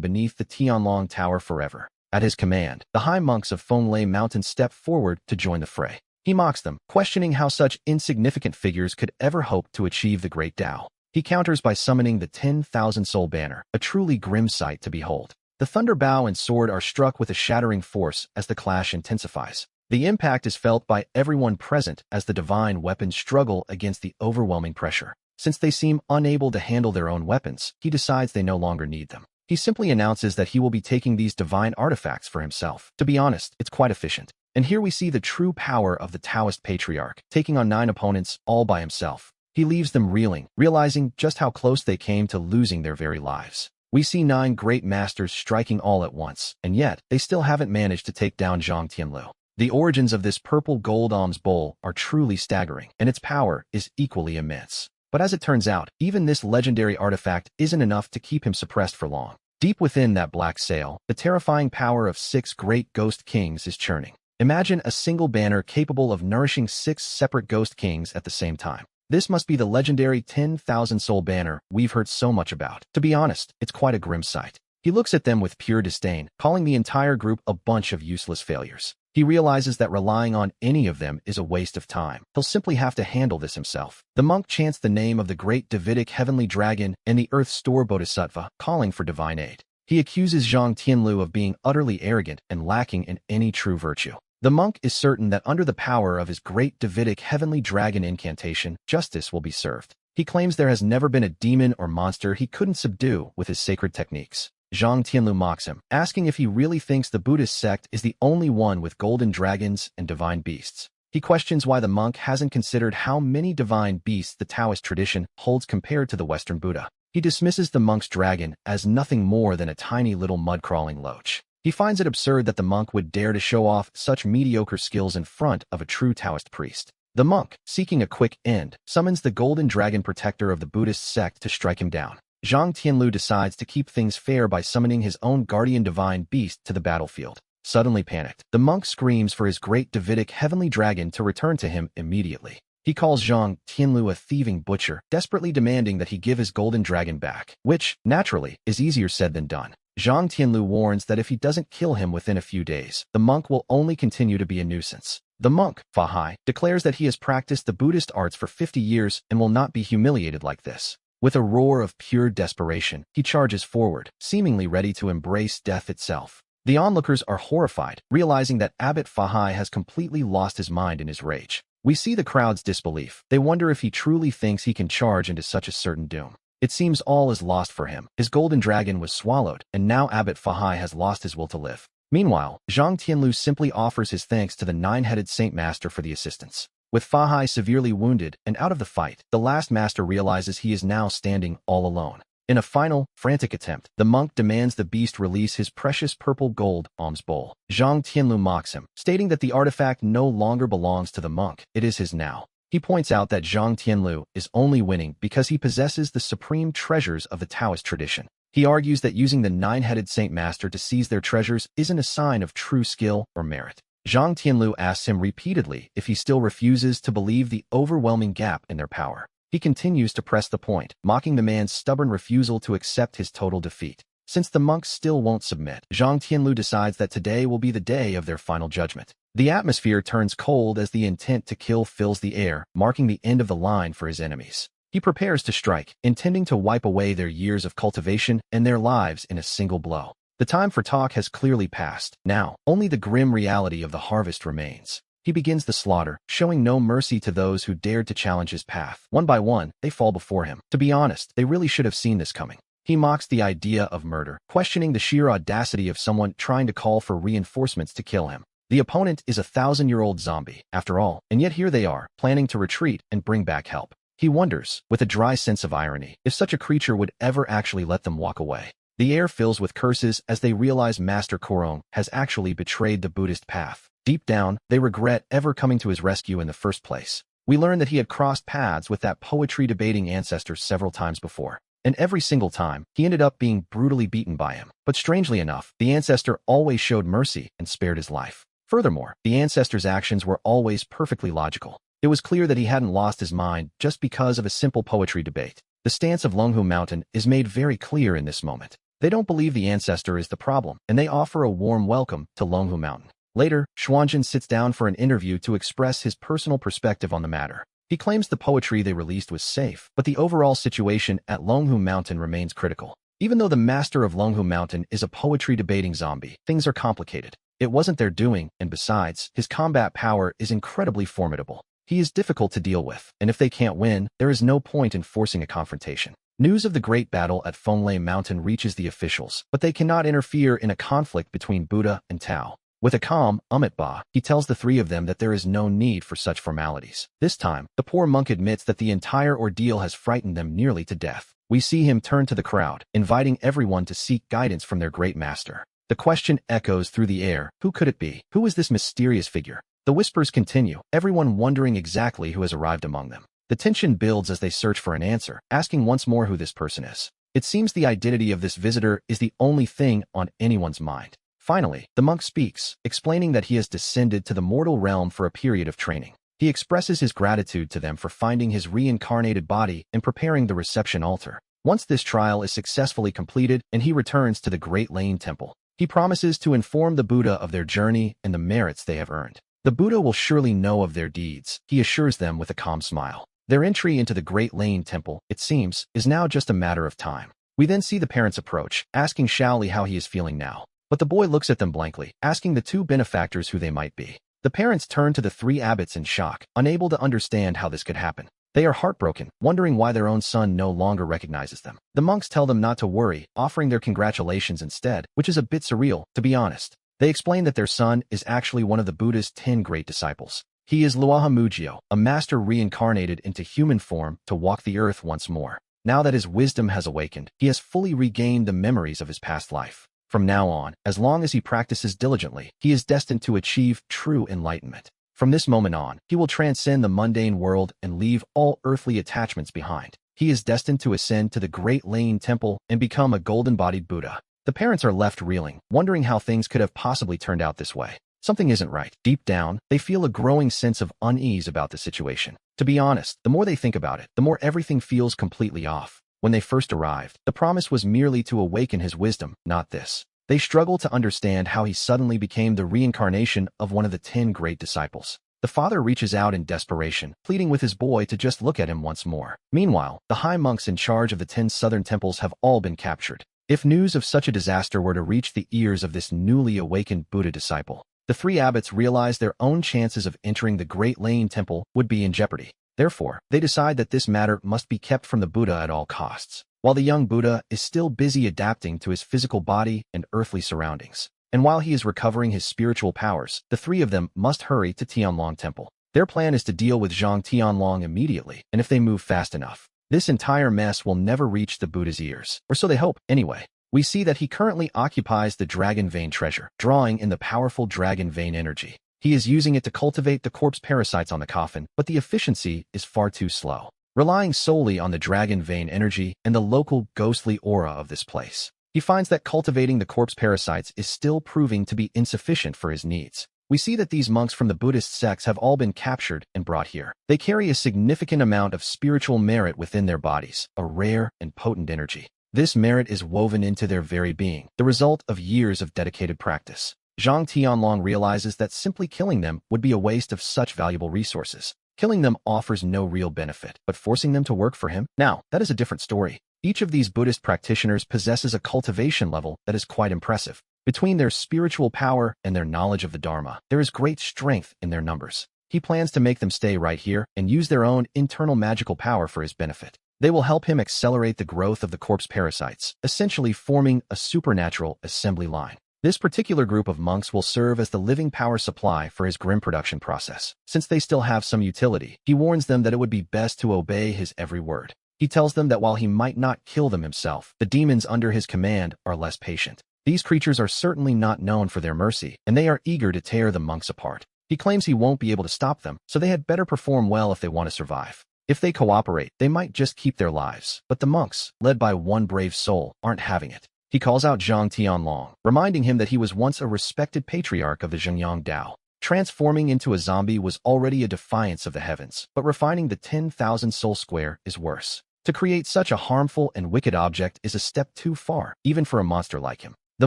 beneath the Tianlong Tower forever. At his command, the high monks of Fenglei Mountain step forward to join the fray. He mocks them, questioning how such insignificant figures could ever hope to achieve the great Tao. He counters by summoning the 10,000-soul banner, a truly grim sight to behold. The thunder bow and sword are struck with a shattering force as the clash intensifies. The impact is felt by everyone present as the divine weapons struggle against the overwhelming pressure. Since they seem unable to handle their own weapons, he decides they no longer need them. He simply announces that he will be taking these divine artifacts for himself. To be honest, it's quite efficient. And here we see the true power of the Taoist patriarch, taking on 9 opponents all by himself. He leaves them reeling, realizing just how close they came to losing their very lives. We see 9 great masters striking all at once, and yet, they still haven't managed to take down Zhang Tianlu. The origins of this purple gold alms bowl are truly staggering, and its power is equally immense. But as it turns out, even this legendary artifact isn't enough to keep him suppressed for long. Deep within that black sail, the terrifying power of 6 great ghost kings is churning. Imagine a single banner capable of nourishing 6 separate ghost kings at the same time. This must be the legendary 10,000-soul banner we've heard so much about. To be honest, it's quite a grim sight. He looks at them with pure disdain, calling the entire group a bunch of useless failures. He realizes that relying on any of them is a waste of time. He'll simply have to handle this himself. The monk chants the name of the great Davidic heavenly dragon and the earth store Bodhisattva, calling for divine aid. He accuses Zhang Tianlu of being utterly arrogant and lacking in any true virtue. The monk is certain that under the power of his great Davidic heavenly dragon incantation, justice will be served. He claims there has never been a demon or monster he couldn't subdue with his sacred techniques. Zhang Tianlu mocks him, asking if he really thinks the Buddhist sect is the only one with golden dragons and divine beasts. He questions why the monk hasn't considered how many divine beasts the Taoist tradition holds compared to the Western Buddha. He dismisses the monk's dragon as nothing more than a tiny little mud-crawling loach. He finds it absurd that the monk would dare to show off such mediocre skills in front of a true Taoist priest. The monk, seeking a quick end, summons the golden dragon protector of the Buddhist sect to strike him down. Zhang Tianlu decides to keep things fair by summoning his own guardian divine beast to the battlefield. Suddenly panicked, the monk screams for his great Davidic heavenly dragon to return to him immediately. He calls Zhang Tianlu a thieving butcher, desperately demanding that he give his golden dragon back, which, naturally, is easier said than done. Zhang Tianlu warns that if he doesn't kill him within a few days, the monk will only continue to be a nuisance. The monk, Fa Hai, declares that he has practiced the Buddhist arts for 50 years and will not be humiliated like this. With a roar of pure desperation, he charges forward, seemingly ready to embrace death itself. The onlookers are horrified, realizing that Abbot Fa Hai has completely lost his mind in his rage. We see the crowd's disbelief. They wonder if he truly thinks he can charge into such a certain doom. It seems all is lost for him. His golden dragon was swallowed, and now Abbot Fa Hai has lost his will to live. Meanwhile, Zhang Tianlu simply offers his thanks to the 9-headed Saint Master for the assistance. With Fa Hai severely wounded and out of the fight, the last master realizes he is now standing all alone. In a final, frantic attempt, the monk demands the beast release his precious purple gold alms bowl. Zhang Tianlu mocks him, stating that the artifact no longer belongs to the monk, it is his now. He points out that Zhang Tianlu is only winning because he possesses the supreme treasures of the Taoist tradition. He argues that using the 9-headed Saint Master to seize their treasures isn't a sign of true skill or merit. Zhang Tianlu asks him repeatedly if he still refuses to believe the overwhelming gap in their power. He continues to press the point, mocking the man's stubborn refusal to accept his total defeat. Since the monks still won't submit, Zhang Tianlu decides that today will be the day of their final judgment. The atmosphere turns cold as the intent to kill fills the air, marking the end of the line for his enemies. He prepares to strike, intending to wipe away their years of cultivation and their lives in a single blow. The time for talk has clearly passed. Now, only the grim reality of the harvest remains. He begins the slaughter, showing no mercy to those who dared to challenge his path. One by one, they fall before him. To be honest, they really should have seen this coming. He mocks the idea of murder, questioning the sheer audacity of someone trying to call for reinforcements to kill him. The opponent is a 1,000-year-old zombie, after all, and yet here they are, planning to retreat and bring back help. He wonders, with a dry sense of irony, if such a creature would ever actually let them walk away. The air fills with curses as they realize Master Korong has actually betrayed the Buddhist path. Deep down, they regret ever coming to his rescue in the first place. We learn that he had crossed paths with that poetry-debating ancestor several times before. And every single time, he ended up being brutally beaten by him. But strangely enough, the ancestor always showed mercy and spared his life. Furthermore, the ancestor's actions were always perfectly logical. It was clear that he hadn't lost his mind just because of a simple poetry debate. The stance of Longhu Mountain is made very clear in this moment. They don't believe the ancestor is the problem, and they offer a warm welcome to Longhu Mountain. Later, Xuanzhen sits down for an interview to express his personal perspective on the matter. He claims the poetry they released was safe, but the overall situation at Longhu Mountain remains critical. Even though the master of Longhu Mountain is a poetry-debating zombie, things are complicated. It wasn't their doing, and besides, his combat power is incredibly formidable. He is difficult to deal with, and if they can't win, there is no point in forcing a confrontation. News of the great battle at Fenglei Mountain reaches the officials, but they cannot interfere in a conflict between Buddha and Tao. With a calm, Amitabha, he tells the three of them that there is no need for such formalities. This time, the poor monk admits that the entire ordeal has frightened them nearly to death. We see him turn to the crowd, inviting everyone to seek guidance from their great master. The question echoes through the air, who could it be? Who is this mysterious figure? The whispers continue, everyone wondering exactly who has arrived among them. The tension builds as they search for an answer, asking once more who this person is. It seems the identity of this visitor is the only thing on anyone's mind. Finally, the monk speaks, explaining that he has descended to the mortal realm for a period of training. He expresses his gratitude to them for finding his reincarnated body and preparing the reception altar. Once this trial is successfully completed and he returns to the Great Lane Temple, he promises to inform the Buddha of their journey and the merits they have earned. The Buddha will surely know of their deeds, he assures them with a calm smile. Their entry into the Great Lane Temple, it seems, is now just a matter of time. We then see the parents approach, asking Shaoli how he is feeling now. But the boy looks at them blankly, asking the two benefactors who they might be. The parents turn to the three abbots in shock, unable to understand how this could happen. They are heartbroken, wondering why their own son no longer recognizes them. The monks tell them not to worry, offering their congratulations instead, which is a bit surreal, to be honest. They explain that their son is actually one of the Buddha's 10 great disciples. He is Luoha Mujio, a master reincarnated into human form to walk the earth once more. Now that his wisdom has awakened, he has fully regained the memories of his past life. From now on, as long as he practices diligently, he is destined to achieve true enlightenment. From this moment on, he will transcend the mundane world and leave all earthly attachments behind. He is destined to ascend to the Great Lane Temple and become a golden-bodied Buddha. The parents are left reeling, wondering how things could have possibly turned out this way. Something isn't right. Deep down, they feel a growing sense of unease about the situation. To be honest, the more they think about it, the more everything feels completely off. When they first arrived, the promise was merely to awaken his wisdom, not this. They struggle to understand how he suddenly became the reincarnation of one of the 10 great disciples. The father reaches out in desperation, pleading with his boy to just look at him once more. Meanwhile, the high monks in charge of the 10 southern temples have all been captured. If news of such a disaster were to reach the ears of this newly awakened Buddha disciple, the 3 abbots realize their own chances of entering the Great Lane Temple would be in jeopardy. Therefore, they decide that this matter must be kept from the Buddha at all costs, while the young Buddha is still busy adapting to his physical body and earthly surroundings. And while he is recovering his spiritual powers, the 3 of them must hurry to Tianlong Temple. Their plan is to deal with Zhang Tianlong immediately, and if they move fast enough, this entire mess will never reach the Buddha's ears, or so they hope, anyway. We see that he currently occupies the Dragon Vein treasure, drawing in the powerful Dragon Vein energy. He is using it to cultivate the corpse parasites on the coffin, but the efficiency is far too slow. Relying solely on the Dragon Vein energy and the local ghostly aura of this place, he finds that cultivating the corpse parasites is still proving to be insufficient for his needs. We see that these monks from the Buddhist sects have all been captured and brought here. They carry a significant amount of spiritual merit within their bodies, a rare and potent energy. This merit is woven into their very being, the result of years of dedicated practice. Zhang Tianlong realizes that simply killing them would be a waste of such valuable resources. Killing them offers no real benefit, but forcing them to work for him? Now, that is a different story. Each of these Buddhist practitioners possesses a cultivation level that is quite impressive. Between their spiritual power and their knowledge of the Dharma, there is great strength in their numbers. He plans to make them stay right here and use their own internal magical power for his benefit. They will help him accelerate the growth of the corpse parasites, essentially forming a supernatural assembly line. This particular group of monks will serve as the living power supply for his grim production process. Since they still have some utility, he warns them that it would be best to obey his every word. He tells them that while he might not kill them himself, the demons under his command are less patient. These creatures are certainly not known for their mercy, and they are eager to tear the monks apart. He claims he won't be able to stop them, so they had better perform well if they want to survive. If they cooperate, they might just keep their lives. But the monks, led by one brave soul, aren't having it. He calls out Zhang Tianlong, reminding him that he was once a respected patriarch of the Zhengyang Dao. Transforming into a zombie was already a defiance of the heavens, but refining the 10,000 soul square is worse. To create such a harmful and wicked object is a step too far, even for a monster like him. The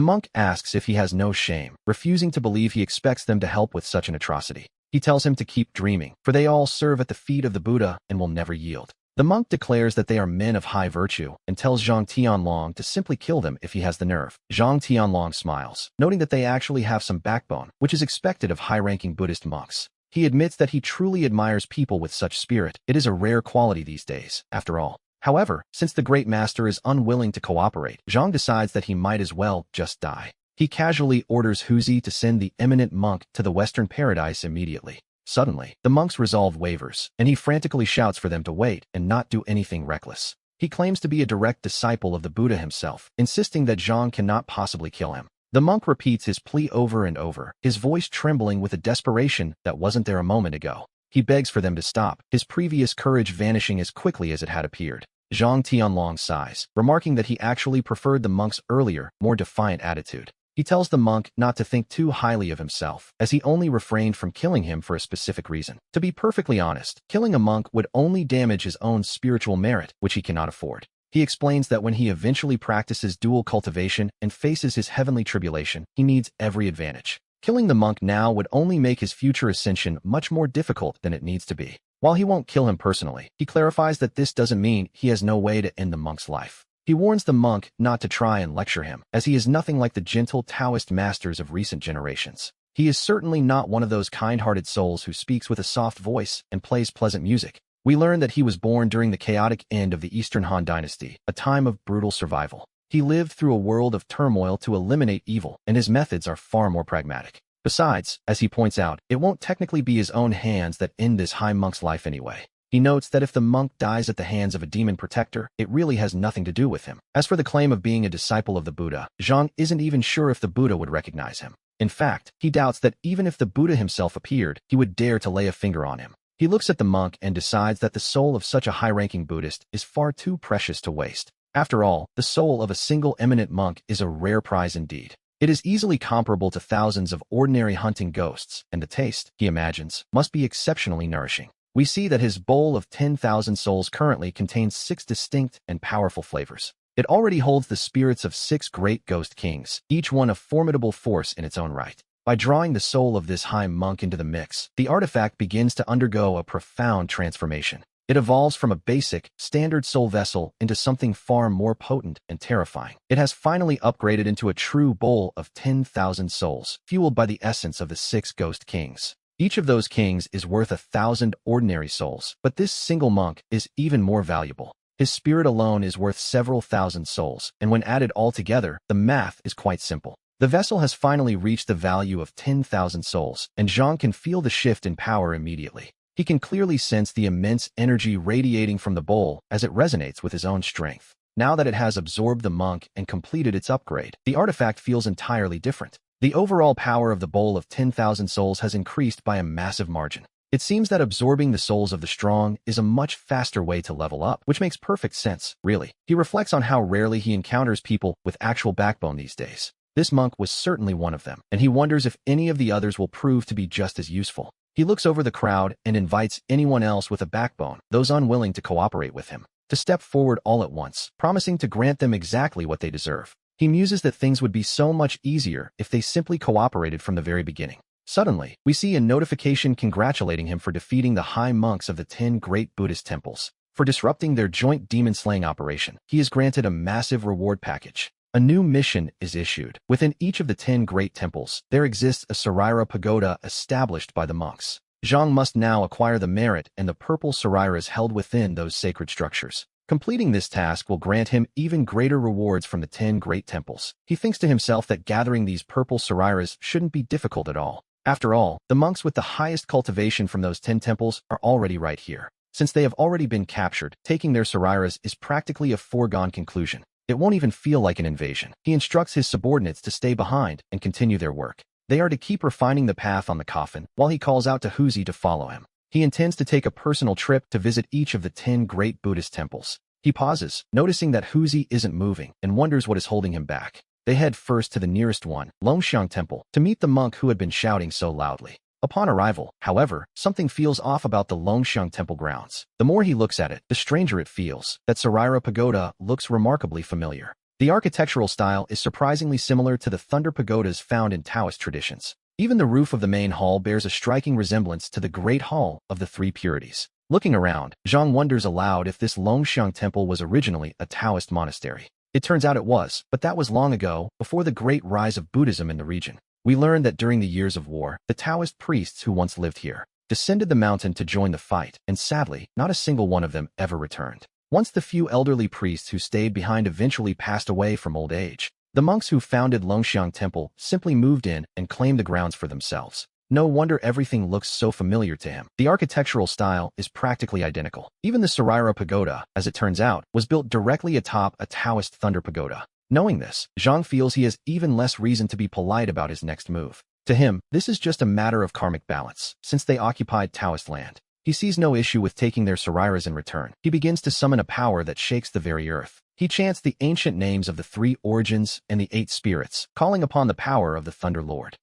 monk asks if he has no shame, refusing to believe he expects them to help with such an atrocity. He tells him to keep dreaming, for they all serve at the feet of the Buddha and will never yield. The monk declares that they are men of high virtue and tells Zhang Tianlong to simply kill them if he has the nerve. Zhang Tianlong smiles, noting that they actually have some backbone, which is expected of high-ranking Buddhist monks. He admits that he truly admires people with such spirit. It is a rare quality these days, after all. However, since the great master is unwilling to cooperate, Zhang decides that he might as well just die. He casually orders Huzi to send the eminent monk to the Western Paradise immediately. Suddenly, the monk's resolve wavers, and he frantically shouts for them to wait and not do anything reckless. He claims to be a direct disciple of the Buddha himself, insisting that Zhang cannot possibly kill him. The monk repeats his plea over and over, his voice trembling with a desperation that wasn't there a moment ago. He begs for them to stop, his previous courage vanishing as quickly as it had appeared. Zhang Tianlong sighs, remarking that he actually preferred the monk's earlier, more defiant attitude. He tells the monk not to think too highly of himself, as he only refrained from killing him for a specific reason. To be perfectly honest, killing a monk would only damage his own spiritual merit, which he cannot afford. He explains that when he eventually practices dual cultivation and faces his heavenly tribulation, he needs every advantage. Killing the monk now would only make his future ascension much more difficult than it needs to be. While he won't kill him personally, he clarifies that this doesn't mean he has no way to end the monk's life. He warns the monk not to try and lecture him, as he is nothing like the gentle Taoist masters of recent generations. He is certainly not one of those kind-hearted souls who speaks with a soft voice and plays pleasant music. We learn that he was born during the chaotic end of the Eastern Han Dynasty, a time of brutal survival. He lived through a world of turmoil to eliminate evil, and his methods are far more pragmatic. Besides, as he points out, it won't technically be his own hands that end this high monk's life anyway. He notes that if the monk dies at the hands of a demon protector, it really has nothing to do with him. As for the claim of being a disciple of the Buddha, Zhang isn't even sure if the Buddha would recognize him. In fact, he doubts that even if the Buddha himself appeared, he would dare to lay a finger on him. He looks at the monk and decides that the soul of such a high-ranking Buddhist is far too precious to waste. After all, the soul of a single eminent monk is a rare prize indeed. It is easily comparable to thousands of ordinary hunting ghosts, and the taste, he imagines, must be exceptionally nourishing. We see that his bowl of 10,000 souls currently contains 6 distinct and powerful flavors. It already holds the spirits of 6 great ghost kings, each one a formidable force in its own right. By drawing the soul of this high monk into the mix, the artifact begins to undergo a profound transformation. It evolves from a basic, standard soul vessel into something far more potent and terrifying. It has finally upgraded into a true bowl of 10,000 souls, fueled by the essence of the 6 ghost kings. Each of those kings is worth 1,000 ordinary souls, but this single monk is even more valuable. His spirit alone is worth several thousand souls, and when added all together, the math is quite simple. The vessel has finally reached the value of 10,000 souls, and Zhang can feel the shift in power immediately. He can clearly sense the immense energy radiating from the bowl as it resonates with his own strength. Now that it has absorbed the monk and completed its upgrade, the artifact feels entirely different. The overall power of the bowl of 10,000 souls has increased by a massive margin. It seems that absorbing the souls of the strong is a much faster way to level up, which makes perfect sense, really. He reflects on how rarely he encounters people with actual backbone these days. This monk was certainly one of them, and he wonders if any of the others will prove to be just as useful. He looks over the crowd and invites anyone else with a backbone, those unwilling to cooperate with him, to step forward all at once, promising to grant them exactly what they deserve. He muses that things would be so much easier if they simply cooperated from the very beginning. Suddenly, we see a notification congratulating him for defeating the high monks of the 10 great Buddhist temples. For disrupting their joint demon-slaying operation, he is granted a massive reward package. A new mission is issued. Within each of the 10 great temples, there exists a Saraira pagoda established by the monks. Zhang must now acquire the merit and the purple Sarairas held within those sacred structures. Completing this task will grant him even greater rewards from the 10 great temples. He thinks to himself that gathering these purple Sarairas shouldn't be difficult at all. After all, the monks with the highest cultivation from those 10 temples are already right here. Since they have already been captured, taking their Sarairas is practically a foregone conclusion. It won't even feel like an invasion. He instructs his subordinates to stay behind and continue their work. They are to keep refining the path on the coffin, while he calls out to Huzi to follow him. He intends to take a personal trip to visit each of the 10 great Buddhist temples. He pauses, noticing that Huzi isn't moving, and wonders what is holding him back. They head first to the nearest one, Longxiang Temple, to meet the monk who had been shouting so loudly. Upon arrival, however, something feels off about the Longxiang Temple grounds. The more he looks at it, the stranger it feels. That Saraira pagoda looks remarkably familiar. The architectural style is surprisingly similar to the Thunder pagodas found in Taoist traditions. Even the roof of the main hall bears a striking resemblance to the Great Hall of the Three Purities. Looking around, Zhang wonders aloud if this Longxiang Temple was originally a Taoist monastery. It turns out it was, but that was long ago, before the great rise of Buddhism in the region. We learn that during the years of war, the Taoist priests who once lived here descended the mountain to join the fight, and sadly, not a single one of them ever returned. Once the few elderly priests who stayed behind eventually passed away from old age, the monks who founded Longxiang Temple simply moved in and claimed the grounds for themselves. No wonder everything looks so familiar to him. The architectural style is practically identical. Even the Saraira pagoda, as it turns out, was built directly atop a Taoist thunder pagoda. Knowing this, Zhang feels he has even less reason to be polite about his next move. To him, this is just a matter of karmic balance, since they occupied Taoist land. He sees no issue with taking their Sarairas in return. He begins to summon a power that shakes the very earth. He chants the ancient names of the 3 origins and the 8 spirits, calling upon the power of the Thunder Lord.